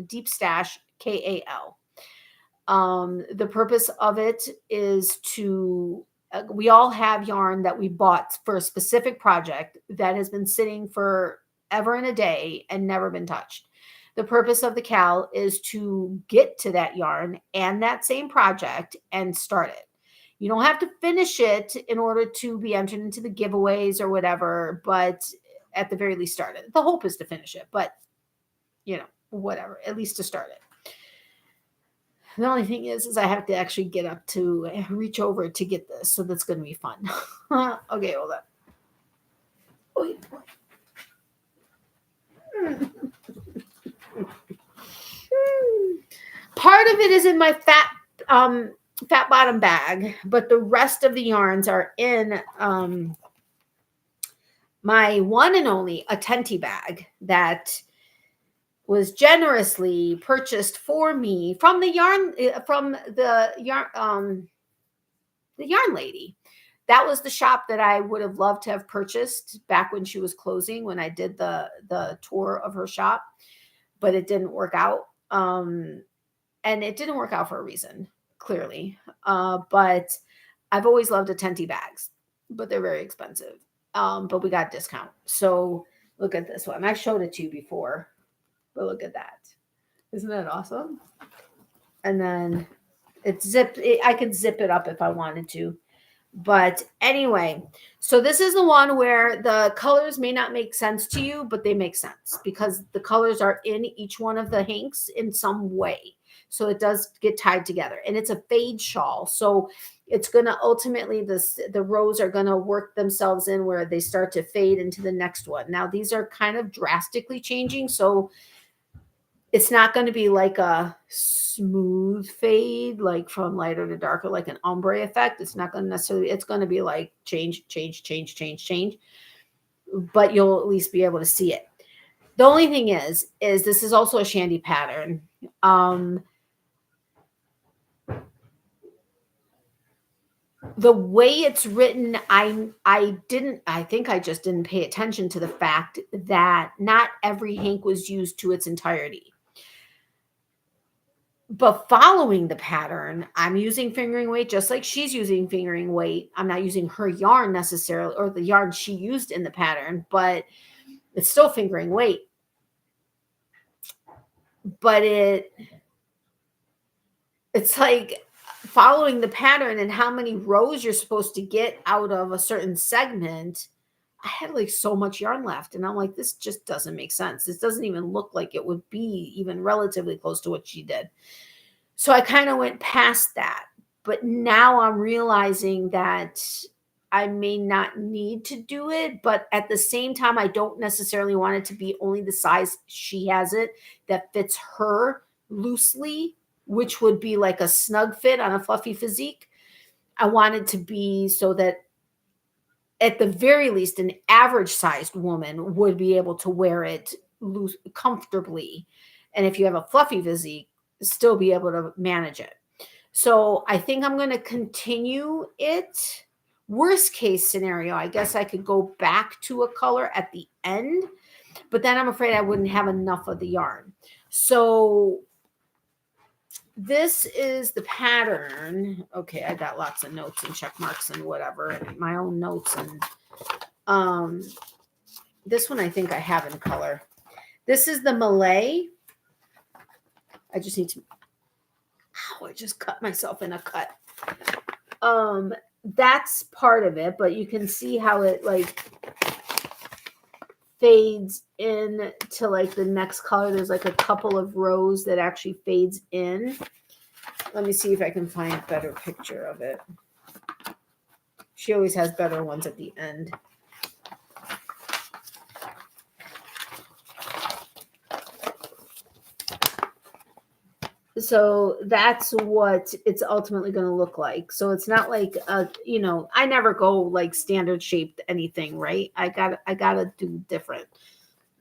deep stash KAL. The purpose of it is to, we all have yarn that we bought for a specific project that has been sitting for ever and a day and never been touched. The purpose of the Cal is to get to that yarn and that same project and start it. You don't have to finish it in order to be entered into the giveaways or whatever, but at the very least start it. The hope is to finish it, but whatever, at least to start it. The only thing is I have to actually get up to reach over to get this, so that's going to be fun. Okay, hold on. Part of it is in my fat bottom bag, but the rest of the yarns are in my one and only Attenti bag that was generously purchased for me from the yarn lady. That was the shop that I would have loved to have purchased back when she was closing, when I did the tour of her shop, but it didn't work out. And it didn't work out for a reason, clearly. But I've always loved Attenti bags, but they're very expensive. But we got a discount. So look at this one. I showed it to you before, but look at that. Isn't that awesome? And then it's zipped. I could zip it up if I wanted to. But anyway, so this is the one where the colors may not make sense to you, but they make sense because the colors are in each one of the hanks in some way. So it does get tied together, and it's a fade shawl. So it's going to ultimately, the rows are going to work themselves in where they start to fade into the next one. Now these are kind of drastically changing. So it's not going to be like a smooth fade, like from lighter to darker, like an ombre effect. It's not going to necessarily, it's going to be like change, but you'll at least be able to see it. The only thing is this is also a shandy pattern. The way it's written, I think I just didn't pay attention to the fact that not every hank was used to its entirety. But following the pattern, I'm using fingering weight just like she's using fingering weight. I'm not using her yarn necessarily, or the yarn she used in the pattern, but it's still fingering weight. But it's like following the pattern and how many rows you're supposed to get out of a certain segment. I had like so much yarn left, and I'm like, this just doesn't make sense. This doesn't even look like it would be even relatively close to what she did. So I kind of went past that, but now I'm realizing that I may not need to do it, but at the same time, I don't necessarily want it to be only the size she has it that fits her loosely, which would be like a snug fit on a fluffy physique. I want it to be so that at the very least, an average sized woman would be able to wear it loose comfortably. And if you have a fluffy physique, still be able to manage it. So I think I'm going to continue it. Worst case scenario, I guess I could go back to a color at the end, but then I'm afraid I wouldn't have enough of the yarn. So this is the pattern. Okay, I got lots of notes and check marks and whatever, and my own notes. And this one I think I have in color. This is the Malay. I just need to, ow, I just cut myself in a cut. That's part of it, but you can see how it like fades in to like the next color. There's like a couple of rows that actually fades in. Let me see if I can find a better picture of it. She always has better ones at the end. So that's what it's ultimately going to look like. So it's not like you know, I never go like standard shaped anything, right? I gotta do different.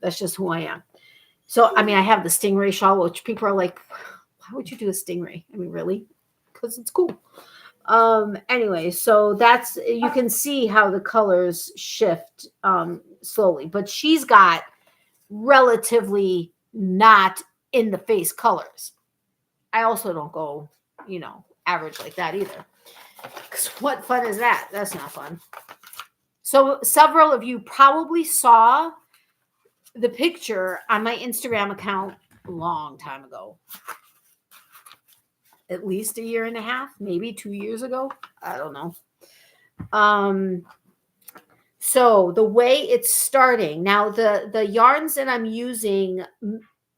That's just who I am. So I mean, I have the stingray shawl, which people are like, why would you do a stingray? I mean, really? Because it's cool. Anyway, so that's, you can see how the colors shift slowly, but she's got relatively not in the face colors. I also don't go, you know, average like that either. Because what fun is that? That's not fun. So several of you probably saw the picture on my Instagram account a long time ago. At least a year and a half, maybe 2 years ago. I don't know. So the way it's starting now, the yarns that I'm using,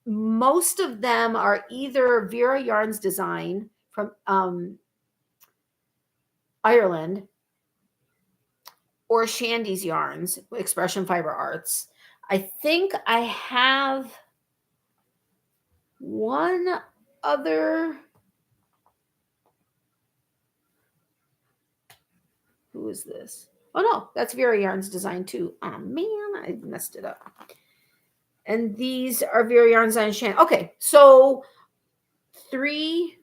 most of them are either Vera Yarns design from Ireland or Shandy's yarns, Expression Fiber Arts. I think I have one other. Who is this? Oh no, that's Vera Yarns design too. Oh man, I messed it up. And these are Vera Yarns design Shandy. Okay, so 3,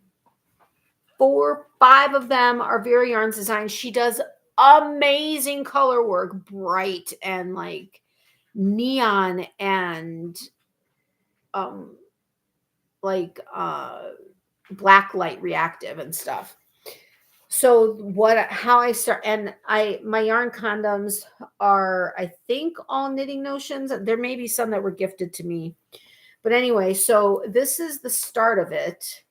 4, 5 of them are Vera Yarns design. She does amazing color work, bright and like neon and like black light reactive and stuff. So how I start, and my yarn condoms are, I think, all Knitting Notions. There may be some that were gifted to me, but anyway, so this is the start of it.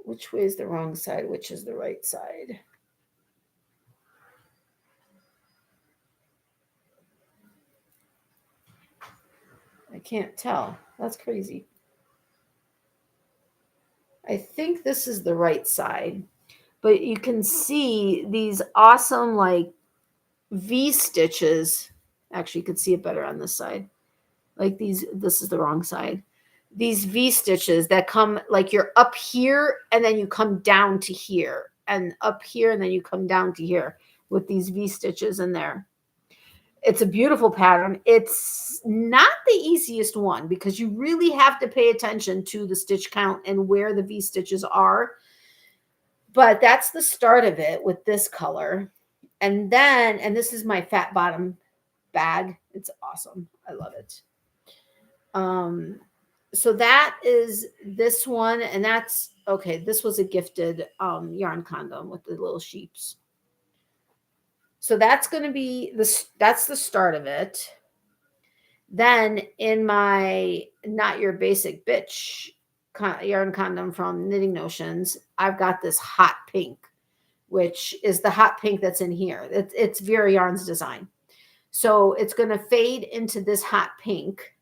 Which way is the wrong side? Which is the right side? I can't tell. That's crazy. I think this is the right side, but you can see these awesome like V stitches. Actually, you could see it better on this side. Like these, this is the wrong side. These V stitches that come like you're up here and then you come down to here and up here and then you come down to here with these V stitches in there. It's a beautiful pattern. It's not the easiest one because you really have to pay attention to the stitch count and where the V stitches are. But that's the start of it with this color. And then, and this is my fat bottom bag. It's awesome. I love it. So that is this one, and that's okay. This was a gifted yarn condom with the little sheeps. So that's going to be that's the start of it. Then in my Not Your Basic Bitch yarn condom from Knitting Notions, I've got this hot pink, which is the hot pink that's in here. It's Vera Yarns design. So it's going to fade into this hot pink.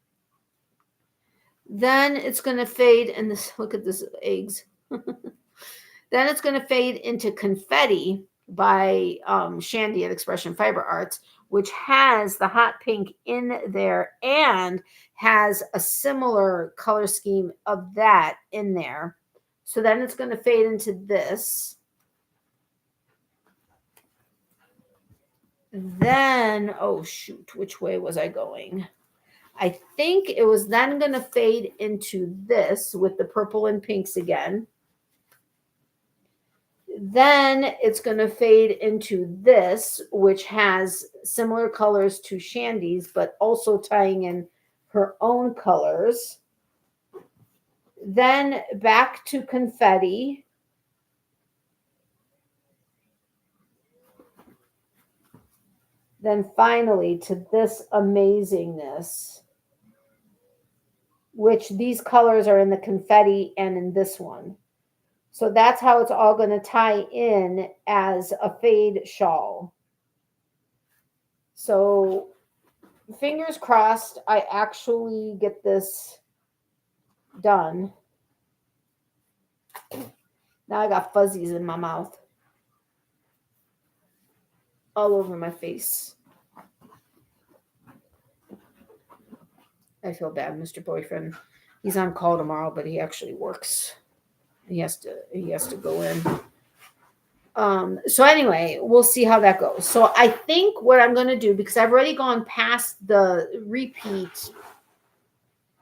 Then it's going to fade in this, look at this eggs. Then it's going to fade into Confetti by Shandy at Expression Fiber Arts, which has the hot pink in there and has a similar color scheme of that in there. So then it's going to fade into this. Then, oh shoot, which way was I going? I think it was then going to fade into this with the purple and pinks again. Then it's going to fade into this, which has similar colors to Shandy's, but also tying in her own colors. Then back to confetti. Then finally to this amazingness, which these colors are in the confetti and in this one. So that's how it's all going to tie in as a fade shawl. So fingers crossed I actually get this done. Now I got fuzzies in my mouth. All over my face. I feel bad, Mr. Boyfriend. He's on call tomorrow, but he actually works. He has to go in. So anyway, we'll see how that goes. So I think what I'm going to do, because I've already gone past the repeat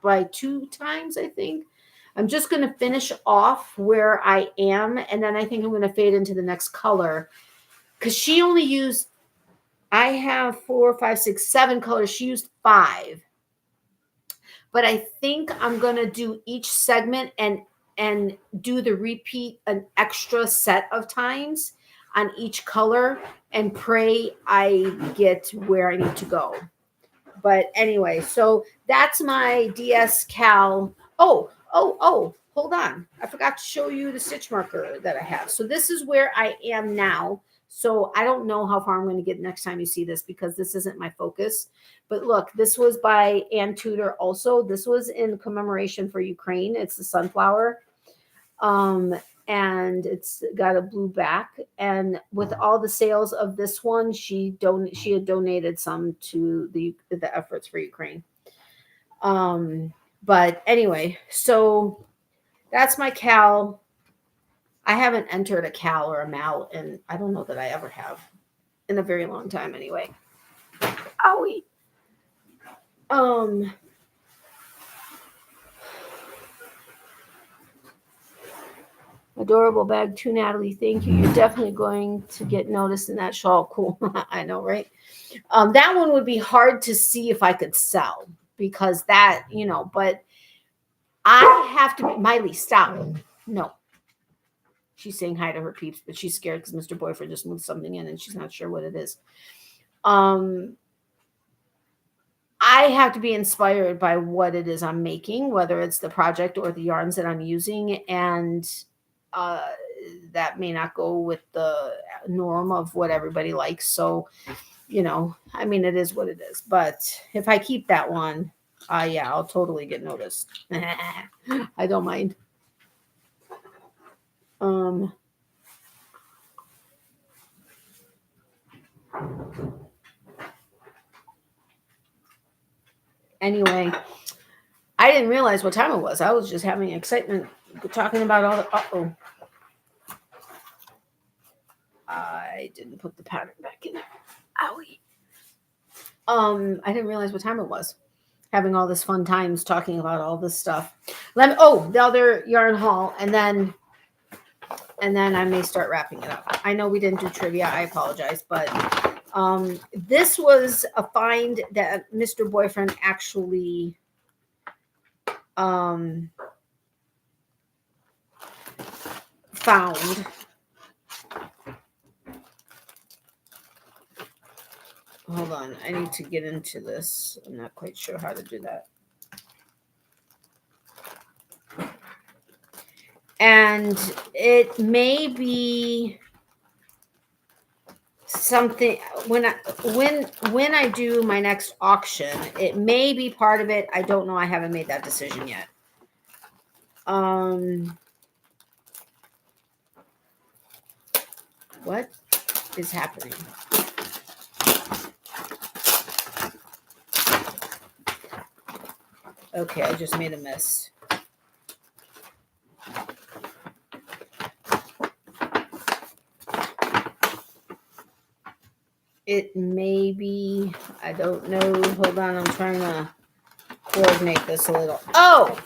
by 2 times, I think. I'm just going to finish off where I am, and then I think I'm going to fade into the next color. Because she only used, I have 4, 5, 6, 7 colors. She used 5. But I think I'm going to do each segment and do the repeat an extra set of times on each color and pray I get where I need to go. But anyway, so that's my DS Cal. Oh, hold on. I forgot to show you the stitch marker that I have. So this is where I am now. So I don't know how far I'm going to get next time you see this because this isn't my focus. But look, this was by Ann Tudor also. This was in commemoration for Ukraine. It's the sunflower. And it's got a blue back. And with all the sales of this one, she had donated some to the efforts for Ukraine. But anyway, so that's my Cal. I haven't entered a Cal or a Mal, and I don't know that I ever have in a very long time anyway. Owie. Adorable bag too, Natalie. Thank you. You're definitely going to get noticed in that shawl. Cool. I know, right? That one would be hard to see if I could sell because that, but I have to be, Miley, stop. No. She's saying hi to her peeps, but she's scared because Mr. Boyfriend just moved something in and she's not sure what it is. I have to be inspired by what it is I'm making, whether it's the project or the yarns that I'm using. And that may not go with the norm of what everybody likes. So, I mean, it is what it is. But if I keep that one, yeah, I'll totally get noticed. I don't mind. Anyway, I didn't realize what time it was. I was just having excitement talking about all the, I didn't put the pattern back in there. Owie. I didn't realize what time it was. Having all this fun times talking about all this stuff. The other yarn haul, and then I may start wrapping it up. I know we didn't do trivia. I apologize, but this was a find that Mr. Boyfriend actually found. Hold on, I need to get into this. I'm not quite sure how to do that. And it may be something when I do my next auction, it may be part of it. I don't know. I haven't made that decision yet. What is happening? Okay, I just made a mess. It may be, I don't know. Hold on, I'm trying to coordinate this a little. Oh,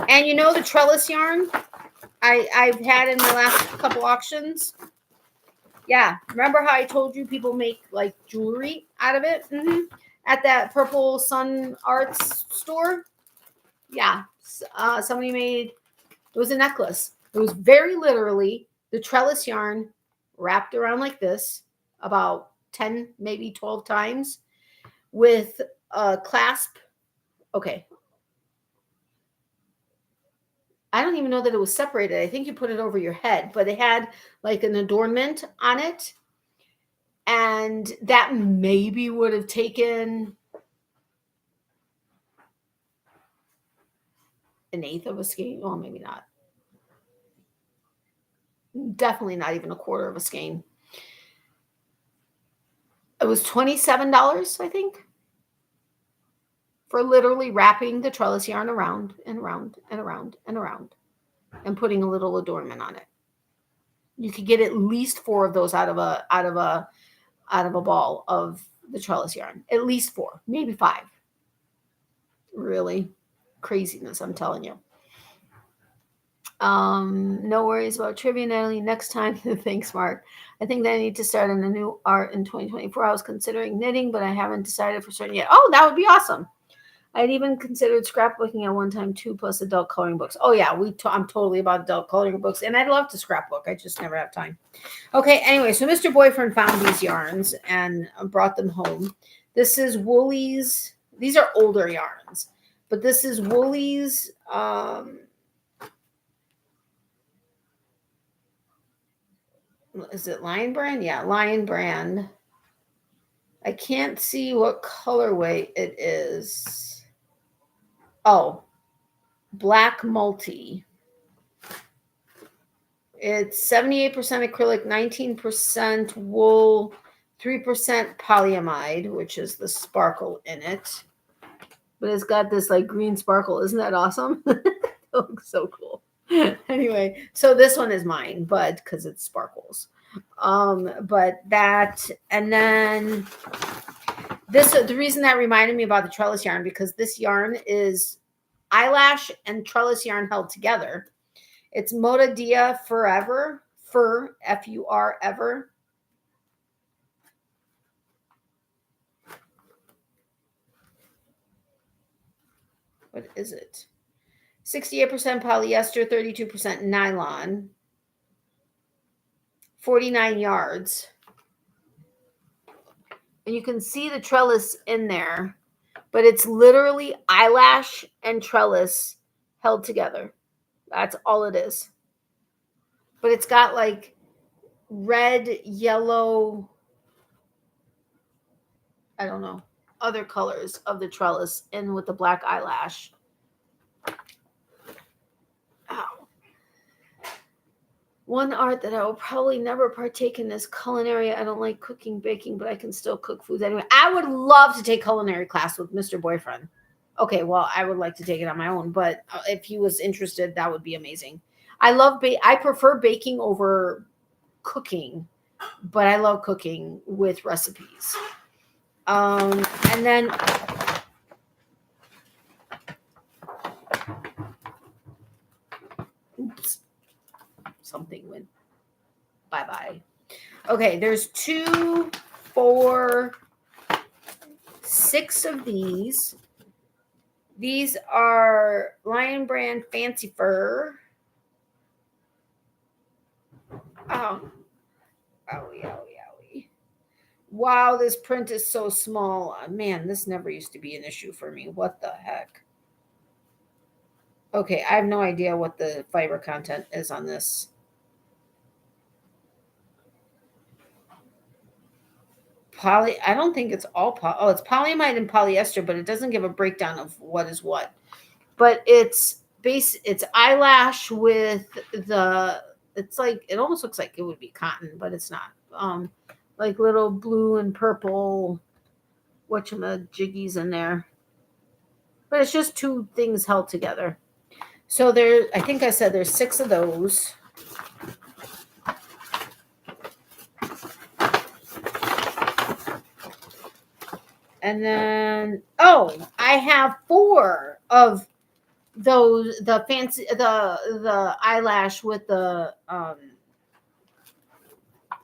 and the trellis yarn I've had in the last couple auctions? Yeah, remember how I told you people make like jewelry out of it? At that Purple Sun Arts store? Yeah, somebody made, it was a necklace. It was very literally the trellis yarn wrapped around like this about 10, maybe 12 times with a clasp. Okay. I don't even know that it was separated. I think you put it over your head, but it had like an adornment on it. And that maybe would have taken an eighth of a skein. Well, maybe not. Definitely not even a quarter of a skein. It was $27, I think, for literally wrapping the trellis yarn around and around and around and around and putting a little adornment on it. You could get at least 4 of those out of a ball of the trellis yarn. At least 4, maybe 5. Really craziness, I'm telling you. No worries about trivia, Natalie. Next time. Thanks, Mark. I think that I need to start on a new art in 2024. I was considering knitting, but I haven't decided for certain yet. Oh, that would be awesome. I'd even considered scrapbooking at one time too, plus adult coloring books. Oh yeah, I'm totally about adult coloring books, and I'd love to scrapbook. I just never have time. Okay, anyway, so Mr. Boyfriend found these yarns and brought them home. This is Woolies. These are older yarns, but this is Woolies. Is it Lion Brand? Yeah, Lion Brand. I can't see what colorway it is. Oh, black multi. It's 78% acrylic, 19% wool, 3% polyamide, which is the sparkle in it. But it's got this like green sparkle. Isn't that awesome? It looks so cool. Anyway, so this one is mine, but because it sparkles. But that, and then this, the reason that reminded me about the trellis yarn, because this yarn is eyelash and trellis yarn held together. It's Moda Dia Forever, Fur, F-U-R, ever. What is it? 68% polyester, 32% nylon, 49 yards. And you can see the trellis in there, but it's literally eyelash and trellis held together. That's all it is. But it's got like red, yellow, I don't know, other colors of the trellis in with the black eyelash. Ow. One art that I will probably never partake in is culinary. I don't like cooking, baking, but I can still cook foods anyway. I would love to take culinary class with Mr. Boyfriend. Okay, well, I would like to take it on my own, but if he was interested, that would be amazing. I prefer baking over cooking, but I love cooking with recipes. And then oops, something went bye-bye. Okay, there's 2, 4, 6 of these. These are Lion Brand Fancy Fur. Oh, owie, owie, owie. Wow, this print is so small. Man, this never used to be an issue for me. What the heck? Okay, I have no idea what the fiber content is on this. I don't think it's all it's polyamide and polyester, but it doesn't give a breakdown of what is what. But it's eyelash with it's like, it almost looks like it would be cotton, but it's not. Like little blue and purple whatchamajiggies in there. But it's just 2 things held together. So I think I said there's 6 of those. And then, I have 4 of those, the fancy, the eyelash with the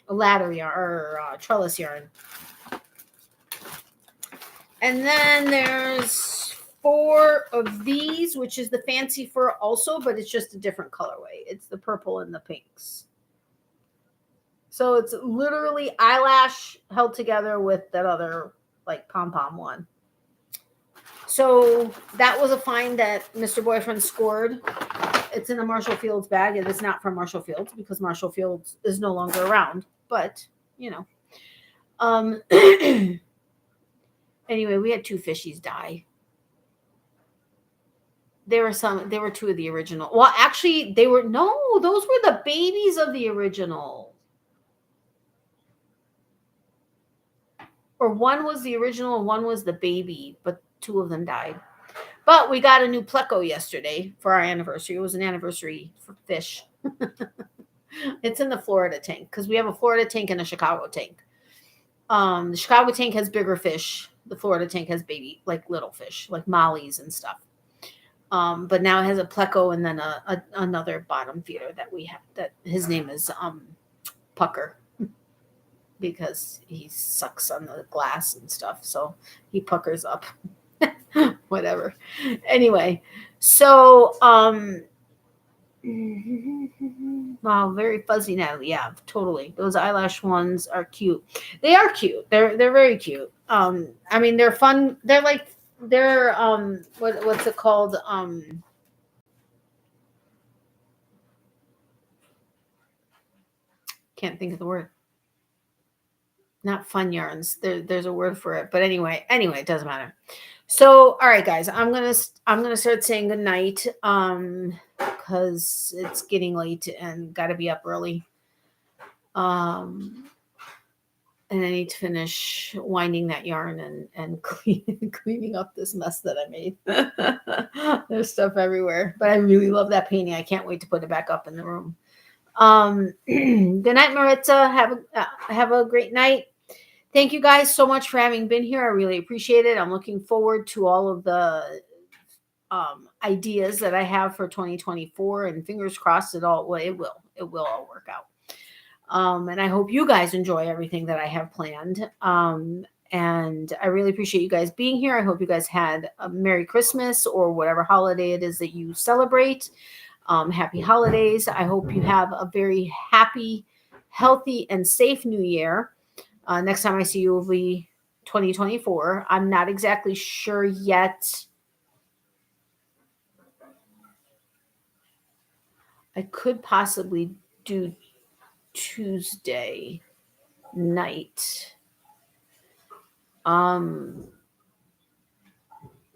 ladder yarn or trellis yarn. And then there's 4 of these, which is the fancy fur also, but it's just a different colorway. It's the purple and the pinks. So it's literally eyelash held together with that other like pom-pom one. So that was a find that Mr. Boyfriend scored. It's in the Marshall Fields bag. It is not from Marshall Fields because Marshall Fields is no longer around. But, you know. Anyway, we had 2 fishies die. There were 2 of the original. Well, actually, those were the babies of the original. Or one was the original and one was the baby, but 2 of them died. But we got a new pleco yesterday for our anniversary. It was an anniversary for fish. It's in the Florida tank because we have a Florida tank and a Chicago tank. The Chicago tank has bigger fish. The Florida tank has baby, like little fish, like mollies and stuff. But now it has a pleco and then another bottom feeder that we have. That his name is Pucker because he sucks on the glass and stuff, so he puckers up. Whatever. Anyway, so wow, very fuzzy, Natalie. Yeah, totally. Those eyelash ones are cute. They are cute. They're very cute. I mean, they're fun. They're what's it called? Can't think of the word. Not fun yarns. There's a word for it, but anyway, it doesn't matter. So, all right, guys, I'm gonna start saying good night, because it's getting late and got to be up early. And I need to finish winding that yarn and cleaning up this mess that I made. There's stuff everywhere, but I really love that painting. I can't wait to put it back up in the room. Good night, Maritza. Have a great night. Thank you guys so much for having been here. I really appreciate it. I'm looking forward to all of the ideas that I have for 2024, and fingers crossed it will all work out. And I hope you guys enjoy everything that I have planned. And I really appreciate you guys being here. I hope you guys had a Merry Christmas or whatever holiday it is that you celebrate. Happy holidays. I hope you have a very happy, healthy, and safe new year. Next time I see you will be 2024. I'm not exactly sure yet. I could possibly do Tuesday night. I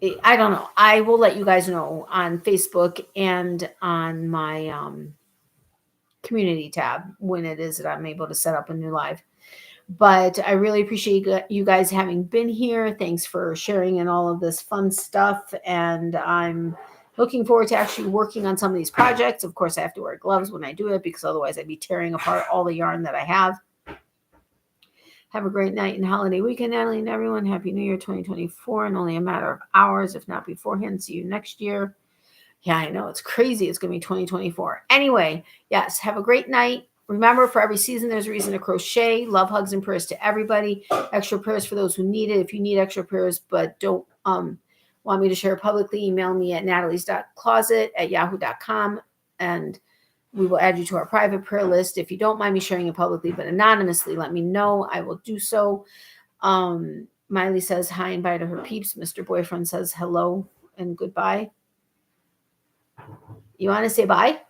don't know. I will let you guys know on Facebook and on my community tab when it is that I'm able to set up a new live. But I really appreciate you guys having been here. Thanks for sharing in all of this fun stuff. And I'm looking forward to actually working on some of these projects. Of course, I have to wear gloves when I do it because otherwise I'd be tearing apart all the yarn that I have. Have a great night and holiday weekend, Natalie, and everyone. Happy New Year 2024 in only a matter of hours, if not beforehand. See you next year. Yeah, I know. It's crazy. It's going to be 2024. Anyway, yes, have a great night. Remember, for every season, there's a reason to crochet. Love, hugs, and prayers to everybody. Extra prayers for those who need it. If you need extra prayers but don't want me to share publicly, email me at natalies.closet@yahoo.com, and we will add you to our private prayer list. If you don't mind me sharing it publicly but anonymously, let me know. I will do so. Miley says hi and bye to her peeps. Mr. Boyfriend says hello and goodbye. You want to say bye,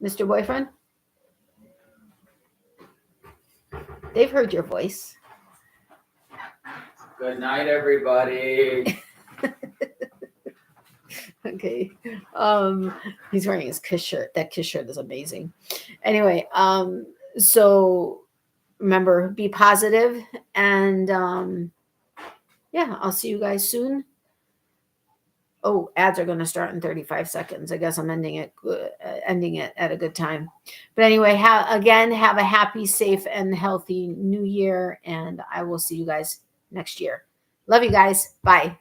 Mr. Boyfriend? They've heard your voice.
Good night, everybody.
Okay. He's wearing his Kiss shirt. That Kiss shirt is amazing. Anyway, so remember, be positive, and yeah, I'll see you guys soon. Oh, ads are going to start in 35 seconds. I guess I'm ending it at a good time. But anyway, have a happy, safe, and healthy new year, and I will see you guys next year. Love you guys. Bye.